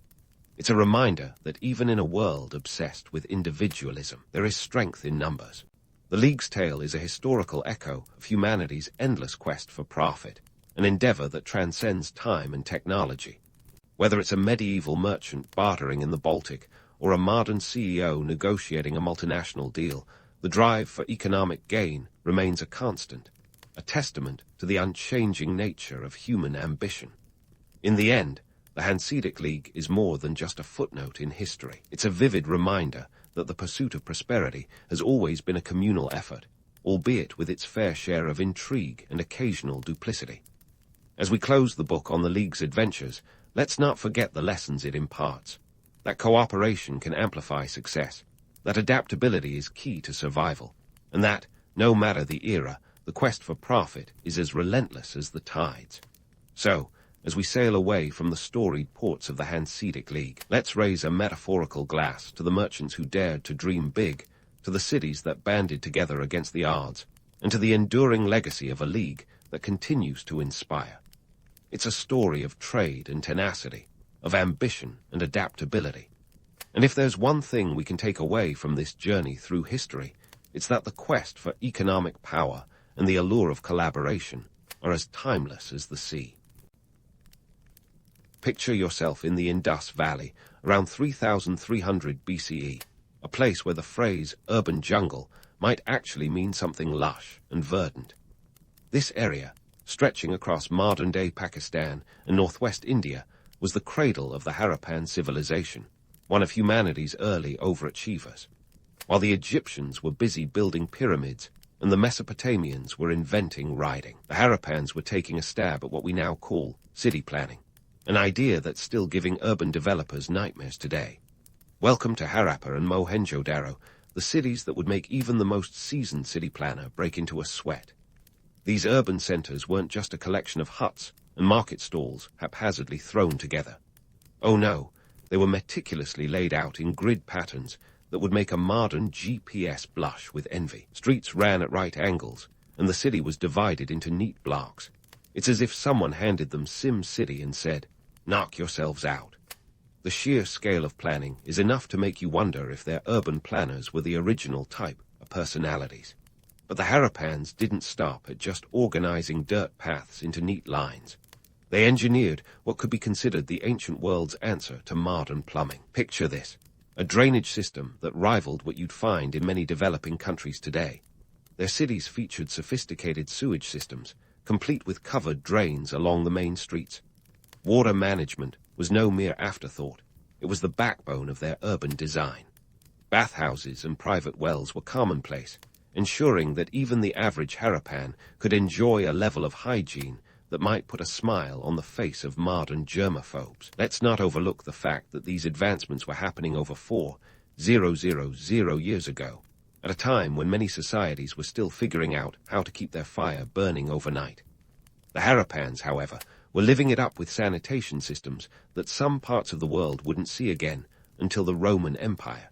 Speaker 1: It's a reminder that even in a world obsessed with individualism, there is strength in numbers. The League's tale is a historical echo of humanity's endless quest for profit, an endeavor that transcends time and technology. Whether it's a medieval merchant bartering in the Baltic or a modern CEO negotiating a multinational deal, the drive for economic gain remains a constant, a testament to the unchanging nature of human ambition. In the end, the Hanseatic League is more than just a footnote in history. It's a vivid reminder that the pursuit of prosperity has always been a communal effort, albeit with its fair share of intrigue and occasional duplicity. As we close the book on the League's adventures, let's not forget the lessons it imparts. That cooperation can amplify success, that adaptability is key to survival, and that, no matter the era, the quest for profit is as relentless as the tides. So, as we sail away from the storied ports of the Hanseatic League, let's raise a metaphorical glass to the merchants who dared to dream big, to the cities that banded together against the odds, and to the enduring legacy of a league that continues to inspire. It's a story of trade and tenacity, of ambition and adaptability. And if there's one thing we can take away from this journey through history, it's that the quest for economic power and the allure of collaboration are as timeless as the sea. Picture yourself in the Indus Valley around 3300 BCE, a place where the phrase urban jungle might actually mean something lush and verdant. This area, stretching across modern-day Pakistan and northwest India, was the cradle of the Harappan civilization, one of humanity's early overachievers. While the Egyptians were busy building pyramids and the Mesopotamians were inventing riding, the Harappans were taking a stab at what we now call city planning, an idea that's still giving urban developers nightmares today. Welcome to Harappa and Mohenjo-Daro, the cities that would make even the most seasoned city planner break into a sweat. These urban centers weren't just a collection of huts and market stalls haphazardly thrown together. Oh no, they were meticulously laid out in grid patterns that would make a modern GPS blush with envy. Streets ran at right angles, and the city was divided into neat blocks. It's as if someone handed them Sim City and said, "Knock yourselves out." The sheer scale of planning is enough to make you wonder if their urban planners were the original type of personalities. But the Harappans didn't stop at just organizing dirt paths into neat lines. They engineered what could be considered the ancient world's answer to modern plumbing. Picture this, a drainage system that rivaled what you'd find in many developing countries today. Their cities featured sophisticated sewage systems, complete with covered drains along the main streets. Water management was no mere afterthought. It was the backbone of their urban design. Bathhouses and private wells were commonplace, ensuring that even the average Harappan could enjoy a level of hygiene that might put a smile on the face of modern germaphobes. Let's not overlook the fact that these advancements were happening over 4,000 years ago, at a time when many societies were still figuring out how to keep their fire burning overnight. The Harappans, however, were living it up with sanitation systems that some parts of the world wouldn't see again until the Roman Empire.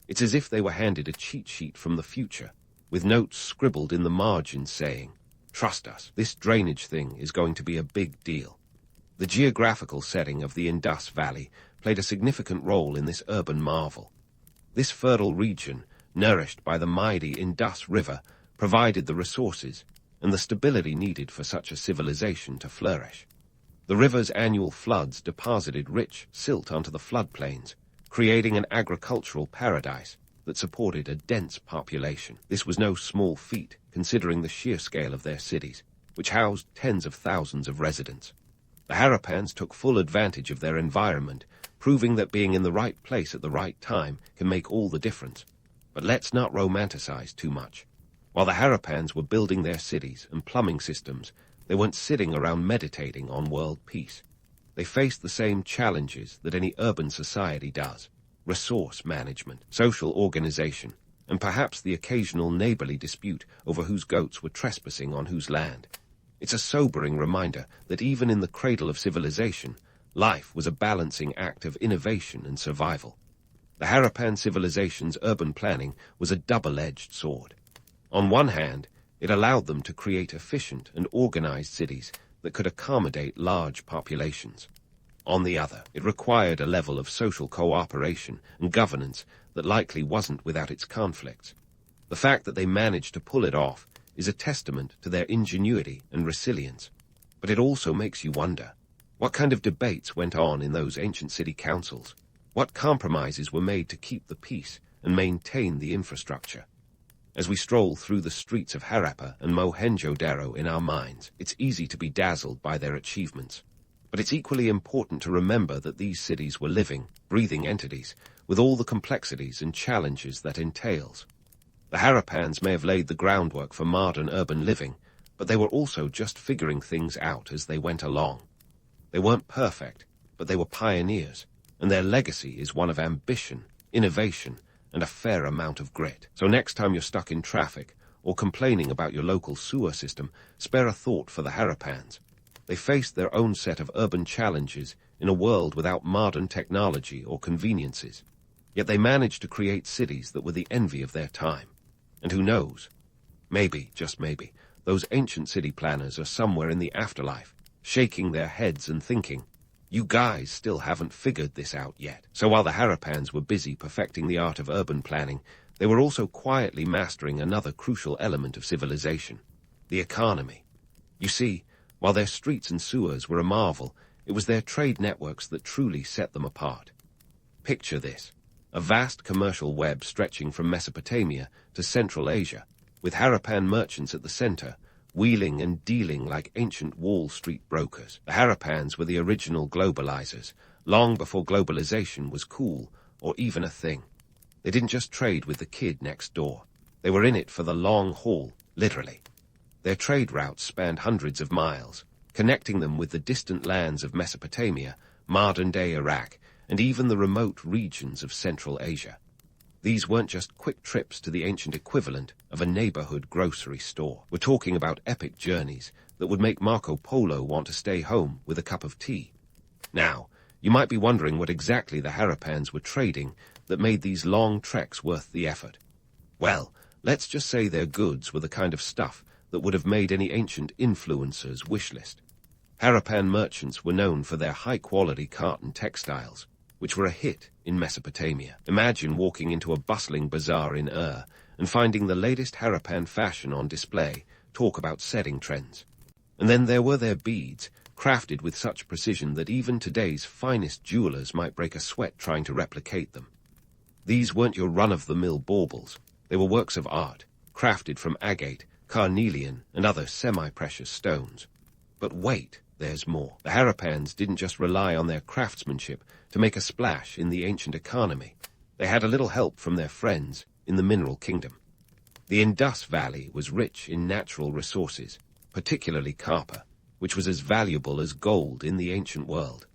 Speaker 1: It's as if they were handed a cheat sheet from the future, with notes scribbled in the margins saying, "Trust us, this drainage thing is going to be a big deal." The geographical setting of the Indus Valley played a significant role in this urban marvel. This fertile region, nourished by the mighty Indus River, provided the resources and the stability needed for such a civilization to flourish. The river's annual floods deposited rich silt onto the floodplains, creating an agricultural paradise that supported a dense population. This was no small feat, considering the sheer scale of their cities, which housed tens of thousands of residents. The Harappans took full advantage of their environment, proving that being in the right place at the right time can make all the difference. But let's not romanticize too much. While the Harappans were building their cities and plumbing systems, they weren't sitting around meditating on world peace. They faced the same challenges that any urban society does: resource management, social organization, and perhaps the occasional neighborly dispute over whose goats were trespassing on whose land. It's a sobering reminder that even in the cradle of civilization, life was a balancing act of innovation and survival. The Harappan civilization's urban planning was a double-edged sword. On one hand, it allowed them to create efficient and organized cities that could accommodate large populations. On the other, it required a level of social cooperation and governance that likely wasn't without its conflicts. The fact that they managed to pull it off is a testament to their ingenuity and resilience. But it also makes you wonder, what kind of debates went on in those ancient city councils? What compromises were made to keep the peace and maintain the infrastructure? As we stroll through the streets of Harappa and Mohenjo-Daro in our minds, it's easy to be dazzled by their achievements. But it's equally important to remember that these cities were living, breathing entities, with all the complexities and challenges that entails. The Harappans may have laid the groundwork for modern urban living, but they were also just figuring things out as they went along. They weren't perfect, but they were pioneers, and their legacy is one of ambition, innovation, and a fair amount of grit. So next time you're stuck in traffic or complaining about your local sewer system, spare a thought for the Harappans. They faced their own set of urban challenges in a world without modern technology or conveniences. Yet they managed to create cities that were the envy of their time. And who knows? Maybe, just maybe, those ancient city planners are somewhere in the afterlife, shaking their heads and thinking, "You guys still haven't figured this out yet." So while the Harappans were busy perfecting the art of urban planning, they were also quietly mastering another crucial element of civilization: the economy. You see, while their streets and sewers were a marvel, it was their trade networks that truly set them apart. Picture this: a vast commercial web stretching from Mesopotamia to Central Asia, with Harappan merchants at the center, wheeling and dealing like ancient Wall Street brokers. The Harappans were the original globalizers, long before globalization was cool or even a thing. They didn't just trade with the kid next door. They were in it for the long haul, literally. Their trade routes spanned hundreds of miles, connecting them with the distant lands of Mesopotamia, modern-day Iraq, and even the remote regions of Central Asia. These weren't just quick trips to the ancient equivalent of a neighborhood grocery store. We're talking about epic journeys that would make Marco Polo want to stay home with a cup of tea. Now, you might be wondering what exactly the Harappans were trading that made these long treks worth the effort. Well, let's just say their goods were the kind of stuff that would have made any ancient influencer's wish list. Harappan merchants were known for their high-quality cotton textiles, which were a hit in Mesopotamia. Imagine walking into a bustling bazaar in Ur and finding the latest Harappan fashion on display, talk about setting trends. And then there were their beads, crafted with such precision that even today's finest jewelers might break a sweat trying to replicate them. These weren't your run-of-the-mill baubles. They were works of art, crafted from agate, carnelian, and other semi-precious stones. But wait, there's more. The Harappans didn't just rely on their craftsmanship to make a splash in the ancient economy. They had a little help from their friends in the mineral kingdom. The Indus Valley was rich in natural resources, particularly copper, which was as valuable as gold in the ancient world.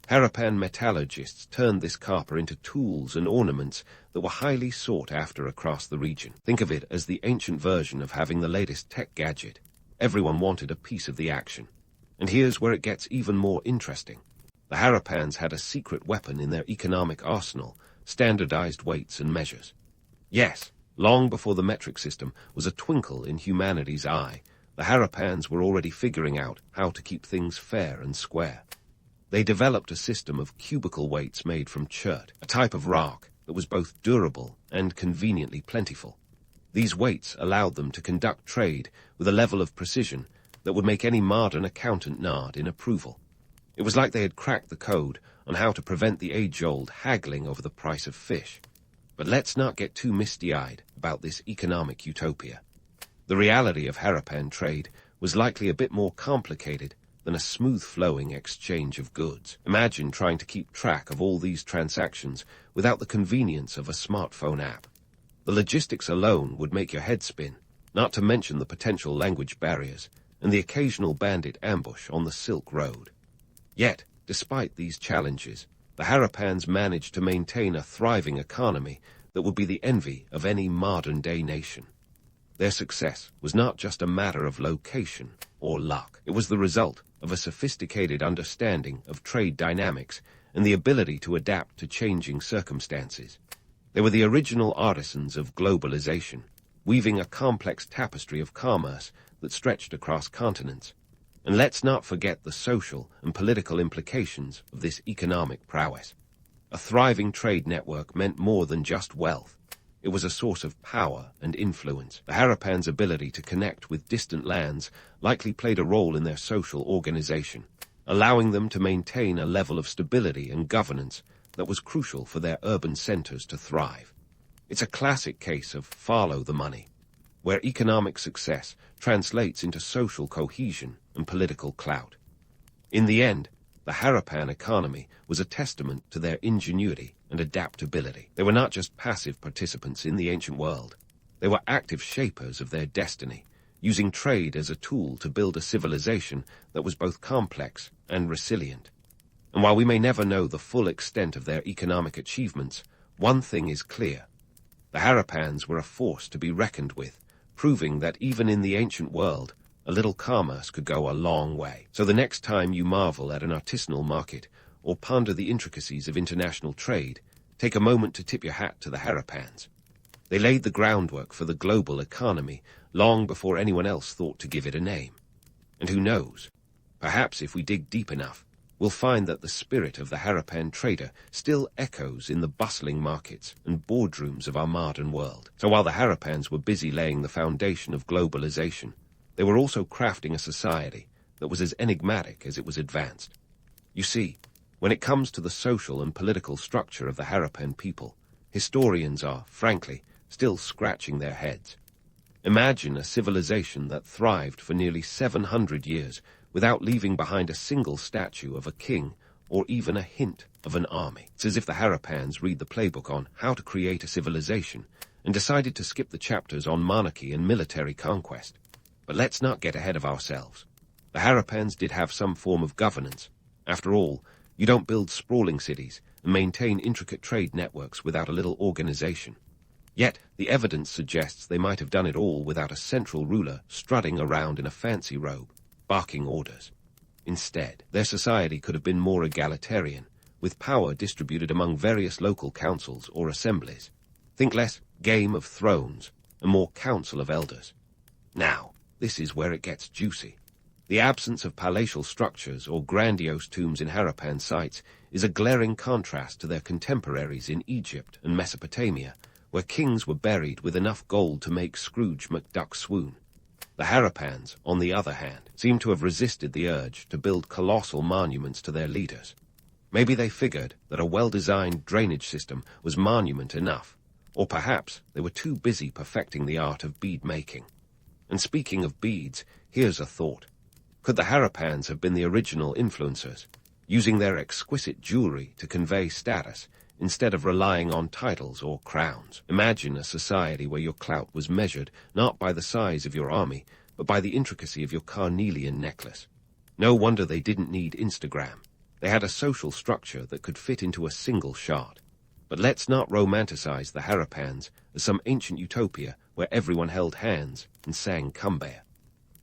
Speaker 1: Harappan metallurgists turned this copper into tools and ornaments that were highly sought after across the region. Think of it as the ancient version of having the latest tech gadget. Everyone wanted a piece of the action. And here's where it gets even more interesting. The Harappans had a secret weapon in their economic arsenal, standardized weights and measures. Yes, long before the metric system was a twinkle in humanity's eye, the Harappans were already figuring out how to keep things fair and square. They developed a system of cubical weights made from chert, a type of rock that was both durable and conveniently plentiful. These weights allowed them to conduct trade with a level of precision that would make any modern accountant nod in approval. It was like they had cracked the code on how to prevent the age-old haggling over the price of fish. But let's not get too misty-eyed about this economic utopia. The reality of Harappan trade was likely a bit more complicated than a smooth-flowing exchange of goods. Imagine trying to keep track of all these transactions without the convenience of a smartphone app. The logistics alone would make your head spin, not to mention the potential language barriers and the occasional bandit ambush on the Silk Road. Yet, despite these challenges, the Harappans managed to maintain a thriving economy that would be the envy of any modern-day nation. Their success was not just a matter of location or luck. It was the result of a sophisticated understanding of trade dynamics and the ability to adapt to changing circumstances. They were the original artisans of globalization, weaving a complex tapestry of commerce that stretched across continents. And let's not forget the social and political implications of this economic prowess. A thriving trade network meant more than just wealth. It was a source of power and influence. The Harappans' ability to connect with distant lands likely played a role in their social organization, allowing them to maintain a level of stability and governance that was crucial for their urban centers to thrive. It's a classic case of follow the money, where economic success translates into social cohesion and political clout. In the end, the Harappan economy was a testament to their ingenuity and adaptability. They were not just passive participants in the ancient world. They were active shapers of their destiny, using trade as a tool to build a civilization that was both complex and resilient. And while we may never know the full extent of their economic achievements, one thing is clear. The Harappans were a force to be reckoned with, proving that even in the ancient world, a little commerce could go a long way. So the next time you marvel at an artisanal market or ponder the intricacies of international trade, take a moment to tip your hat to the Harappans. They laid the groundwork for the global economy long before anyone else thought to give it a name. And who knows, perhaps if we dig deep enough, we'll find that the spirit of the Harappan trader still echoes in the bustling markets and boardrooms of our modern world. So while the Harappans were busy laying the foundation of globalization, they were also crafting a society that was as enigmatic as it was advanced. You see, when it comes to the social and political structure of the Harappan people, historians are, frankly, still scratching their heads. Imagine a civilization that thrived for nearly 700 years without leaving behind a single statue of a king or even a hint of an army. It's as if the Harappans read the playbook on how to create a civilization and decided to skip the chapters on monarchy and military conquest. But let's not get ahead of ourselves. The Harappans did have some form of governance. After all, you don't build sprawling cities and maintain intricate trade networks without a little organization. Yet, the evidence suggests they might have done it all without a central ruler strutting around in a fancy robe, barking orders. Instead, their society could have been more egalitarian, with power distributed among various local councils or assemblies. Think less Game of Thrones and more Council of Elders. Now, this is where it gets juicy. The absence of palatial structures or grandiose tombs in Harappan sites is a glaring contrast to their contemporaries in Egypt and Mesopotamia, where kings were buried with enough gold to make Scrooge McDuck swoon. The Harappans, on the other hand, seem to have resisted the urge to build colossal monuments to their leaders. Maybe they figured that a well-designed drainage system was monument enough, or perhaps they were too busy perfecting the art of bead making. And speaking of beads, here's a thought. Could the Harappans have been the original influencers, using their exquisite jewelry to convey status instead of relying on titles or crowns? Imagine a society where your clout was measured not by the size of your army, but by the intricacy of your carnelian necklace. No wonder they didn't need Instagram. They had a social structure that could fit into a single shot. But let's not romanticize the Harappans as some ancient utopia where everyone held hands and sang Cumbaya.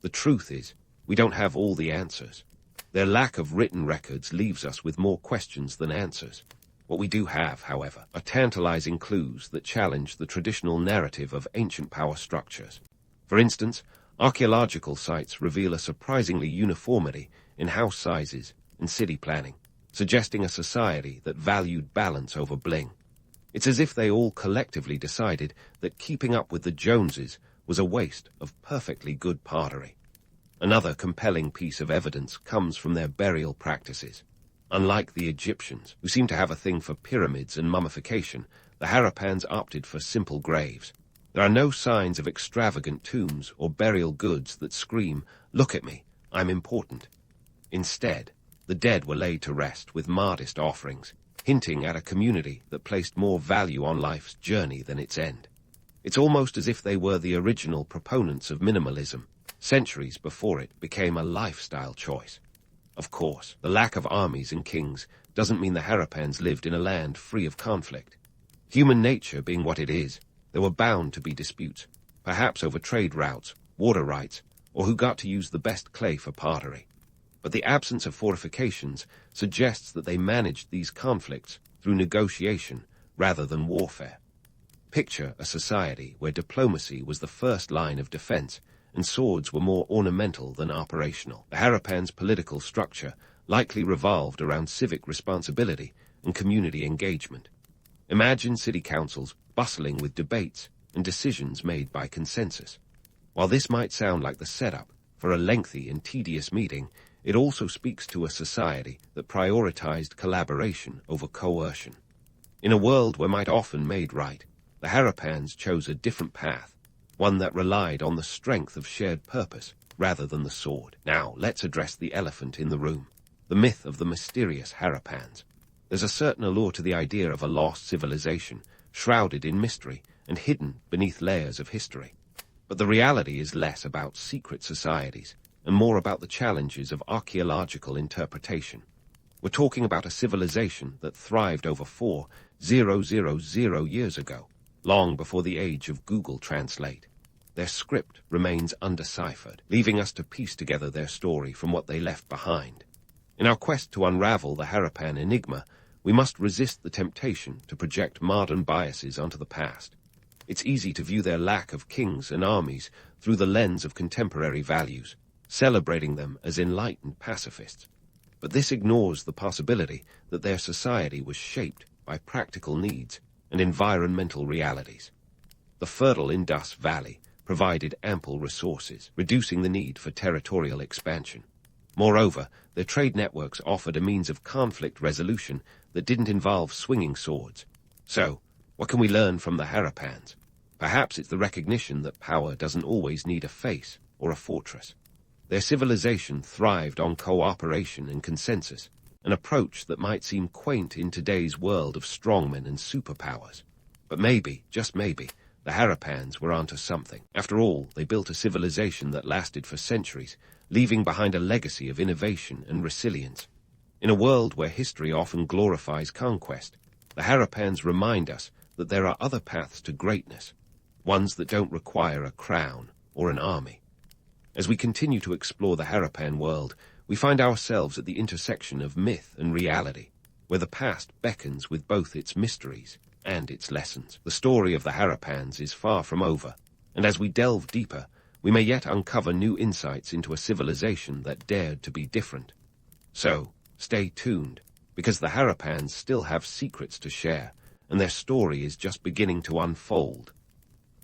Speaker 1: The truth is, we don't have all the answers. Their lack of written records leaves us with more questions than answers. What we do have, however, are tantalizing clues that challenge the traditional narrative of ancient power structures. For instance, archaeological sites reveal a surprisingly uniformity in house sizes and city planning, suggesting a society that valued balance over bling. It's as if they all collectively decided that keeping up with the Joneses was a waste of perfectly good pottery. Another compelling piece of evidence comes from their burial practices. Unlike the Egyptians, who seem to have a thing for pyramids and mummification, the Harappans opted for simple graves. There are no signs of extravagant tombs or burial goods that scream, "Look at me, I'm important." Instead, the dead were laid to rest with modest offerings, hinting at a community that placed more value on life's journey than its end. It's almost as if they were the original proponents of minimalism, centuries before it became a lifestyle choice. Of course, the lack of armies and kings doesn't mean the Harappans lived in a land free of conflict. Human nature being what it is, there were bound to be disputes, perhaps over trade routes, water rights, or who got to use the best clay for pottery. But the absence of fortifications suggests that they managed these conflicts through negotiation rather than warfare. Picture a society where diplomacy was the first line of defense and swords were more ornamental than operational. The Harappans' political structure likely revolved around civic responsibility and community engagement. Imagine city councils bustling with debates and decisions made by consensus. While this might sound like the setup for a lengthy and tedious meeting, it also speaks to a society that prioritized collaboration over coercion. In a world where might often made right, the Harappans chose a different path, one that relied on the strength of shared purpose rather than the sword. Now, let's address the elephant in the room, the myth of the mysterious Harappans. There's a certain allure to the idea of a lost civilization, shrouded in mystery and hidden beneath layers of history. But the reality is less about secret societies and more about the challenges of archaeological interpretation. We're talking about a civilization that thrived over 4,000 years ago, long before the age of Google Translate. Their script remains undeciphered, leaving us to piece together their story from what they left behind. In our quest to unravel the Harappan enigma, we must resist the temptation to project modern biases onto the past. It's easy to view their lack of kings and armies through the lens of contemporary values, celebrating them as enlightened pacifists. But this ignores the possibility that their society was shaped by practical needs and environmental realities. The fertile Indus Valley provided ample resources, reducing the need for territorial expansion. Moreover, their trade networks offered a means of conflict resolution that didn't involve swinging swords. So, what can we learn from the Harappans? Perhaps it's the recognition that power doesn't always need a face or a fortress. Their civilization thrived on cooperation and consensus, an approach that might seem quaint in today's world of strongmen and superpowers. But maybe, just maybe, the Harappans were onto something. After all, they built a civilization that lasted for centuries, leaving behind a legacy of innovation and resilience. In a world where history often glorifies conquest, the Harappans remind us that there are other paths to greatness, ones that don't require a crown or an army. As we continue to explore the Harappan world, we find ourselves at the intersection of myth and reality, where the past beckons with both its mysteries and its lessons. The story of the Harappans is far from over, and as we delve deeper, we may yet uncover new insights into a civilization that dared to be different. So, stay tuned, because the Harappans still have secrets to share, and their story is just beginning to unfold.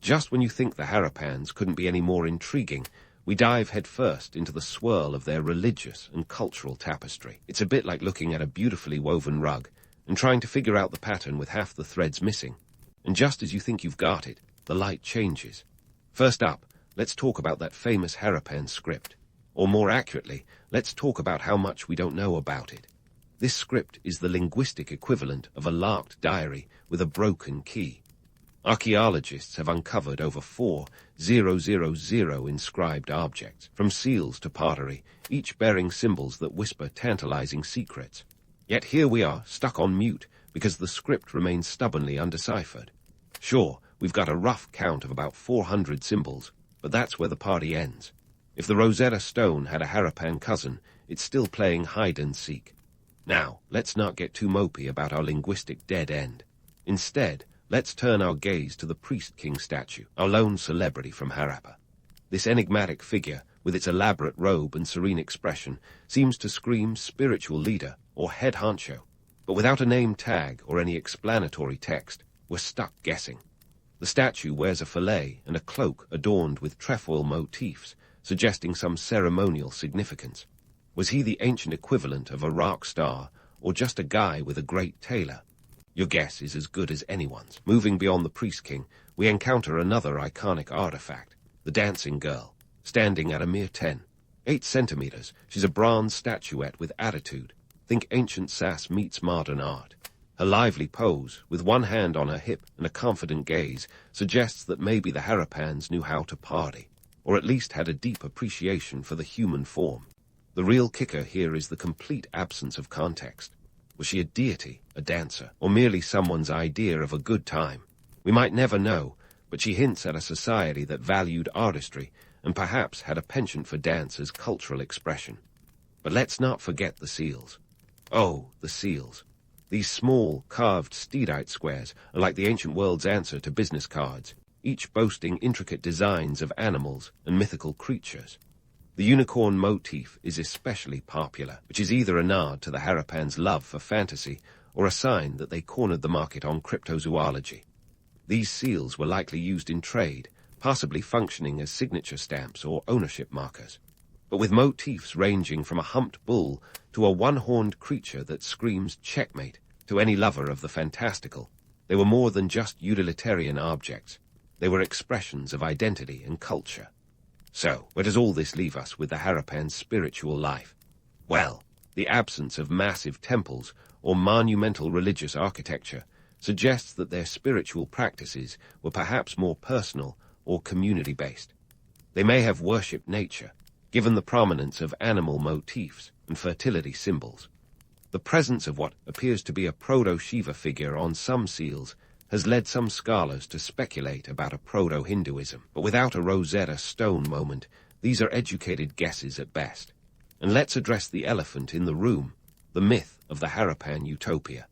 Speaker 1: Just when you think the Harappans couldn't be any more intriguing, we dive headfirst into the swirl of their religious and cultural tapestry. It's a bit like looking at a beautifully woven rug and trying to figure out the pattern with half the threads missing. And just as you think you've got it, the light changes. First up, let's talk about that famous Harappan script. Or more accurately, let's talk about how much we don't know about it. This script is the linguistic equivalent of a locked diary with a broken key. Archaeologists have uncovered over 4,000 inscribed objects, from seals to pottery, each bearing symbols that whisper tantalizing secrets. Yet here we are, stuck on mute, because the script remains stubbornly undeciphered. Sure, we've got a rough count of about 400 symbols, but that's where the party ends. If the Rosetta Stone had a Harappan cousin, it's still playing hide-and-seek. Now, let's not get too mopey about our linguistic dead end. Instead, let's turn our gaze to the Priest King statue, our lone celebrity from Harappa. This enigmatic figure, with its elaborate robe and serene expression, seems to scream spiritual leader or head honcho. But without a name tag or any explanatory text, we're stuck guessing. The statue wears a fillet and a cloak adorned with trefoil motifs, suggesting some ceremonial significance. Was he the ancient equivalent of a rock star, or just a guy with a great tailor? Your guess is as good as anyone's. Moving beyond the Priest King, we encounter another iconic artifact, the dancing girl, standing at a mere 8 centimeters. She's a bronze statuette with attitude. Think ancient sass meets modern art. Her lively pose, with one hand on her hip and a confident gaze, suggests that maybe the Harappans knew how to party, or at least had a deep appreciation for the human form. The real kicker here is the complete absence of context. Was she a deity, a dancer, or merely someone's idea of a good time? We might never know, but she hints at a society that valued artistry and perhaps had a penchant for dance as cultural expression. But let's not forget the seals. Oh, the seals. These small, carved steedite squares are like the ancient world's answer to business cards, each boasting intricate designs of animals and mythical creatures. The unicorn motif is especially popular, which is either a nod to the Harappans' love for fantasy or a sign that they cornered the market on cryptozoology. These seals were likely used in trade, possibly functioning as signature stamps or ownership markers. But with motifs ranging from a humped bull to a one-horned creature that screams checkmate to any lover of the fantastical, they were more than just utilitarian objects. They were expressions of identity and culture. So, where does all this leave us with the Harappans' spiritual life? Well, the absence of massive temples or monumental religious architecture suggests that their spiritual practices were perhaps more personal or community-based. They may have worshipped nature, given the prominence of animal motifs and fertility symbols. The presence of what appears to be a proto-Shiva figure on some seals has led some scholars to speculate about a proto-Hinduism. But without a Rosetta Stone moment, these are educated guesses at best. And let's address the elephant in the room, the myth of the Harappan utopia.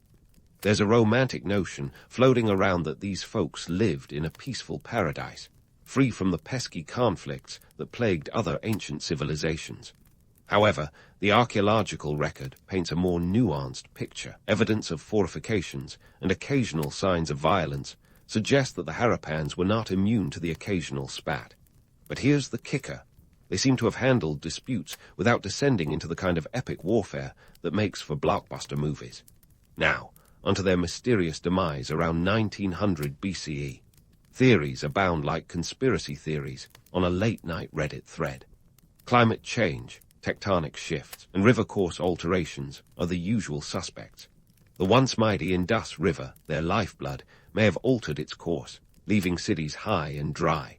Speaker 1: There's a romantic notion floating around that these folks lived in a peaceful paradise, free from the pesky conflicts that plagued other ancient civilizations. However, the archaeological record paints a more nuanced picture. Evidence of fortifications and occasional signs of violence suggest that the Harappans were not immune to the occasional spat. But here's the kicker. They seem to have handled disputes without descending into the kind of epic warfare that makes for blockbuster movies. Now, onto their mysterious demise around 1900 BCE. Theories abound like conspiracy theories on a late-night Reddit thread. Climate change, tectonic shifts, and river course alterations are the usual suspects. The once mighty Indus River, their lifeblood, may have altered its course, leaving cities high and dry.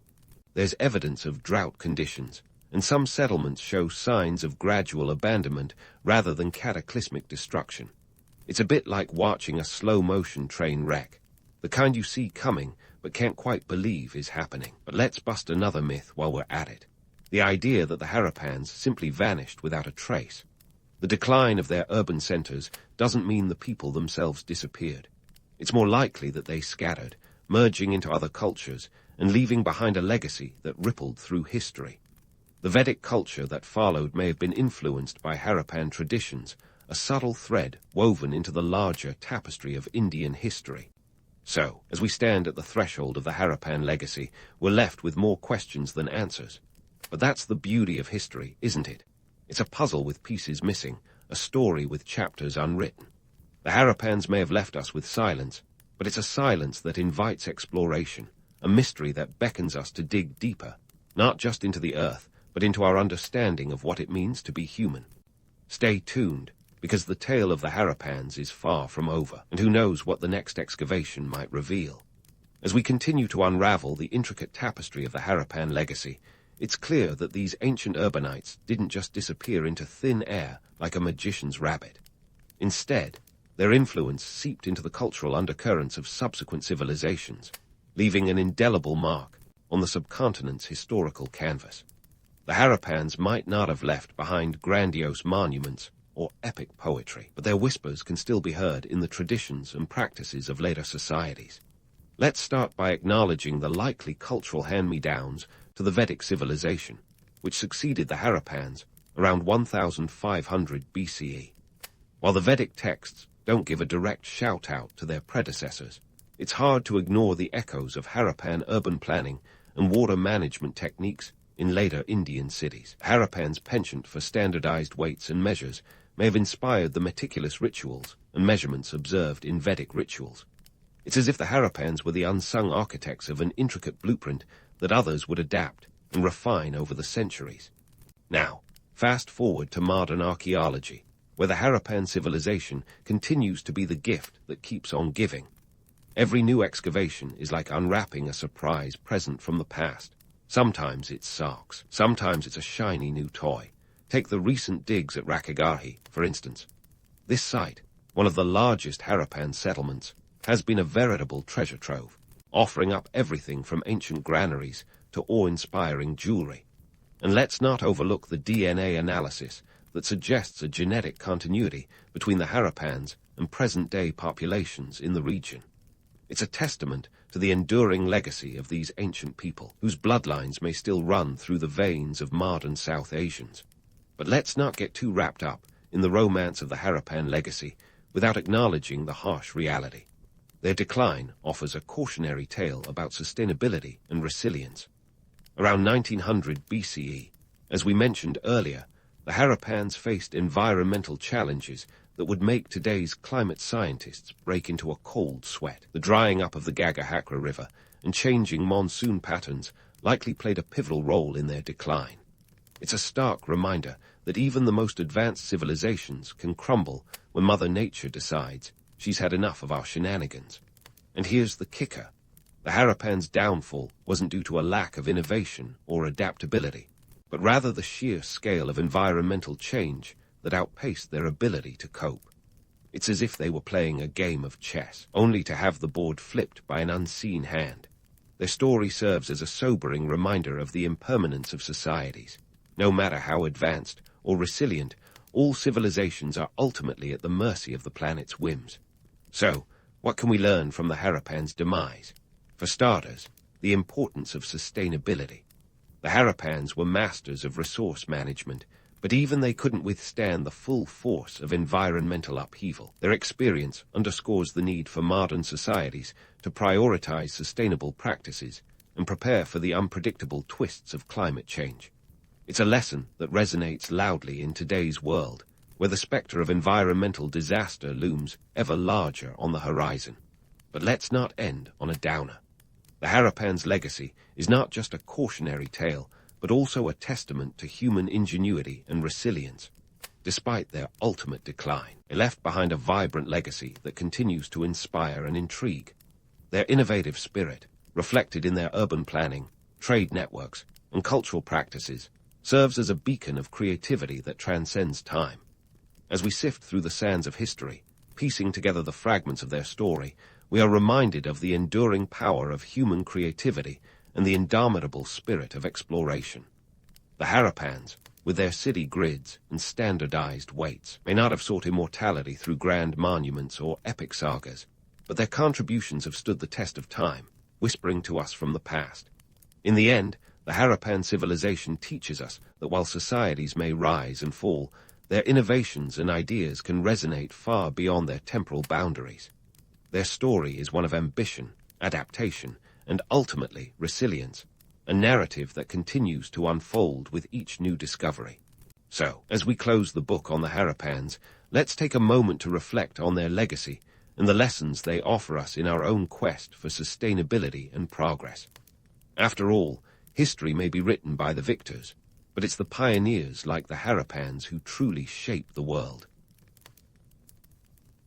Speaker 1: There's evidence of drought conditions, and some settlements show signs of gradual abandonment rather than cataclysmic destruction. It's a bit like watching a slow-motion train wreck, the kind you see coming but can't quite believe is happening. But let's bust another myth while we're at it. The idea that the Harappans simply vanished without a trace. The decline of their urban centers doesn't mean the people themselves disappeared. It's more likely that they scattered, merging into other cultures and leaving behind a legacy that rippled through history. The Vedic culture that followed may have been influenced by Harappan traditions, a subtle thread woven into the larger tapestry of Indian history. So, as we stand at the threshold of the Harappan legacy, we're left with more questions than answers. But that's the beauty of history, isn't it? It's a puzzle with pieces missing, a story with chapters unwritten. The Harappans may have left us with silence, but it's a silence that invites exploration, a mystery that beckons us to dig deeper, not just into the earth, but into our understanding of what it means to be human. Stay tuned, because the tale of the Harappans is far from over, and who knows what the next excavation might reveal. As we continue to unravel the intricate tapestry of the Harappan legacy, it's clear that these ancient urbanites didn't just disappear into thin air like a magician's rabbit. Instead, their influence seeped into the cultural undercurrents of subsequent civilizations, leaving an indelible mark on the subcontinent's historical canvas. The Harappans might not have left behind grandiose monuments or epic poetry, but their whispers can still be heard in the traditions and practices of later societies. Let's start by acknowledging the likely cultural hand-me-downs to the Vedic civilization, which succeeded the Harappans around 1500 BCE. While the Vedic texts don't give a direct shout-out to their predecessors, it's hard to ignore the echoes of Harappan urban planning and water management techniques in later Indian cities. Harappan's penchant for standardized weights and measures may have inspired the meticulous rituals and measurements observed in Vedic rituals. It's as if the Harappans were the unsung architects of an intricate blueprint that others would adapt and refine over the centuries. Now, fast forward to modern archaeology, where the Harappan civilization continues to be the gift that keeps on giving. Every new excavation is like unwrapping a surprise present from the past. Sometimes it's socks, sometimes it's a shiny new toy. Take the recent digs at Rakhigarhi, for instance. This site, one of the largest Harappan settlements, has been a veritable treasure trove, offering up everything from ancient granaries to awe-inspiring jewelry. And let's not overlook the DNA analysis that suggests a genetic continuity between the Harappans and present-day populations in the region. It's a testament to the enduring legacy of these ancient people, whose bloodlines may still run through the veins of modern South Asians. But let's not get too wrapped up in the romance of the Harappan legacy without acknowledging the harsh reality. Their decline offers a cautionary tale about sustainability and resilience. Around 1900 BCE, as we mentioned earlier, the Harappans faced environmental challenges that would make today's climate scientists break into a cold sweat. The drying up of the Gagahakra River and changing monsoon patterns likely played a pivotal role in their decline. It's a stark reminder that even the most advanced civilizations can crumble when Mother Nature decides she's had enough of our shenanigans. And here's the kicker. The Harappans' downfall wasn't due to a lack of innovation or adaptability, but rather the sheer scale of environmental change that outpaced their ability to cope. It's as if they were playing a game of chess, only to have the board flipped by an unseen hand. Their story serves as a sobering reminder of the impermanence of societies. No matter how advanced or resilient, all civilizations are ultimately at the mercy of the planet's whims. So, what can we learn from the Harappans' demise? For starters, the importance of sustainability. The Harappans were masters of resource management, but even they couldn't withstand the full force of environmental upheaval. Their experience underscores the need for modern societies to prioritize sustainable practices and prepare for the unpredictable twists of climate change. It's a lesson that resonates loudly in today's world, where the specter of environmental disaster looms ever larger on the horizon. But let's not end on a downer. The Harappans' legacy is not just a cautionary tale, but also a testament to human ingenuity and resilience. Despite their ultimate decline, they left behind a vibrant legacy that continues to inspire and intrigue. Their innovative spirit, reflected in their urban planning, trade networks, and cultural practices, serves as a beacon of creativity that transcends time. As we sift through the sands of history, piecing together the fragments of their story, we are reminded of the enduring power of human creativity and the indomitable spirit of exploration. The Harappans, with their city grids and standardized weights, may not have sought immortality through grand monuments or epic sagas, but their contributions have stood the test of time, whispering to us from the past. In the end, the Harappan civilization teaches us that while societies may rise and fall, their innovations and ideas can resonate far beyond their temporal boundaries. Their story is one of ambition, adaptation, and ultimately resilience, a narrative that continues to unfold with each new discovery. So, as we close the book on the Harappans, let's take a moment to reflect on their legacy and the lessons they offer us in our own quest for sustainability and progress. After all, history may be written by the victors, but it's the pioneers like the Harappans who truly shape the world.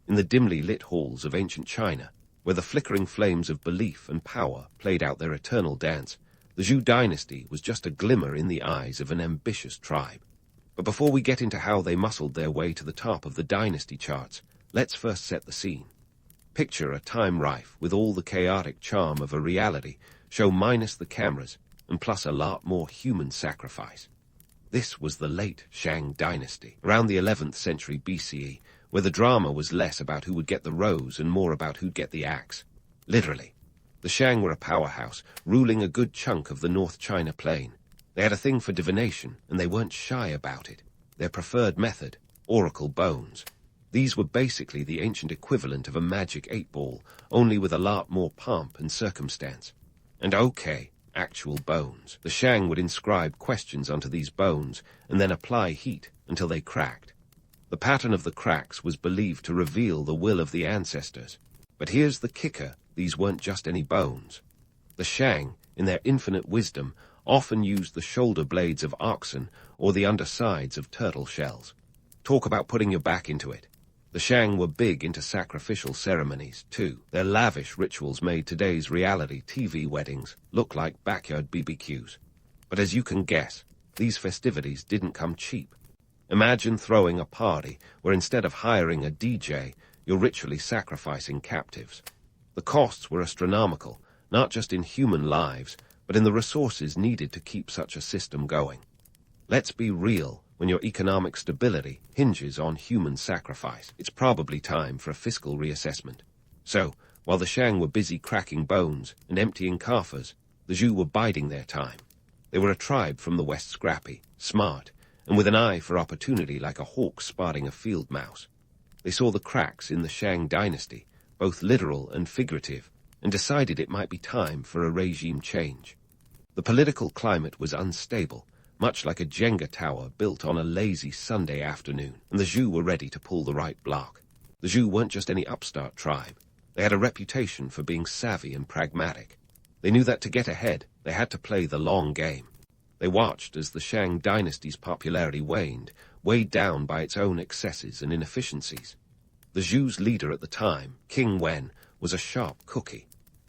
Speaker 1: In the dimly lit halls of ancient China, where the flickering flames of belief and power played out their eternal dance, the Zhou dynasty was just a glimmer in the eyes of an ambitious tribe. But before we get into how they muscled their way to the top of the Dynasty charts, let's first set the scene. Picture a time rife with all the chaotic charm of a reality show minus the cameras and plus a lot more human sacrifice. This was the late Shang Dynasty, around the 11th century BCE, where the drama was less about who would get the rose and more about who'd get the axe. Literally. The Shang were a powerhouse, ruling a good chunk of the North China plain. They had a thing for divination, and they weren't shy about it. Their preferred method, oracle bones. These were basically the ancient equivalent of a magic 8-ball, only with a lot more pomp and circumstance. And okay, actual bones. The Shang would inscribe questions onto these bones, and then apply heat until they cracked. The pattern of the cracks was believed to reveal the will of the ancestors. But here's the kicker, these weren't just any bones. The Shang, in their infinite wisdom, often used the shoulder blades of oxen or the undersides of turtle shells. Talk about putting your back into it. The Shang were big into sacrificial ceremonies, too. Their lavish rituals made today's reality TV weddings look like backyard BBQs. But as you can guess, these festivities didn't come cheap. Imagine throwing a party where instead of hiring a DJ, you're ritually sacrificing captives. The costs were astronomical, not just in human lives, but in the resources needed to keep such a system going. Let's be real, when your economic stability hinges on human sacrifice, it's probably time for a fiscal reassessment. So, while the Shang were busy cracking bones and emptying coffers, the Zhou were biding their time. They were a tribe from the West, scrappy, smart, and with an eye for opportunity like a hawk spotting a field mouse. They saw the cracks in the Shang dynasty, both literal and figurative, and decided it might be time for a regime change. The political climate was unstable, much like a Jenga tower built on a lazy Sunday afternoon, and the Zhou were ready to pull the right block. The Zhou weren't just any upstart tribe. They had a reputation for being savvy and pragmatic. They knew that to get ahead, they had to play the long game. They watched as the Shang dynasty's popularity waned, weighed down by its own excesses and inefficiencies. The Zhou's leader at the time, King Wen, was a sharp cookie.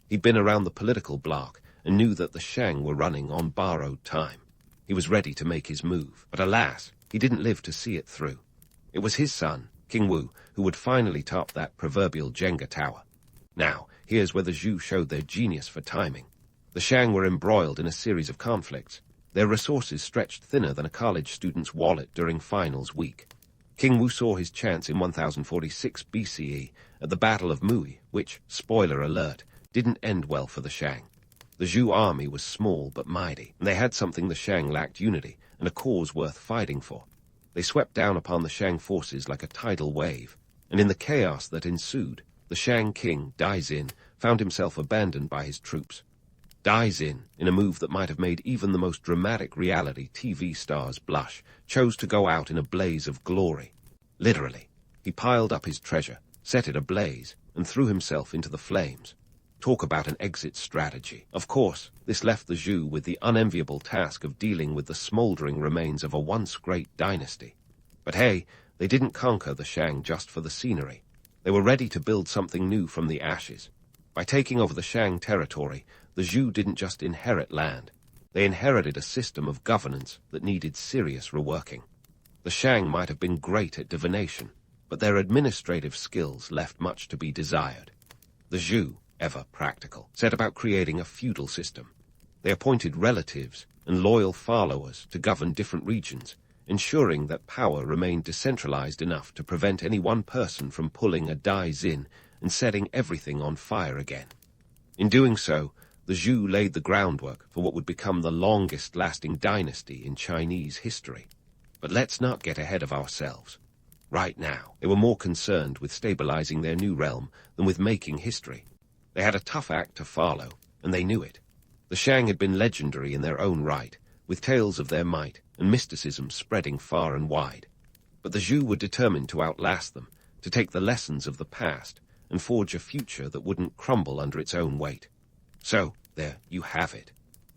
Speaker 1: He'd been around the political block and knew that the Shang were running on borrowed time. He was ready to make his move, but alas, he didn't live to see it through. It was his son, King Wu, who would finally top that proverbial Jenga tower. Now, here's where the Zhou showed their genius for timing. The Shang were embroiled in a series of conflicts. Their resources stretched thinner than a college student's wallet during finals week. King Wu saw his chance in 1046 BCE at the Battle of Mui, which, spoiler alert, didn't end well for the Shang. The Zhou army was small but mighty, and they had something the Shang lacked: unity, and a cause worth fighting for. They swept down upon the Shang forces like a tidal wave, and in the chaos that ensued, the Shang king, Dai Xin, found himself abandoned by his troops. Dai Xin, in a move that might have made even the most dramatic reality TV stars blush, chose to go out in a blaze of glory. Literally, he piled up his treasure, set it ablaze, and threw himself into the flames. Talk about an exit strategy. Of course, this left the Zhou with the unenviable task of dealing with the smoldering remains of a once great dynasty. But hey, they didn't conquer the Shang just for the scenery. They were ready to build something new from the ashes. By taking over the Shang territory, the Zhou didn't just inherit land. They inherited a system of governance that needed serious reworking. The Shang might have been great at divination, but their administrative skills left much to be desired. The Zhou, ever practical, set about creating a feudal system. They appointed relatives and loyal followers to govern different regions, ensuring that power remained decentralized enough to prevent any one person from pulling a Dai Xin and setting everything on fire again. In doing so, the Zhou laid the groundwork for what would become the longest-lasting dynasty in Chinese history. But let's not get ahead of ourselves. Right now, they were more concerned with stabilizing their new realm than with making history. They had a tough act to follow, and they knew it. The Shang had been legendary in their own right, with tales of their might and mysticism spreading far and wide. But the Zhou were determined to outlast them, to take the lessons of the past and forge a future that wouldn't crumble under its own weight. So, there you have it.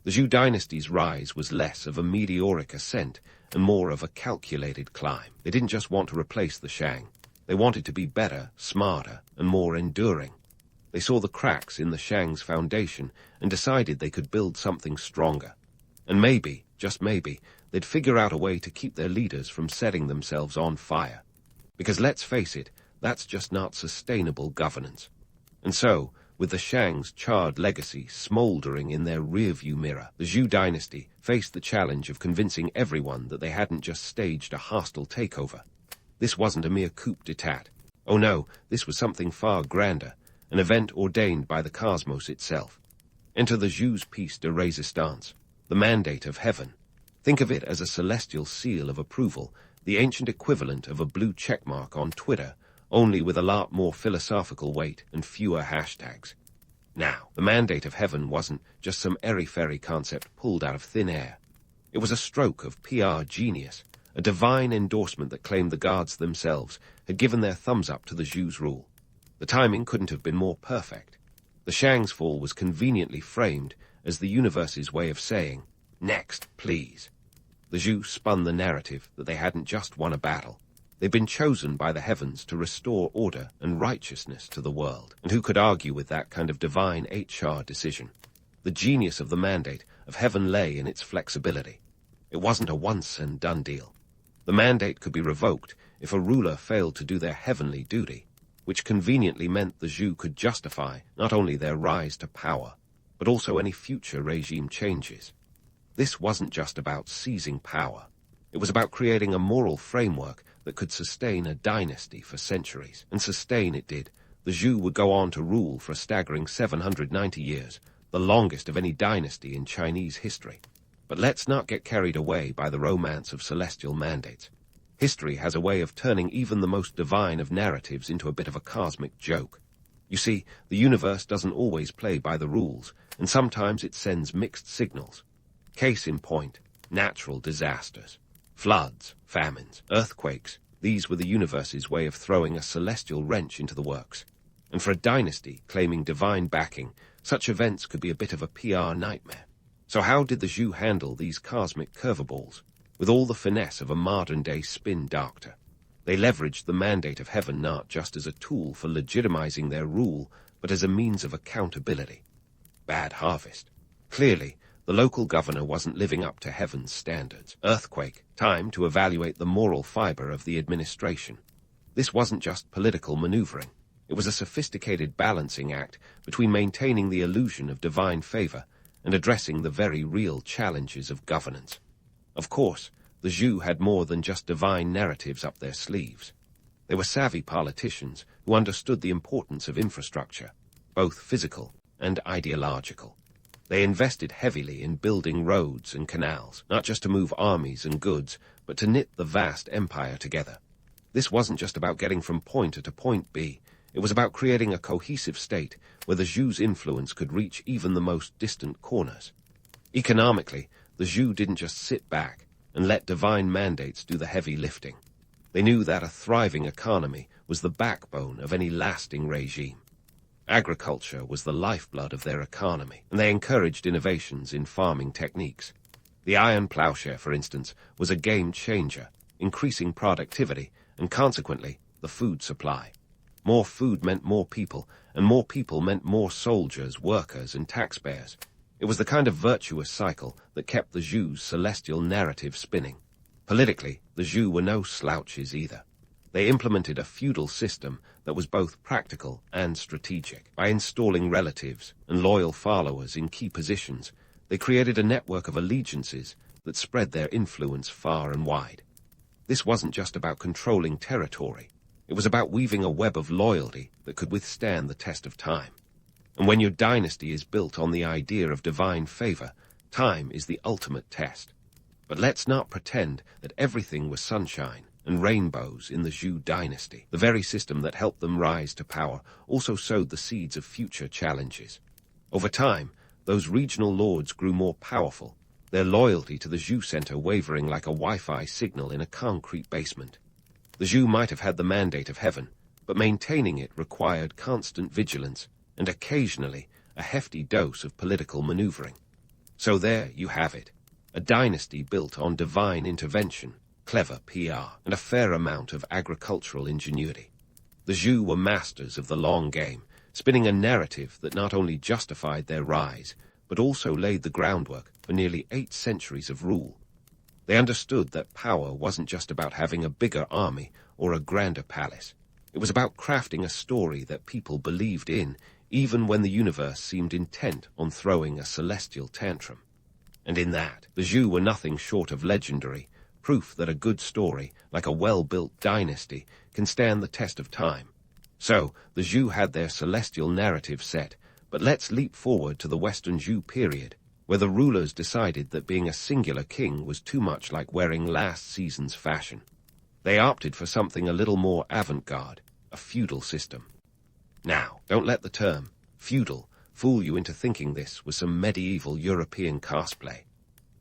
Speaker 1: The Zhou dynasty's rise was less of a meteoric ascent and more of a calculated climb. They didn't just want to replace the Shang. They wanted to be better, smarter, and more enduring. They saw the cracks in the Shang's foundation and decided they could build something stronger. And maybe, just maybe, they'd figure out a way to keep their leaders from setting themselves on fire. Because let's face it, that's just not sustainable governance. And so, with the Shang's charred legacy smoldering in their rearview mirror, the Zhou dynasty faced the challenge of convincing everyone that they hadn't just staged a hostile takeover. This wasn't a mere coup d'etat. Oh no, this was something far grander, an event ordained by the cosmos itself. Enter the Zhou's piece de résistance, the mandate of heaven. Think of it as a celestial seal of approval, the ancient equivalent of a blue checkmark on Twitter, only with a lot more philosophical weight and fewer hashtags. Now, the mandate of heaven wasn't just some airy-fairy concept pulled out of thin air. It was a stroke of PR genius, a divine endorsement that claimed the gods themselves had given their thumbs up to the Zhou's rule. The timing couldn't have been more perfect. The Shang's fall was conveniently framed as the universe's way of saying, "Next, please." The Zhou spun the narrative that they hadn't just won a battle. They'd been chosen by the heavens to restore order and righteousness to the world. And who could argue with that kind of divine HR decision? The genius of the mandate of heaven lay in its flexibility. It wasn't a once-and-done deal. The mandate could be revoked if a ruler failed to do their heavenly duty, which conveniently meant the Zhou could justify not only their rise to power, but also any future regime changes. This wasn't just about seizing power. It was about creating a moral framework that could sustain a dynasty for centuries. And sustain it did. The Zhou would go on to rule for a staggering 790 years, the longest of any dynasty in Chinese history. But let's not get carried away by the romance of celestial mandates. History has a way of turning even the most divine of narratives into a bit of a cosmic joke. You see, the universe doesn't always play by the rules, and sometimes it sends mixed signals. Case in point, natural disasters. Floods, famines, earthquakes, these were the universe's way of throwing a celestial wrench into the works. And for a dynasty claiming divine backing, such events could be a bit of a PR nightmare. So how did the Zhou handle these cosmic curveballs? With all the finesse of a modern-day spin doctor. They leveraged the mandate of heaven not just as a tool for legitimizing their rule, but as a means of accountability. Bad harvest. Clearly, the local governor wasn't living up to heaven's standards. Earthquake. Time to evaluate the moral fiber of the administration. This wasn't just political maneuvering. It was a sophisticated balancing act between maintaining the illusion of divine favor and addressing the very real challenges of governance. Of course, the Zhou had more than just divine narratives up their sleeves. They were savvy politicians who understood the importance of infrastructure, both physical and ideological. They invested heavily in building roads and canals, not just to move armies and goods, but to knit the vast empire together. This wasn't just about getting from point A to point B. It was about creating a cohesive state where the Zhou's influence could reach even the most distant corners. Economically, the Zhou didn't just sit back and let divine mandates do the heavy lifting. They knew that a thriving economy was the backbone of any lasting regime. Agriculture was the lifeblood of their economy, and they encouraged innovations in farming techniques. The iron plowshare, for instance, was a game changer, increasing productivity and, consequently, the food supply. More food meant more people, and more people meant more soldiers, workers, and taxpayers. It was the kind of virtuous cycle that kept the Zhou's celestial narrative spinning. Politically, the Zhou were no slouches either. They implemented a feudal system that was both practical and strategic. By installing relatives and loyal followers in key positions, they created a network of allegiances that spread their influence far and wide. This wasn't just about controlling territory. It was about weaving a web of loyalty that could withstand the test of time. And when your dynasty is built on the idea of divine favor, time is the ultimate test. But let's not pretend that everything was sunshine and rainbows in the Zhou dynasty. The very system that helped them rise to power also sowed the seeds of future challenges. Over time, those regional lords grew more powerful, their loyalty to the Zhou center wavering like a Wi-Fi signal in a concrete basement. The Zhou might have had the mandate of heaven, but maintaining it required constant vigilance and occasionally a hefty dose of political maneuvering. So there you have it, a dynasty built on divine intervention, clever PR, and a fair amount of agricultural ingenuity. The Zhou were masters of the long game, spinning a narrative that not only justified their rise, but also laid the groundwork for nearly 8 centuries of rule. They understood that power wasn't just about having a bigger army or a grander palace. It was about crafting a story that people believed in, even when the universe seemed intent on throwing a celestial tantrum. And in that, the Zhou were nothing short of legendary, proof that a good story, like a well-built dynasty, can stand the test of time. So, the Zhou had their celestial narrative set, but let's leap forward to the Western Zhou period, where the rulers decided that being a singular king was too much like wearing last season's fashion. They opted for something a little more avant-garde, a feudal system. Now, don't let the term feudal fool you into thinking this was some medieval European cosplay.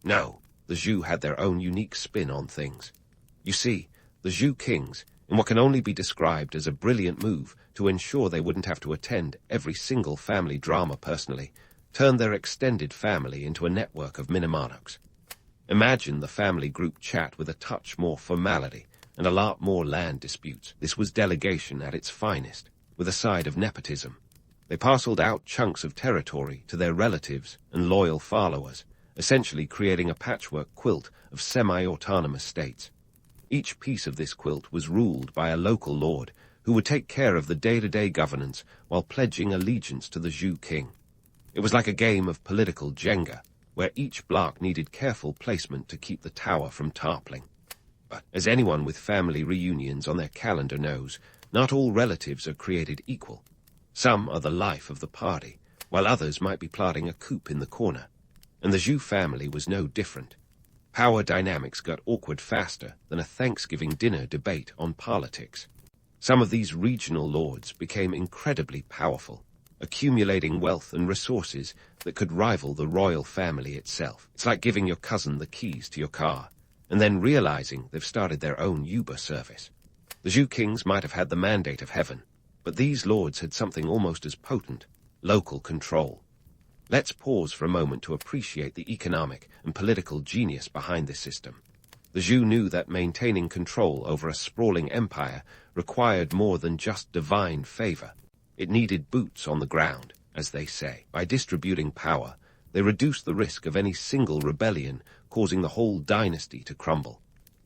Speaker 1: No, the Zhou had their own unique spin on things. You see, the Zhou kings, in what can only be described as a brilliant move to ensure they wouldn't have to attend every single family drama personally, turned their extended family into a network of mini-monarchs. Imagine the family group chat with a touch more formality and a lot more land disputes. This was delegation at its finest, with a side of nepotism. They parceled out chunks of territory to their relatives and loyal followers, essentially creating a patchwork quilt of semi-autonomous states. Each piece of this quilt was ruled by a local lord who would take care of the day-to-day governance while pledging allegiance to the Zhou king. It was like a game of political Jenga, where each block needed careful placement to keep the tower from toppling. But as anyone with family reunions on their calendar knows, not all relatives are created equal. Some are the life of the party, while others might be plotting a coup in the corner. And the Zhou family was no different. Power dynamics got awkward faster than a Thanksgiving dinner debate on politics. Some of these regional lords became incredibly powerful, accumulating wealth and resources that could rival the royal family itself. It's like giving your cousin the keys to your car, and then realizing they've started their own Uber service. The Zhou kings might have had the mandate of heaven, but these lords had something almost as potent: local control. Let's pause for a moment to appreciate the economic and political genius behind this system. The Zhou knew that maintaining control over a sprawling empire required more than just divine favor. It needed boots on the ground, as they say. By distributing power, they reduced the risk of any single rebellion causing the whole dynasty to crumble.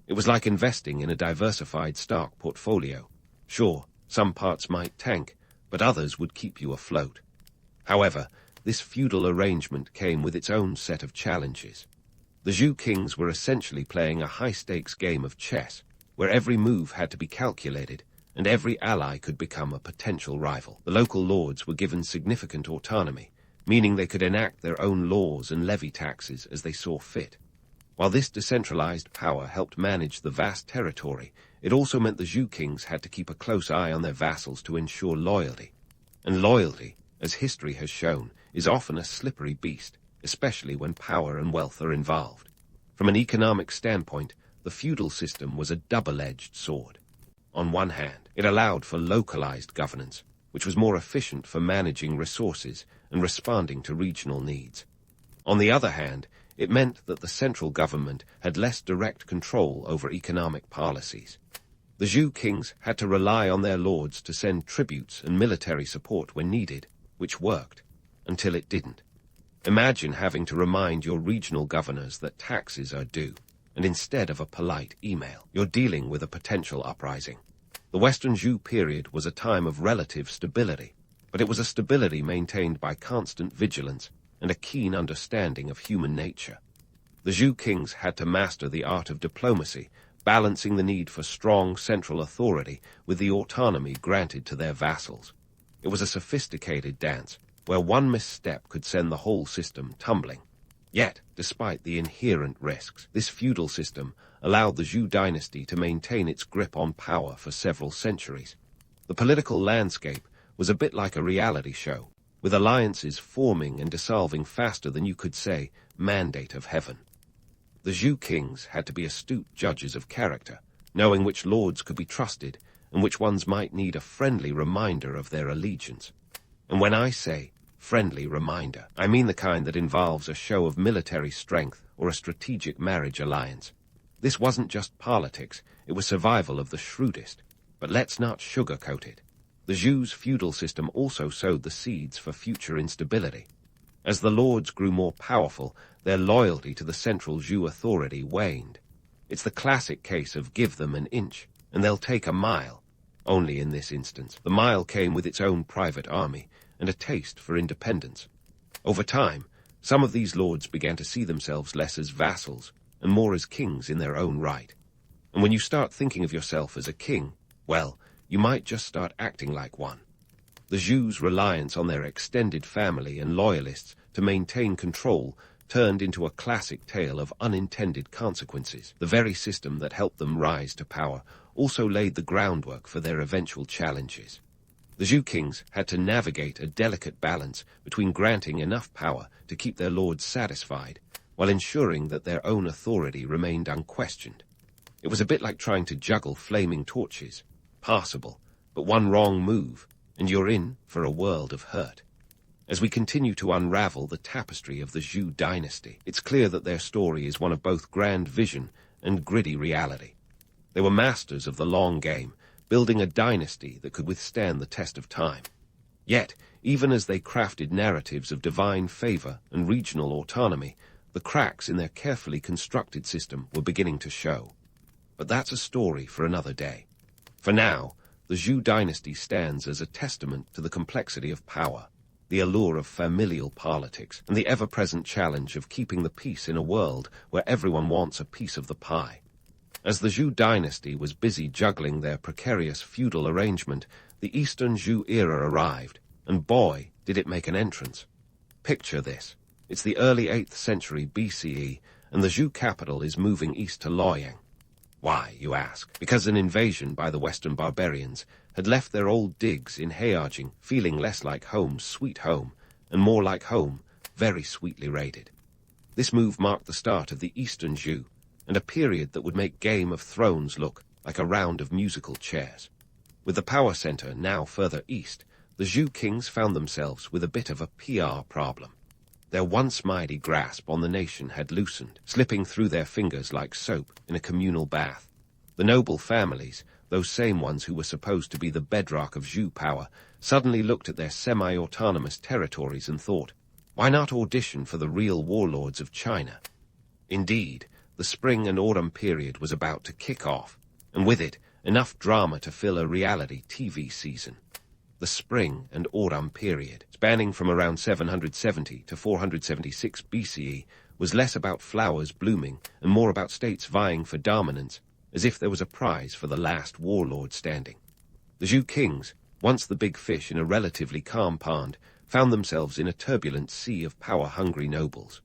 Speaker 1: It was like investing in a diversified stock portfolio. Sure, some parts might tank, but others would keep you afloat. However, this feudal arrangement came with its own set of challenges. The Zhou kings were essentially playing a high-stakes game of chess, where every move had to be calculated, and every ally could become a potential rival. The local lords were given significant autonomy, meaning they could enact their own laws and levy taxes as they saw fit. While this decentralized power helped manage the vast territory, it also meant the Zhou kings had to keep a close eye on their vassals to ensure loyalty. And loyalty, as history has shown, is often a slippery beast, especially when power and wealth are involved. From an economic standpoint, the feudal system was a double-edged sword. On one hand, it allowed for localized governance, which was more efficient for managing resources and responding to regional needs. On the other hand, it meant that the central government had less direct control over economic policies. The Zhou kings had to rely on their lords to send tributes and military support when needed, which worked, until it didn't. Imagine having to remind your regional governors that taxes are due, and instead of a polite email, you're dealing with a potential uprising. The Western Zhou period was a time of relative stability, but it was a stability maintained by constant vigilance and a keen understanding of human nature. The Zhou kings had to master the art of diplomacy, balancing the need for strong central authority with the autonomy granted to their vassals. It was a sophisticated dance, where one misstep could send the whole system tumbling. Yet, despite the inherent risks, this feudal system allowed the Zhou dynasty to maintain its grip on power for several centuries. The political landscape was a bit like a reality show, with alliances forming and dissolving faster than you could say, mandate of heaven. The Zhou kings had to be astute judges of character, knowing which lords could be trusted and which ones might need a friendly reminder of their allegiance. And when I say friendly reminder, I mean the kind that involves a show of military strength or a strategic marriage alliance. This wasn't just politics, it was survival of the shrewdest. But let's not sugarcoat it. The Zhou's feudal system also sowed the seeds for future instability. As the lords grew more powerful, their loyalty to the central Zhou authority waned. It's the classic case of give them an inch, and they'll take a mile. Only in this instance, the mile came with its own private army and a taste for independence. Over time, some of these lords began to see themselves less as vassals and more as kings in their own right. And when you start thinking of yourself as a king, well, you might just start acting like one. The Zhou's reliance on their extended family and loyalists to maintain control turned into a classic tale of unintended consequences. The very system that helped them rise to power also laid the groundwork for their eventual challenges. The Zhou kings had to navigate a delicate balance between granting enough power to keep their lords satisfied, while ensuring that their own authority remained unquestioned. It was a bit like trying to juggle flaming torches. Passable, but one wrong move, and you're in for a world of hurt. As we continue to unravel the tapestry of the Zhou dynasty, it's clear that their story is one of both grand vision and gritty reality. They were masters of the long game, building a dynasty that could withstand the test of time. Yet, even as they crafted narratives of divine favor and regional autonomy, the cracks in their carefully constructed system were beginning to show. But that's a story for another day. For now, the Zhou dynasty stands as a testament to the complexity of power, the allure of familial politics, and the ever-present challenge of keeping the peace in a world where everyone wants a piece of the pie. As the Zhou dynasty was busy juggling their precarious feudal arrangement, the Eastern Zhou era arrived, and boy, did it make an entrance. Picture this. It's the early 8th century BCE, and the Zhou capital is moving east to Luoyang. Why, you ask? Because an invasion by the Western barbarians had left their old digs in Heijing feeling less like home, sweet home, and more like home, very sweetly raided. This move marked the start of the Eastern Zhou, and a period that would make Game of Thrones look like a round of musical chairs. With the power center now further east, the Zhou kings found themselves with a bit of a PR problem. Their once mighty grasp on the nation had loosened, slipping through their fingers like soap in a communal bath. The noble families, those same ones who were supposed to be the bedrock of Zhou power, suddenly looked at their semi-autonomous territories and thought, why not audition for the real warlords of China? Indeed, the spring and autumn period was about to kick off, and with it, enough drama to fill a reality TV season. The spring and autumn period, spanning from around 770 to 476 BCE, was less about flowers blooming and more about states vying for dominance, as if there was a prize for the last warlord standing. The Zhou kings, once the big fish in a relatively calm pond, found themselves in a turbulent sea of power-hungry nobles.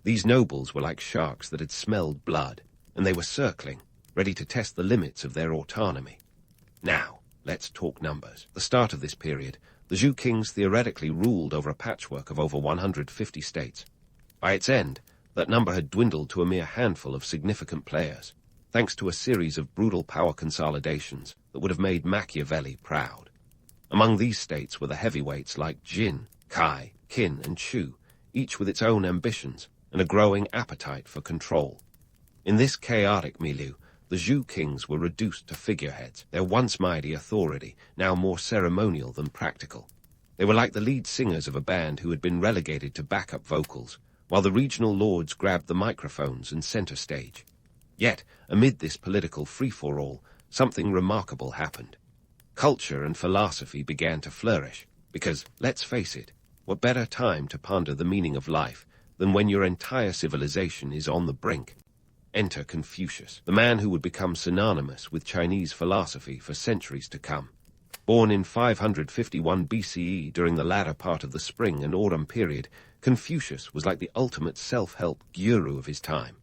Speaker 1: These nobles were like sharks that had smelled blood, and they were circling, ready to test the limits of their autonomy. Now, let's talk numbers. The start of this period, the Zhou kings theoretically ruled over a patchwork of over 150 states. By its end, that number had dwindled to a mere handful of significant players, thanks to a series of brutal power consolidations that would have made Machiavelli proud. Among these states were the heavyweights like Jin, Kai, Qin, and Chu, each with its own ambitions and a growing appetite for control. In this chaotic milieu, the Zhou kings were reduced to figureheads, their once mighty authority now more ceremonial than practical. They were like the lead singers of a band who had been relegated to backup vocals, while the regional lords grabbed the microphones and center stage. Yet, amid this political free-for-all, something remarkable happened. Culture and philosophy began to flourish, because, let's face it, what better time to ponder the meaning of life than when your entire civilization is on the brink? Enter Confucius, the man who would become synonymous with Chinese philosophy for centuries to come. Born in 551 BCE during the latter part of the spring and autumn period, Confucius was like the ultimate self-help guru of his time.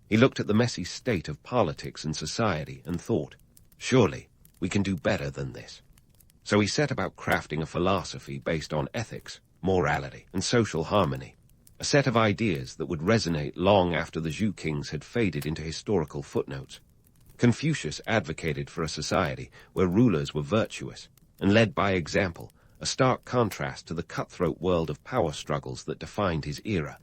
Speaker 1: He looked at the messy state of politics and society and thought, surely we can do better than this. So he set about crafting a philosophy based on ethics, morality, and social harmony, a set of ideas that would resonate long after the Zhou kings had faded into historical footnotes. Confucius advocated for a society where rulers were virtuous and led by example, a stark contrast to the cutthroat world of power struggles that defined his era.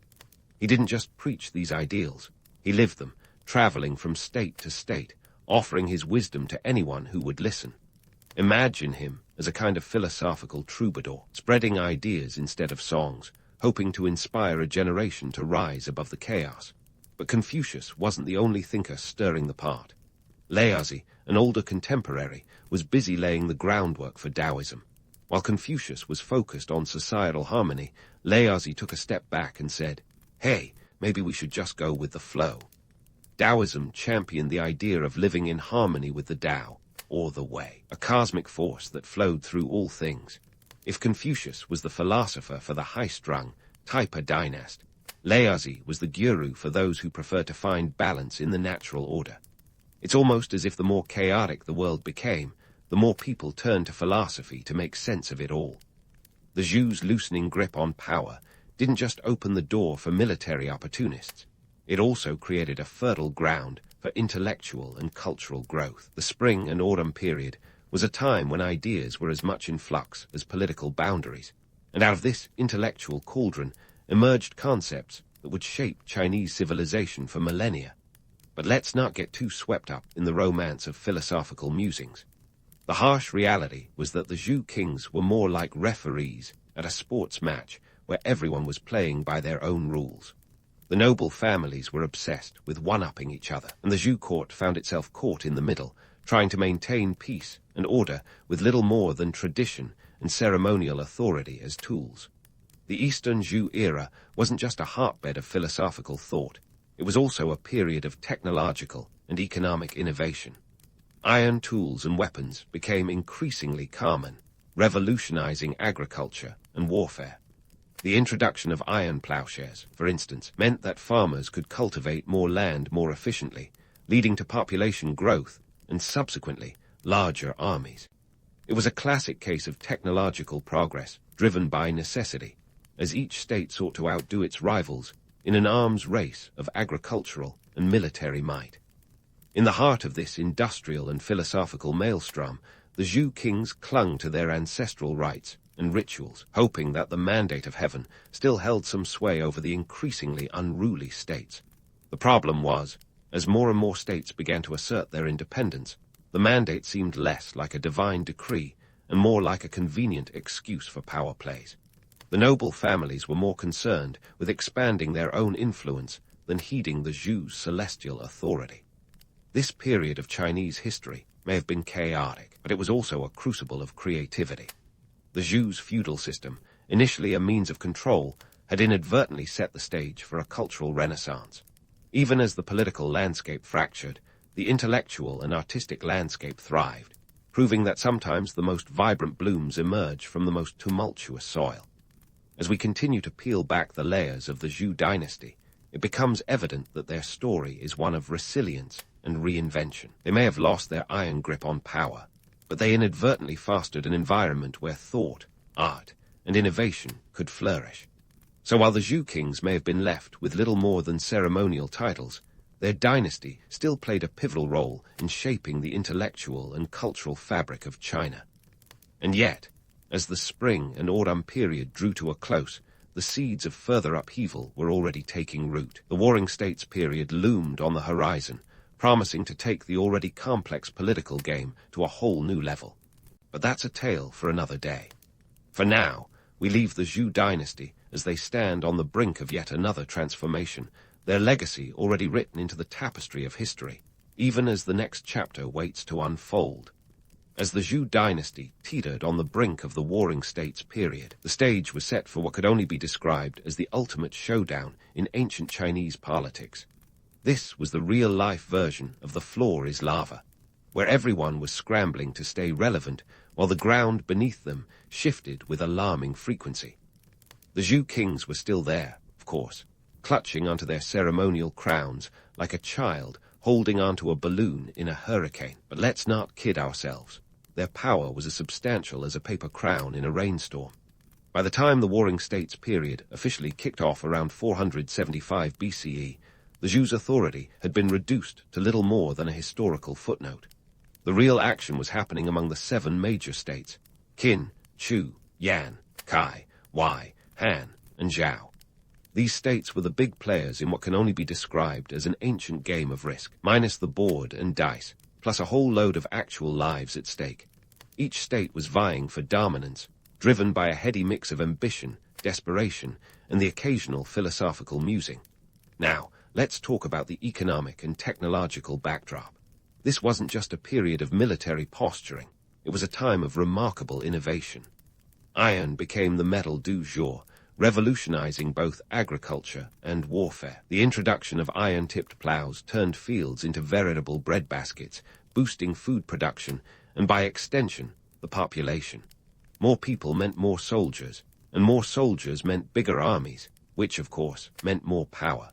Speaker 1: He didn't just preach these ideals, he lived them, traveling from state to state, offering his wisdom to anyone who would listen. Imagine him as a kind of philosophical troubadour, spreading ideas instead of songs, hoping to inspire a generation to rise above the chaos. But Confucius wasn't the only thinker stirring the pot. Laozi, an older contemporary, was busy laying the groundwork for Taoism. While Confucius was focused on societal harmony, Laozi took a step back and said, "Hey, maybe we should just go with the flow." Taoism championed the idea of living in harmony with the Tao, or the Way, a cosmic force that flowed through all things. If Confucius was the philosopher for the high-strung, type-A dynasty, Laozi was the guru for those who prefer to find balance in the natural order. It's almost as if the more chaotic the world became, the more people turned to philosophy to make sense of it all. The Zhou's loosening grip on power didn't just open the door for military opportunists. It also created a fertile ground for intellectual and cultural growth. The spring and autumn period was a time when ideas were as much in flux as political boundaries, and out of this intellectual cauldron emerged concepts that would shape Chinese civilization for millennia. But let's not get too swept up in the romance of philosophical musings. The harsh reality was that the Zhou kings were more like referees at a sports match where everyone was playing by their own rules. The noble families were obsessed with one-upping each other, and the Zhou court found itself caught in the middle, trying to maintain peace and order with little more than tradition and ceremonial authority as tools. The Eastern Zhou era wasn't just a hotbed of philosophical thought. It was also a period of technological and economic innovation. Iron tools and weapons became increasingly common, revolutionizing agriculture and warfare. The introduction of iron plowshares, for instance, meant that farmers could cultivate more land more efficiently, leading to population growth and, subsequently, larger armies. It was a classic case of technological progress driven by necessity, as each state sought to outdo its rivals in an arms race of agricultural and military might. In the heart of this industrial and philosophical maelstrom, the Zhou kings clung to their ancestral rites and rituals, hoping that the mandate of heaven still held some sway over the increasingly unruly states. The problem was, as more and more states began to assert their independence, the mandate seemed less like a divine decree and more like a convenient excuse for power plays. The noble families were more concerned with expanding their own influence than heeding the Zhou's celestial authority. This period of Chinese history may have been chaotic, but it was also a crucible of creativity. The Zhou's feudal system, initially a means of control, had inadvertently set the stage for a cultural renaissance. Even as the political landscape fractured, the intellectual and artistic landscape thrived, proving that sometimes the most vibrant blooms emerge from the most tumultuous soil. As we continue to peel back the layers of the Zhou dynasty, it becomes evident that their story is one of resilience and reinvention. They may have lost their iron grip on power, but they inadvertently fostered an environment where thought, art, and innovation could flourish. So while the Zhou kings may have been left with little more than ceremonial titles, their dynasty still played a pivotal role in shaping the intellectual and cultural fabric of China. And yet, as the spring and autumn period drew to a close, the seeds of further upheaval were already taking root. The Warring States period loomed on the horizon, promising to take the already complex political game to a whole new level. But that's a tale for another day. For now, we leave the Zhou dynasty as they stand on the brink of yet another transformation, their legacy already written into the tapestry of history, even as the next chapter waits to unfold. As the Zhou dynasty teetered on the brink of the Warring States period, the stage was set for what could only be described as the ultimate showdown in ancient Chinese politics. This was the real-life version of the floor is lava, where everyone was scrambling to stay relevant while the ground beneath them shifted with alarming frequency. The Zhou kings were still there, of course, clutching onto their ceremonial crowns like a child holding onto a balloon in a hurricane. But let's not kid ourselves. Their power was as substantial as a paper crown in a rainstorm. By the time the Warring States period officially kicked off around 475 BCE, the Zhou's authority had been reduced to little more than a historical footnote. The real action was happening among the 7 major states: Qin, Chu, Yan, Kai, Wei, Han, and Zhou. These states were the big players in what can only be described as an ancient game of risk, minus the board and dice, plus a whole load of actual lives at stake. Each state was vying for dominance, driven by a heady mix of ambition desperation, and the occasional philosophical musing. Now, let's talk about the economic and technological backdrop. This wasn't just a period of military posturing. It was a time of remarkable innovation. Iron became the metal du jour, revolutionizing both agriculture and warfare. The introduction of iron-tipped plows turned fields into veritable breadbaskets, boosting food production and, by extension, the population. More people meant more soldiers, and more soldiers meant bigger armies, which, of course, meant more power.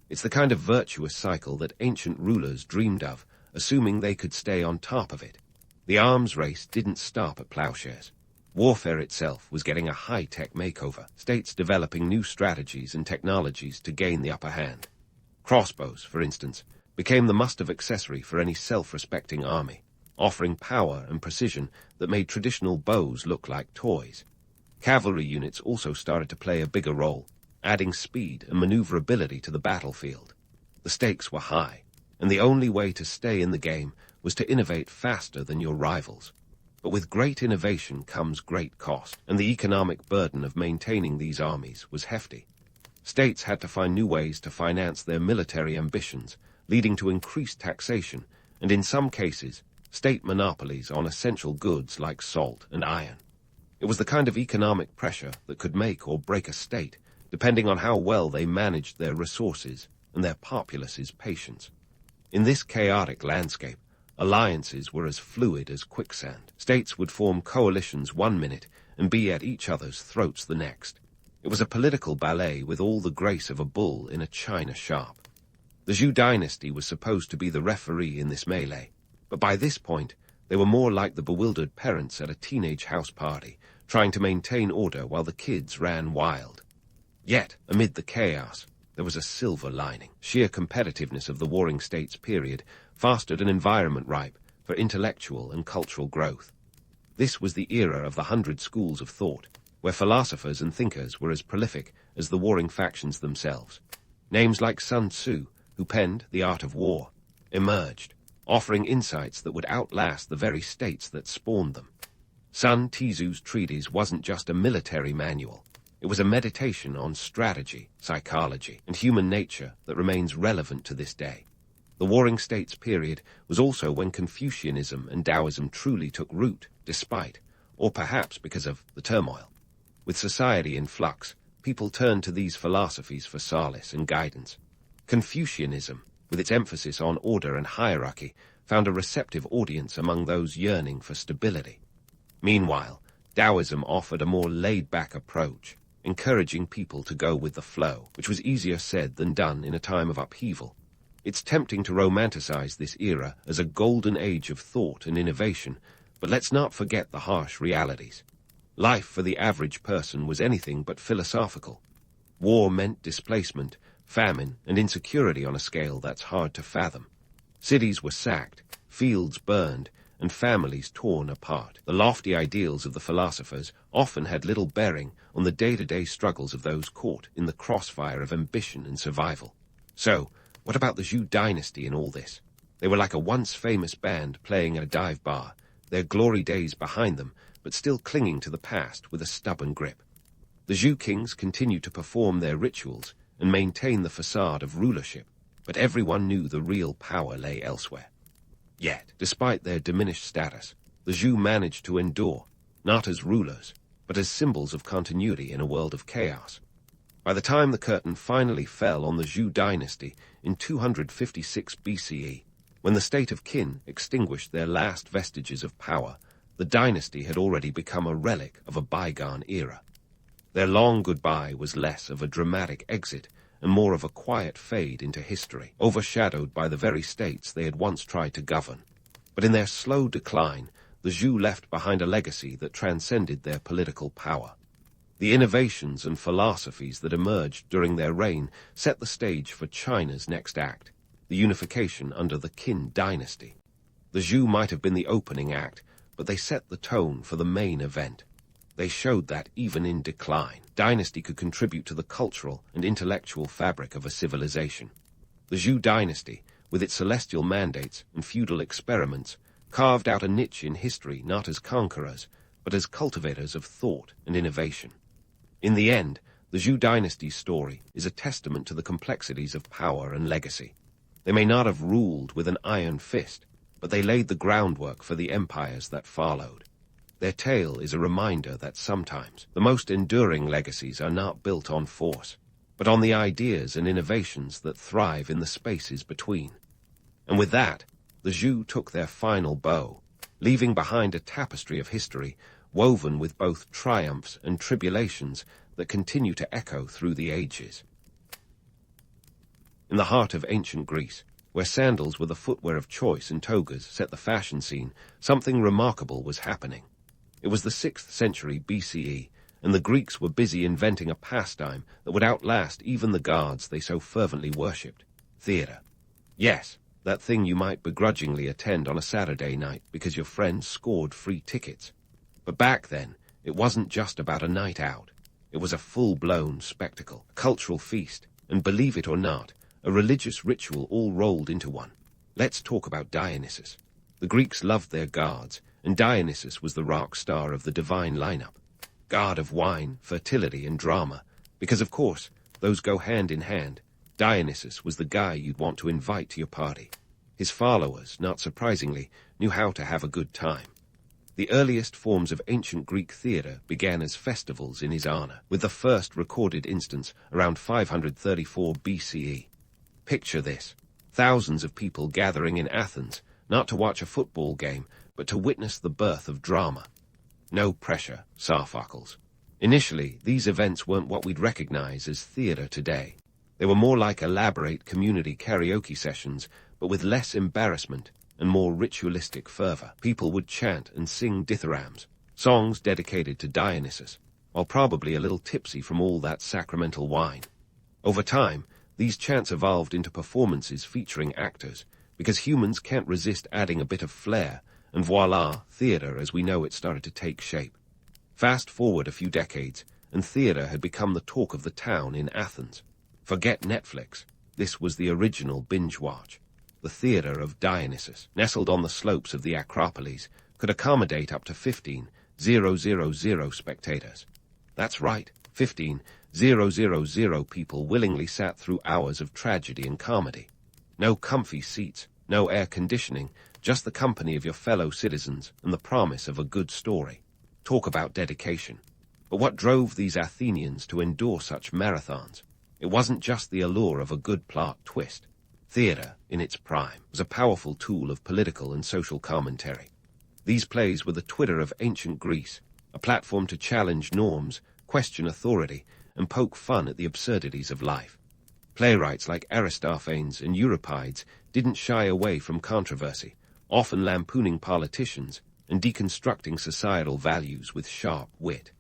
Speaker 1: It's the kind of virtuous cycle that ancient rulers dreamed of, assuming they could stay on top of it. The arms race didn't stop at plowshares. Warfare itself was getting a high-tech makeover, states developing new strategies and technologies to gain the upper hand. Crossbows, for instance, became the must-have accessory for any self-respecting army, offering power and precision that made traditional bows look like toys. Cavalry units also started to play a bigger role, adding speed and maneuverability to the battlefield. The stakes were high, and the only way to stay in the game was to innovate faster than your rivals. But with great innovation comes great cost, and the economic burden of maintaining these armies was hefty. States had to find new ways to finance their military ambitions, leading to increased taxation, and in some cases, state monopolies on essential goods like salt and iron. It was the kind of economic pressure that could make or break a state, depending on how well they managed their resources and their populace's patience. In this chaotic landscape, alliances were as fluid as quicksand. States would form coalitions one minute and be at each other's throats the next. It was a political ballet with all the grace of a bull in a china shop. The Zhou dynasty was supposed to be the referee in this melee, but by this point, they were more like the bewildered parents at a teenage house party, trying to maintain order while the kids ran wild. Yet, amid the chaos, there was a silver lining. Sheer competitiveness of the warring states period fostered an environment ripe for intellectual and cultural growth. This was the era of the 100 schools of thought, where philosophers and thinkers were as prolific as the warring factions themselves. Names like Sun Tzu, who penned The Art of War, emerged, offering insights that would outlast the very states that spawned them. Sun Tzu's treatise wasn't just a military manual. It was a meditation on strategy, psychology, and human nature that remains relevant to this day. The Warring States period was also when Confucianism and Taoism truly took root, despite, or perhaps because of, the turmoil. With society in flux, people turned to these philosophies for solace and guidance. Confucianism, with its emphasis on order and hierarchy, found a receptive audience among those yearning for stability. Meanwhile, Taoism offered a more laid-back approach, encouraging people to go with the flow, which was easier said than done in a time of upheaval. It's tempting to romanticize this era as a golden age of thought and innovation, but let's not forget the harsh realities. Life for the average person was anything but philosophical. War meant displacement, famine, and insecurity on a scale that's hard to fathom. Cities were sacked, fields burned, and families torn apart. The lofty ideals of the philosophers often had little bearing on the day-to-day struggles of those caught in the crossfire of ambition and survival. So, what about the Zhou dynasty in all this? They were like a once-famous band playing at a dive bar, their glory days behind them, but still clinging to the past with a stubborn grip. The Zhou kings continued to perform their rituals and maintain the facade of rulership, but everyone knew the real power lay elsewhere. Yet, despite their diminished status, the Zhou managed to endure, not as rulers, but as symbols of continuity in a world of chaos. By the time the curtain finally fell on the Zhou dynasty in 256 BCE, when the state of Qin extinguished their last vestiges of power, the dynasty had already become a relic of a bygone era. Their long goodbye was less of a dramatic exit and more of a quiet fade into history, overshadowed by the very states they had once tried to govern. But in their slow decline, the Zhou left behind a legacy that transcended their political power. The innovations and philosophies that emerged during their reign set the stage for China's next act, the unification under the Qin dynasty. The Zhou might have been the opening act, but they set the tone for the main event. They showed that, even in decline, dynasty could contribute to the cultural and intellectual fabric of a civilization. The Zhou dynasty, with its celestial mandates and feudal experiments, carved out a niche in history not as conquerors, but as cultivators of thought and innovation. In the end, the Zhou dynasty's story is a testament to the complexities of power and legacy. They may not have ruled with an iron fist, but they laid the groundwork for the empires that followed. Their tale is a reminder that sometimes the most enduring legacies are not built on force, but on the ideas and innovations that thrive in the spaces between. And with that, the Zhou took their final bow, leaving behind a tapestry of history woven with both triumphs and tribulations that continue to echo through the ages. In the heart of ancient Greece, where sandals were the footwear of choice and togas set the fashion scene, something remarkable was happening. It was the 6th century BCE, and the Greeks were busy inventing a pastime that would outlast even the gods they so fervently worshipped: theatre. Yes, that thing you might begrudgingly attend on a Saturday night because your friends scored free tickets. But back then, it wasn't just about a night out. It was a full-blown spectacle, a cultural feast, and believe it or not, a religious ritual all rolled into one. Let's talk about Dionysus. The Greeks loved their gods, and Dionysus was the rock star of the divine lineup. God of wine, fertility, and drama, because of course, those go hand in hand. Dionysus was the guy you'd want to invite to your party. His followers, not surprisingly, knew how to have a good time. The earliest forms of ancient Greek theatre began as festivals in his honor, with the first recorded instance around 534 BCE. Picture this: thousands of people gathering in Athens, not to watch a football game, but to witness the birth of drama. No pressure, Sarphocles. Initially, these events weren't what we'd recognize as theatre today. They were more like elaborate community karaoke sessions, but with less embarrassment and more ritualistic fervor. People would chant and sing dithyrambs, songs dedicated to Dionysus, while probably a little tipsy from all that sacramental wine. Over time, these chants evolved into performances featuring actors, because humans can't resist adding a bit of flair, and voila, theatre as we know it started to take shape. Fast forward a few decades, and theatre had become the talk of the town in Athens. Forget Netflix. This was the original binge watch. The theatre of Dionysus, nestled on the slopes of the Acropolis, could accommodate up to 15,000 spectators. That's right, 15,000 people willingly sat through hours of tragedy and comedy. No comfy seats, no air conditioning, just the company of your fellow citizens and the promise of a good story. Talk about dedication. But what drove these Athenians to endure such marathons? It wasn't just the allure of a good plot twist. Theatre, in its prime, was a powerful tool of political and social commentary. These plays were the Twitter of ancient Greece, a platform to challenge norms, question authority, and poke fun at the absurdities of life. Playwrights like Aristophanes and Euripides didn't shy away from controversy, often lampooning politicians and deconstructing societal values with sharp wit.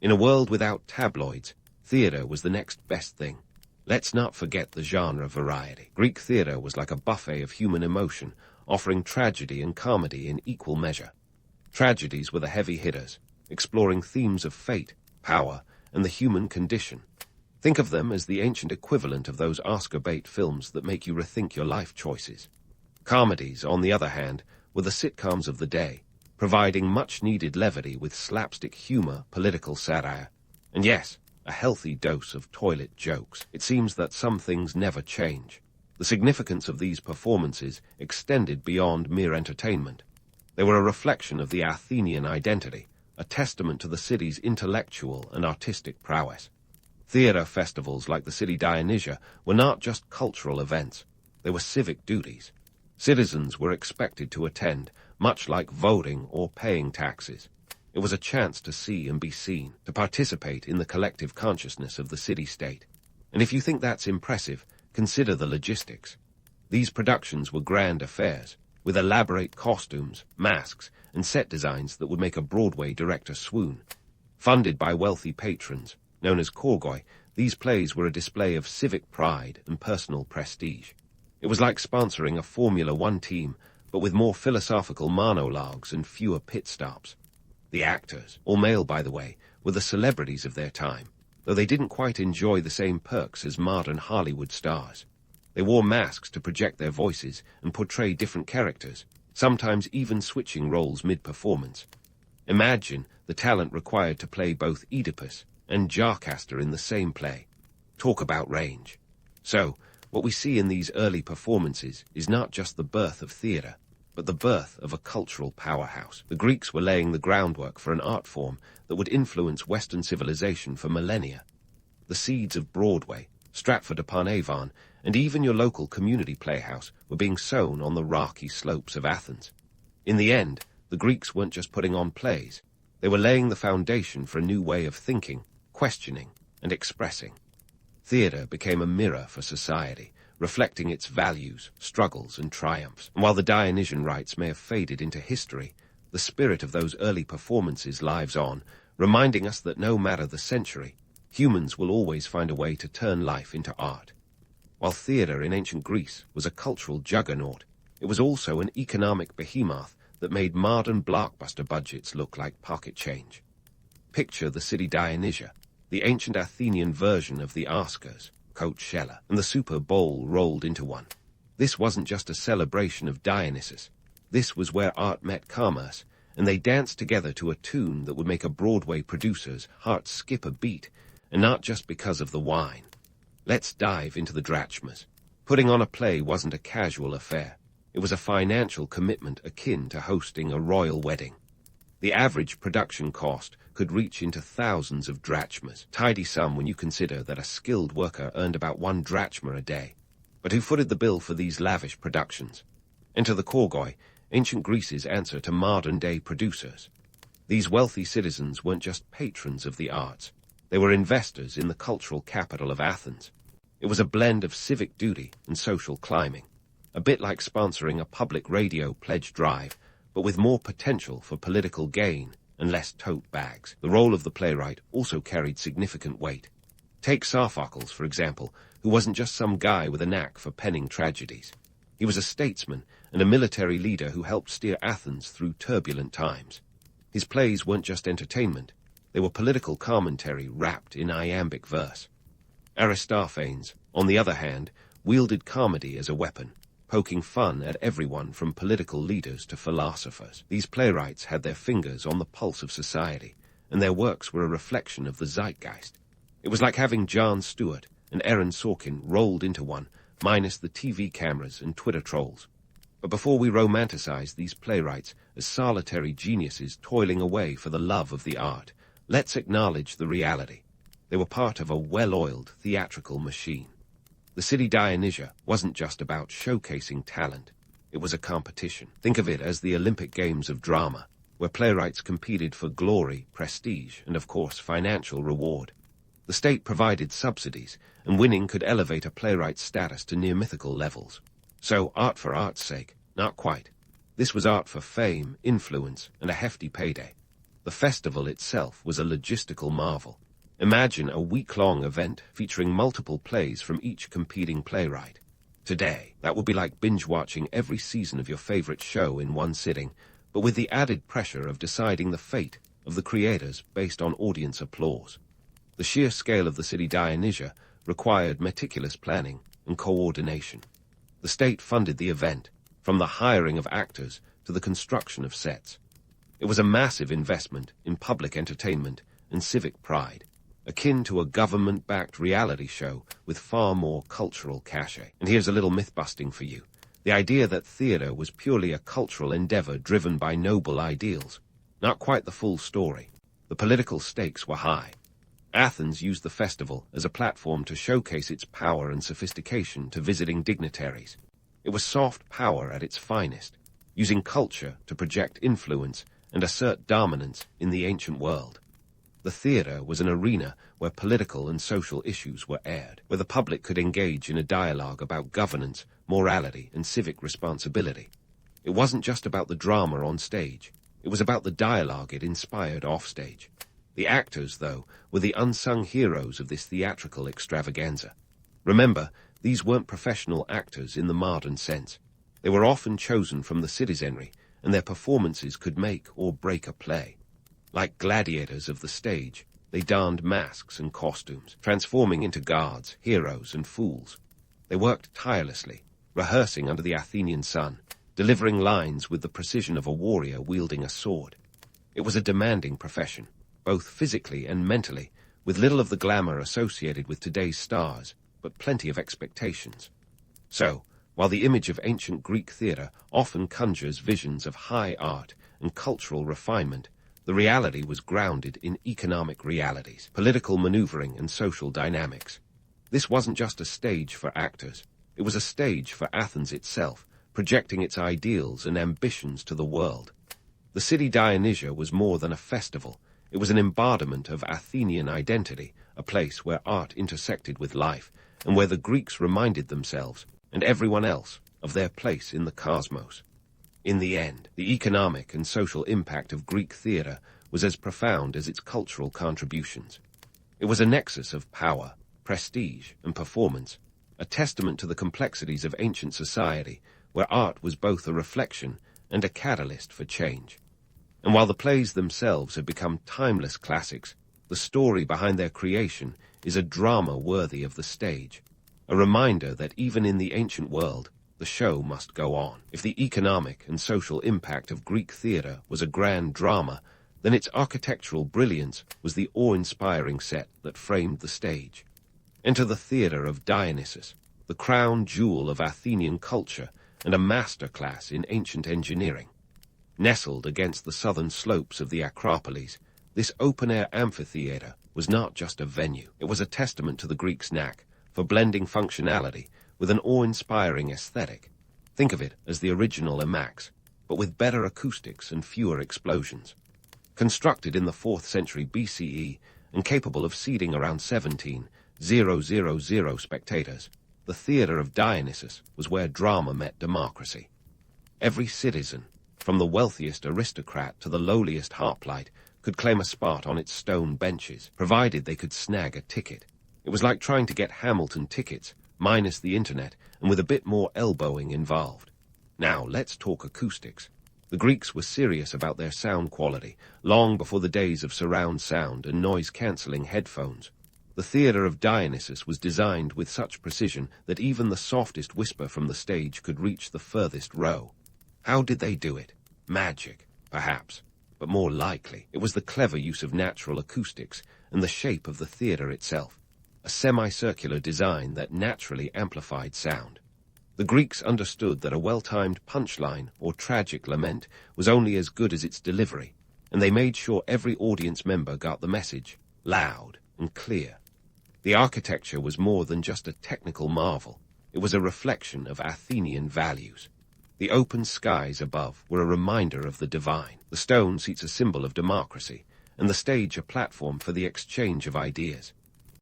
Speaker 1: In a world without tabloids, theatre was the next best thing. Let's not forget the genre variety. Greek theatre was like a buffet of human emotion, offering tragedy and comedy in equal measure. Tragedies were the heavy hitters, exploring themes of fate, power, and the human condition. Think of them as the ancient equivalent of those Oscar bait films that make you rethink your life choices. Comedies, on the other hand, were the sitcoms of the day, providing much-needed levity with slapstick humor, political satire, and yes, a healthy dose of toilet jokes. It seems that some things never change. The significance of these performances extended beyond mere entertainment. They were a reflection of the Athenian identity, a testament to the city's intellectual and artistic prowess. Theatre festivals like the city Dionysia were not just cultural events. They were civic duties. Citizens were expected to attend, much like voting or paying taxes. It was a chance to see and be seen, to participate in the collective consciousness of the city-state. And if you think that's impressive, consider the logistics. These productions were grand affairs, with elaborate costumes, masks, and set designs that would make a Broadway director swoon. Funded by wealthy patrons, known as Korgoi, these plays were a display of civic pride and personal prestige. It was like sponsoring a Formula One team, but with more philosophical monologues and fewer pit stops. The actors, all male by the way, were the celebrities of their time, though they didn't quite enjoy the same perks as modern Hollywood stars. They wore masks to project their voices and portray different characters, sometimes even switching roles mid-performance. Imagine the talent required to play both Oedipus and Jarcaster in the same play. Talk about range. So, what we see in these early performances is not just the birth of theatre, but the birth of a cultural powerhouse. The Greeks were laying the groundwork for an art form that would influence Western civilization for millennia. The seeds of Broadway, Stratford-upon-Avon, and even your local community playhouse were being sown on the rocky slopes of Athens. In the end, the Greeks weren't just putting on plays. They were laying the foundation for a new way of thinking, questioning, and expressing. Theatre became a mirror for society, reflecting its values, struggles, and triumphs. And while the Dionysian rites may have faded into history, the spirit of those early performances lives on, reminding us that no matter the century, humans will always find a way to turn life into art. While theatre in ancient Greece was a cultural juggernaut, it was also an economic behemoth that made modern blockbuster budgets look like pocket change. Picture the city Dionysia, the ancient Athenian version of the Oscars, Coachella, and the Super Bowl rolled into one. This wasn't just a celebration of Dionysus. This was where art met commerce, and they danced together to a tune that would make a Broadway producer's heart skip a beat, and not just because of the wine. Let's dive into the drachmas. Putting on a play wasn't a casual affair. It was a financial commitment akin to hosting a royal wedding. The average production cost could reach into thousands of drachmas, tidy sum when you consider that a skilled worker earned about 1 drachma a day. But who footed the bill for these lavish productions? Enter the Korgoi, ancient Greece's answer to modern-day producers. These wealthy citizens weren't just patrons of the arts. They were investors in the cultural capital of Athens. It was a blend of civic duty and social climbing, a bit like sponsoring a public radio pledge drive, but with more potential for political gain and less tote bags. The role of the playwright also carried significant weight. Take Sophocles, for example, who wasn't just some guy with a knack for penning tragedies. He was a statesman and a military leader who helped steer Athens through turbulent times. His plays weren't just entertainment. They were political commentary wrapped in iambic verse. Aristophanes, on the other hand, wielded comedy as a weapon, poking fun at everyone from political leaders to philosophers. These playwrights had their fingers on the pulse of society, and their works were a reflection of the zeitgeist. It was like having Jon Stewart and Aaron Sorkin rolled into one, minus the TV cameras and Twitter trolls. But before we romanticize these playwrights as solitary geniuses toiling away for the love of the art, let's acknowledge the reality. They were part of a well-oiled theatrical machine. The city Dionysia wasn't just about showcasing talent. It was a competition. Think of it as the Olympic Games of drama, where playwrights competed for glory, prestige, and of course financial reward. The state provided subsidies, and winning could elevate a playwright's status to near mythical levels. So art for art's sake? Not quite. This was art for fame, influence, and a hefty payday. The festival itself was a logistical marvel. Imagine a week-long event featuring multiple plays from each competing playwright. Today, that would be like binge-watching every season of your favorite show in one sitting, but with the added pressure of deciding the fate of the creators based on audience applause. The sheer scale of the city Dionysia required meticulous planning and coordination. The state funded the event, from the hiring of actors to the construction of sets. It was a massive investment in public entertainment and civic pride, akin to a government-backed reality show with far more cultural cachet. And here's a little myth-busting for you. The idea that theatre was purely a cultural endeavor driven by noble ideals. Not quite the full story. The political stakes were high. Athens used the festival as a platform to showcase its power and sophistication to visiting dignitaries. It was soft power at its finest, using culture to project influence and assert dominance in the ancient world. The theatre was an arena where political and social issues were aired, where the public could engage in a dialogue about governance, morality, and civic responsibility. It wasn't just about the drama on stage. It was about the dialogue it inspired offstage. The actors, though, were the unsung heroes of this theatrical extravaganza. Remember, these weren't professional actors in the modern sense. They were often chosen from the citizenry, and their performances could make or break a play. Like gladiators of the stage, they donned masks and costumes, transforming into guards, heroes, and fools. They worked tirelessly, rehearsing under the Athenian sun, delivering lines with the precision of a warrior wielding a sword. It was a demanding profession, both physically and mentally, with little of the glamour associated with today's stars, but plenty of expectations. So, while the image of ancient Greek theatre often conjures visions of high art and cultural refinement, the reality was grounded in economic realities, political maneuvering, and social dynamics. This wasn't just a stage for actors. It was a stage for Athens itself, projecting its ideals and ambitions to the world. The city Dionysia was more than a festival. It was an embodiment of Athenian identity, a place where art intersected with life, and where the Greeks reminded themselves, and everyone else, of their place in the cosmos. In the end, the economic and social impact of Greek theatre was as profound as its cultural contributions. It was a nexus of power, prestige, and performance, a testament to the complexities of ancient society, where art was both a reflection and a catalyst for change. And while the plays themselves have become timeless classics, the story behind their creation is a drama worthy of the stage, a reminder that even in the ancient world, the show must go on. If the economic and social impact of Greek theatre was a grand drama, then its architectural brilliance was the awe-inspiring set that framed the stage. Enter the theatre of Dionysus, the crown jewel of Athenian culture and a masterclass in ancient engineering. Nestled against the southern slopes of the Acropolis, this open-air amphitheatre was not just a venue. It was a testament to the Greeks' knack for blending functionality with an awe-inspiring aesthetic. Think of it as the original Emacs, but with better acoustics and fewer explosions. Constructed in the 4th century BCE and capable of seating around 17,000 spectators, the theatre of Dionysus was where drama met democracy. Every citizen, from the wealthiest aristocrat to the lowliest hoplite, could claim a spot on its stone benches, provided they could snag a ticket. It was like trying to get Hamilton tickets, minus the internet, and with a bit more elbowing involved. Now, let's talk acoustics. The Greeks were serious about their sound quality, long before the days of surround sound and noise-cancelling headphones. The theatre of Dionysus was designed with such precision that even the softest whisper from the stage could reach the furthest row. How did they do it? Magic, perhaps. But more likely, it was the clever use of natural acoustics and the shape of the theatre itself, a semicircular design that naturally amplified sound. The Greeks understood that a well-timed punchline or tragic lament was only as good as its delivery, and they made sure every audience member got the message, loud and clear. The architecture was more than just a technical marvel. It was a reflection of Athenian values. The open skies above were a reminder of the divine, the stone seats a symbol of democracy, and the stage a platform for the exchange of ideas.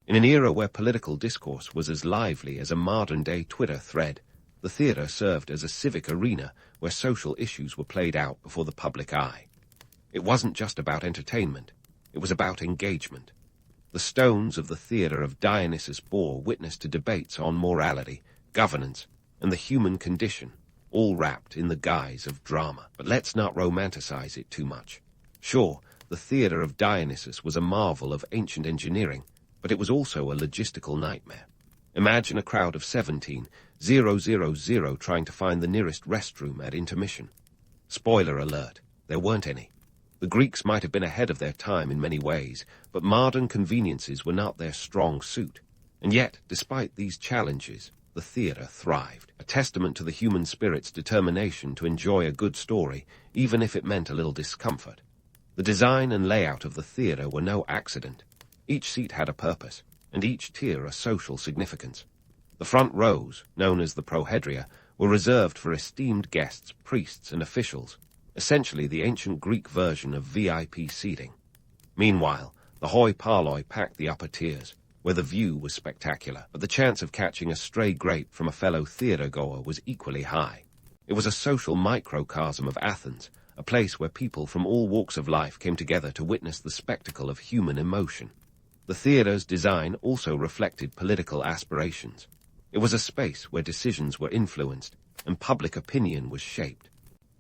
Speaker 1: In an era where political discourse was as lively as a modern-day Twitter thread, the theatre served as a civic arena where social issues were played out before the public eye. It wasn't just about entertainment, it was about engagement. The stones of the theatre of Dionysus bore witness to debates on morality, governance, and the human condition, all wrapped in the guise of drama. But let's not romanticize it too much. Sure, the theatre of Dionysus was a marvel of ancient engineering, but it was also a logistical nightmare. Imagine a crowd of 17,000 trying to find the nearest restroom at intermission. Spoiler alert, there weren't any. The Greeks might have been ahead of their time in many ways, but modern conveniences were not their strong suit. And yet, despite these challenges, the theatre thrived, a testament to the human spirit's determination to enjoy a good story, even if it meant a little discomfort. The design and layout of the theatre were no accident. Each seat had a purpose, and each tier a social significance. The front rows, known as the prohedria, were reserved for esteemed guests, priests, and officials, essentially the ancient Greek version of VIP seating. Meanwhile, the hoi polloi packed the upper tiers, where the view was spectacular, but the chance of catching a stray grape from a fellow theatre-goer was equally high. It was a social microcosm of Athens, a place where people from all walks of life came together to witness the spectacle of human emotion. The theatre's design also reflected political aspirations. It was a space where decisions were influenced and public opinion was shaped.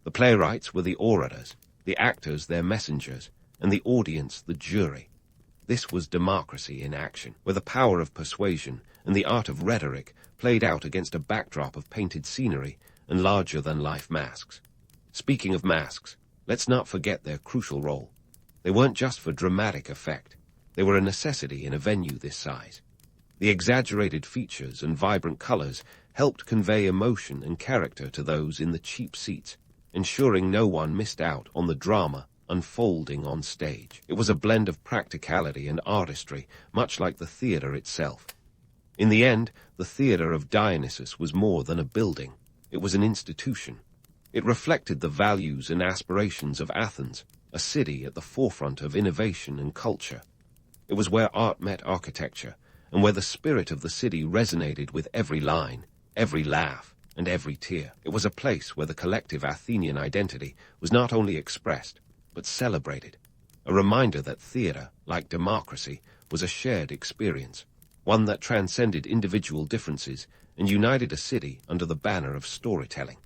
Speaker 1: The playwrights were the orators, the actors their messengers, and the audience the jury. This was democracy in action, where the power of persuasion and the art of rhetoric played out against a backdrop of painted scenery and larger-than-life masks. Speaking of masks, let's not forget their crucial role. They weren't just for dramatic effect. They were a necessity in a venue this size. The exaggerated features and vibrant colors helped convey emotion and character to those in the cheap seats, ensuring no one missed out on the drama unfolding on stage. It was a blend of practicality and artistry, much like the theater itself. In the end, the theater of Dionysus was more than a building. It was an institution. It reflected the values and aspirations of Athens, a city at the forefront of innovation and culture. It was where art met architecture, and where the spirit of the city resonated with every line, every laugh, and every tear. It was a place where the collective Athenian identity was not only expressed, but celebrated, a reminder that theater, like democracy, was a shared experience, one that transcended individual differences and united a city under the banner of storytelling.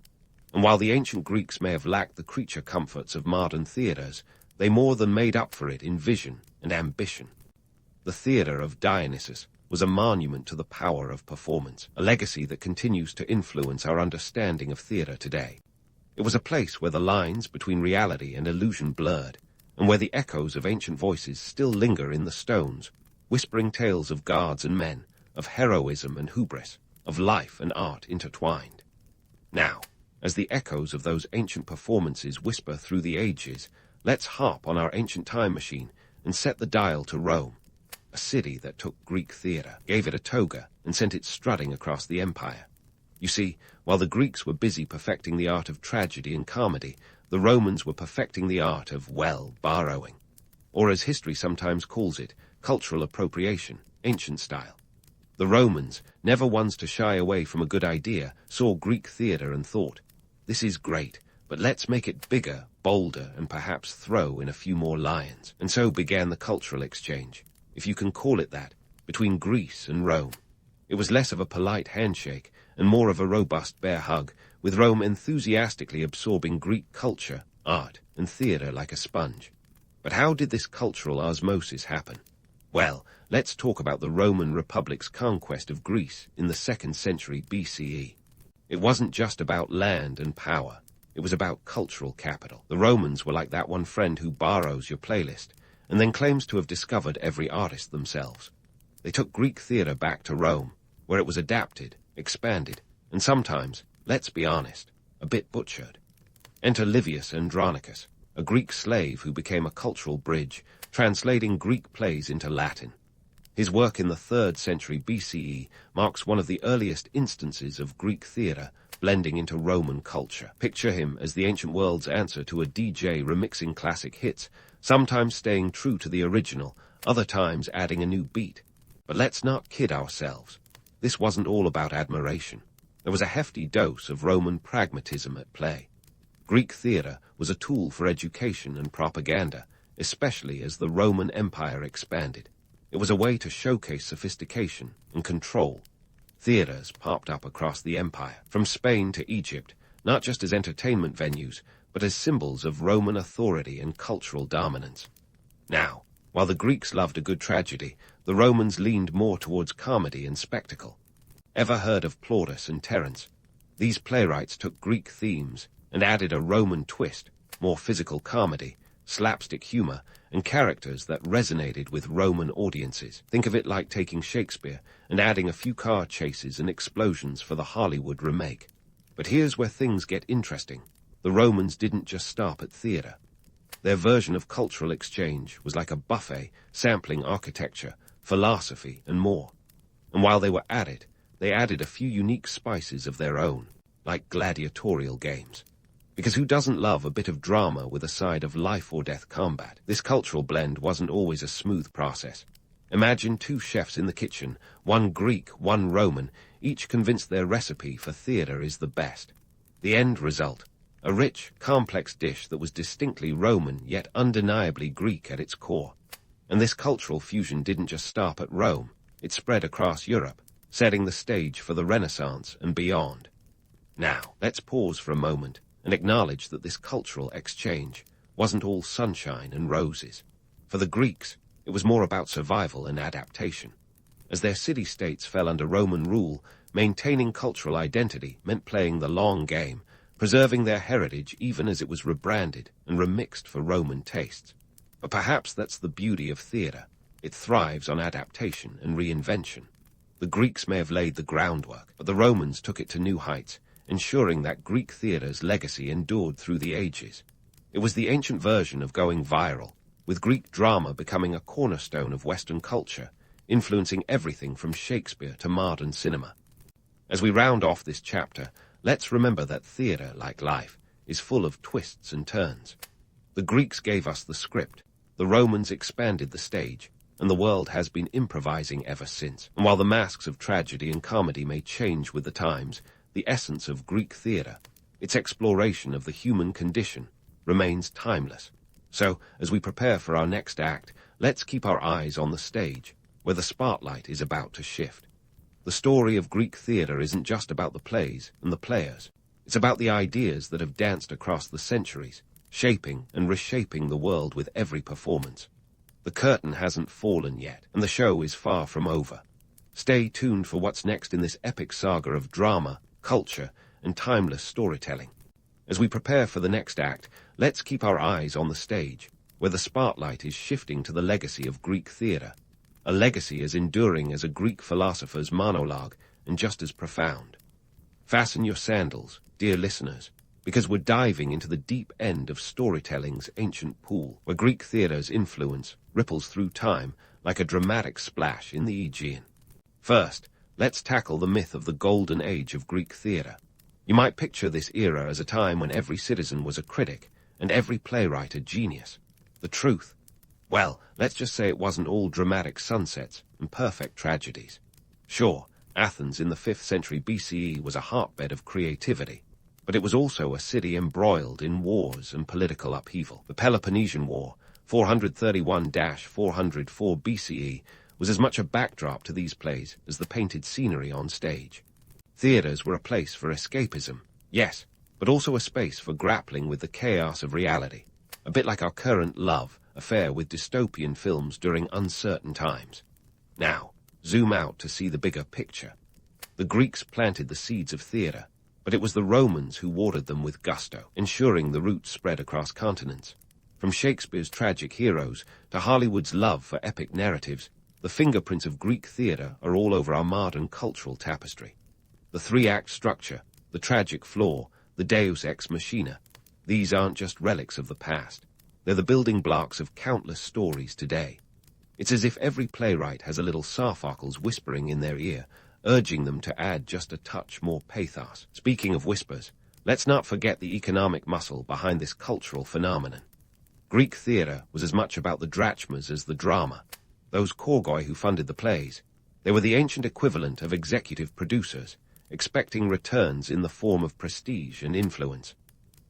Speaker 1: And while the ancient Greeks may have lacked the creature comforts of modern theaters, they more than made up for it in vision and ambition. The theater of Dionysus was a monument to the power of performance, a legacy that continues to influence our understanding of theater today. It was a place where the lines between reality and illusion blurred, and where the echoes of ancient voices still linger in the stones, whispering tales of gods and men, of heroism and hubris, of life and art intertwined. Now, as the echoes of those ancient performances whisper through the ages, let's hop on our ancient time machine and set the dial to Rome, a city that took Greek theater, gave it a toga, and sent it strutting across the empire. You see, while the Greeks were busy perfecting the art of tragedy and comedy, the Romans were perfecting the art of, well, borrowing. Or as history sometimes calls it, cultural appropriation, ancient style. The Romans, never ones to shy away from a good idea, saw Greek theater and thought, this is great, but let's make it bigger, bolder, and perhaps throw in a few more lions. And so began the cultural exchange, if you can call it that, between Greece and Rome. It was less of a polite handshake and more of a robust bear hug, with Rome enthusiastically absorbing Greek culture, art, and theater like a sponge. But how did this cultural osmosis happen? Well, let's talk about the Roman Republic's conquest of Greece in the 2nd century BCE. It wasn't just about land and power. It was about cultural capital. The Romans were like that one friend who borrows your playlist and then claims to have discovered every artist themselves. They took Greek theater back to Rome, where it was adapted, expanded, and sometimes, let's be honest, a bit butchered. Enter Livius Andronicus, a Greek slave who became a cultural bridge, translating Greek plays into Latin. His work in the 3rd century BCE marks one of the earliest instances of Greek theater blending into Roman culture. Picture him as the ancient world's answer to a DJ remixing classic hits, sometimes staying true to the original, other times adding a new beat. But let's not kid ourselves. This wasn't all about admiration. There was a hefty dose of Roman pragmatism at play. Greek theater was a tool for education and propaganda, especially as the Roman Empire expanded. It was a way to showcase sophistication and control. Theaters popped up across the empire, from Spain to Egypt, not just as entertainment venues, but as symbols of Roman authority and cultural dominance. Now, while the Greeks loved a good tragedy, the Romans leaned more towards comedy and spectacle. Ever heard of Plautus and Terence? These playwrights took Greek themes and added a Roman twist, more physical comedy, slapstick humor, and characters that resonated with Roman audiences. Think of it like taking Shakespeare and adding a few car chases and explosions for the Hollywood remake. But here's where things get interesting. The Romans didn't just stop at theater. Their version of cultural exchange was like a buffet, sampling architecture, philosophy, and more. And while they were at it, they added a few unique spices of their own, like gladiatorial games. Because who doesn't love a bit of drama with a side of life-or-death combat? This cultural blend wasn't always a smooth process. Imagine 2 chefs in the kitchen, one Greek, one Roman, each convinced their recipe for theater is the best. The end result, a rich, complex dish that was distinctly Roman yet undeniably Greek at its core. And this cultural fusion didn't just stop at Rome. It spread across Europe, setting the stage for the Renaissance and beyond. Now, let's pause for a moment and acknowledge that this cultural exchange wasn't all sunshine and roses. For the Greeks, it was more about survival and adaptation. As their city-states fell under Roman rule, maintaining cultural identity meant playing the long game, preserving their heritage even as it was rebranded and remixed for Roman tastes. But perhaps that's the beauty of theater. It thrives on adaptation and reinvention. The Greeks may have laid the groundwork, but the Romans took it to new heights, ensuring that Greek theater's legacy endured through the ages. It was the ancient version of going viral, with Greek drama becoming a cornerstone of Western culture, influencing everything from Shakespeare to modern cinema. As we round off this chapter, let's remember that theater, like life, is full of twists and turns. The Greeks gave us the script, the Romans expanded the stage, and the world has been improvising ever since. And while the masks of tragedy and comedy may change with the times, the essence of Greek theater, its exploration of the human condition, remains timeless. So, as we prepare for our next act, let's keep our eyes on the stage, where the spotlight is about to shift. The story of Greek theater isn't just about the plays and the players. It's about the ideas that have danced across the centuries, shaping and reshaping the world with every performance. The curtain hasn't fallen yet, and the show is far from over. Stay tuned for what's next in this epic saga of drama, culture, and timeless storytelling. As we prepare for the next act, let's keep our eyes on the stage, where the spotlight is shifting to the legacy of Greek theater, a legacy as enduring as a Greek philosopher's monologue and just as profound. Fasten your sandals, dear listeners, because we're diving into the deep end of storytelling's ancient pool, where Greek theater's influence ripples through time like a dramatic splash in the Aegean. First, let's tackle the myth of the golden age of Greek theater. You might picture this era as a time when every citizen was a critic and every playwright a genius. The truth? Well, let's just say it wasn't all dramatic sunsets and perfect tragedies. Sure, Athens in the 5th century BCE was a hotbed of creativity, but it was also a city embroiled in wars and political upheaval. The Peloponnesian War, 431–404 BCE, was as much a backdrop to these plays as the painted scenery on stage. Theaters were a place for escapism, yes, but also a space for grappling with the chaos of reality, a bit like our current love affair with dystopian films during uncertain times. Now, zoom out to see the bigger picture. The Greeks planted the seeds of theater, but it was the Romans who watered them with gusto, ensuring the roots spread across continents. From Shakespeare's tragic heroes to Hollywood's love for epic narratives, the fingerprints of Greek theater are all over our modern cultural tapestry. The three-act structure, the tragic flaw, the deus ex machina, these aren't just relics of the past. They're the building blocks of countless stories today. It's as if every playwright has a little Sophocles whispering in their ear, urging them to add just a touch more pathos. Speaking of whispers, let's not forget the economic muscle behind this cultural phenomenon. Greek theater was as much about the drachmas as the drama. Those choregoi who funded the plays, they were the ancient equivalent of executive producers, expecting returns in the form of prestige and influence.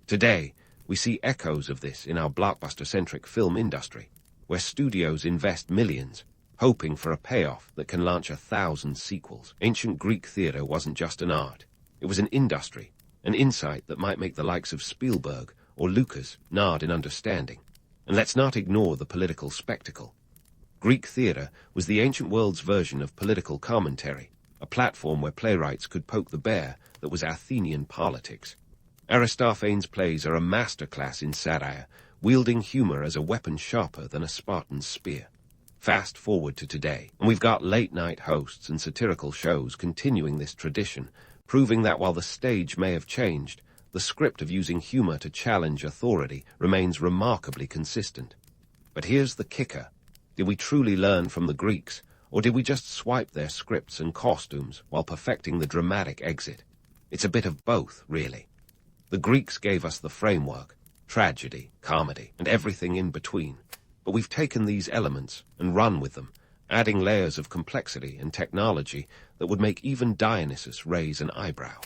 Speaker 1: Today, we see echoes of this in our blockbuster-centric film industry, where studios invest millions, hoping for a payoff that can launch 1,000 sequels. Ancient Greek theater wasn't just an art. It was an industry, an insight that might make the likes of Spielberg or Lucas nod in understanding. And let's not ignore the political spectacle. Greek theater was the ancient world's version of political commentary, a platform where playwrights could poke the bear that was Athenian politics. Aristophanes' plays are a masterclass in satire, wielding humor as a weapon sharper than a Spartan's spear. Fast forward to today, and we've got late-night hosts and satirical shows continuing this tradition, proving that while the stage may have changed, the script of using humor to challenge authority remains remarkably consistent. But here's the kicker. Did we truly learn from the Greeks, or did we just swipe their scripts and costumes while perfecting the dramatic exit? It's a bit of both, really. The Greeks gave us the framework, tragedy, comedy, and everything in between. But we've taken these elements and run with them, adding layers of complexity and technology that would make even Dionysus raise an eyebrow.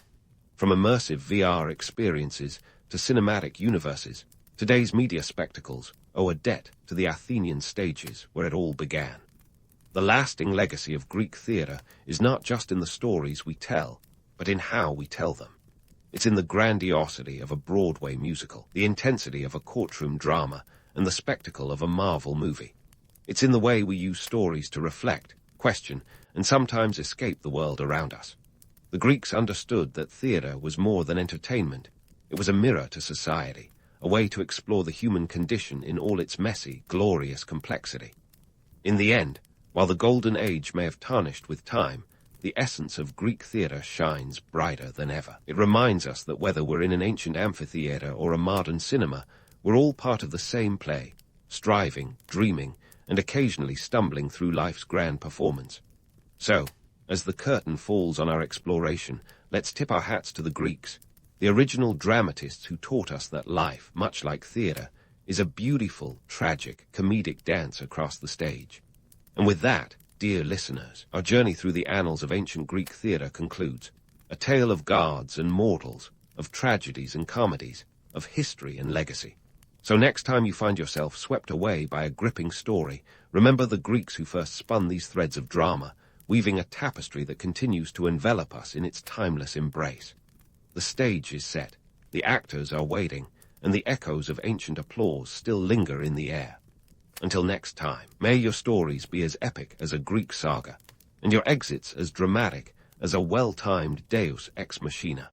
Speaker 1: From immersive VR experiences to cinematic universes, today's media spectacles owe a debt to the Athenian stages where it all began. The lasting legacy of Greek theater is not just in the stories we tell, but in how we tell them. It's in the grandiosity of a Broadway musical, the intensity of a courtroom drama, and the spectacle of a Marvel movie. It's in the way we use stories to reflect, question, and sometimes escape the world around us. The Greeks understood that theater was more than entertainment. It was a mirror to society, a way to explore the human condition in all its messy, glorious complexity. In the end, while the golden age may have tarnished with time, the essence of Greek theatre shines brighter than ever. It reminds us that whether we're in an ancient amphitheatre or a modern cinema, we're all part of the same play, striving, dreaming, and occasionally stumbling through life's grand performance. So, as the curtain falls on our exploration, let's tip our hats to the Greeks, the original dramatists who taught us that life, much like theatre, is a beautiful, tragic, comedic dance across the stage. And with that, dear listeners, our journey through the annals of ancient Greek theatre concludes. A tale of gods and mortals, of tragedies and comedies, of history and legacy. So next time you find yourself swept away by a gripping story, remember the Greeks who first spun these threads of drama, weaving a tapestry that continues to envelop us in its timeless embrace. The stage is set, the actors are waiting, and the echoes of ancient applause still linger in the air. Until next time, may your stories be as epic as a Greek saga, and your exits as dramatic as a well-timed Deus ex machina.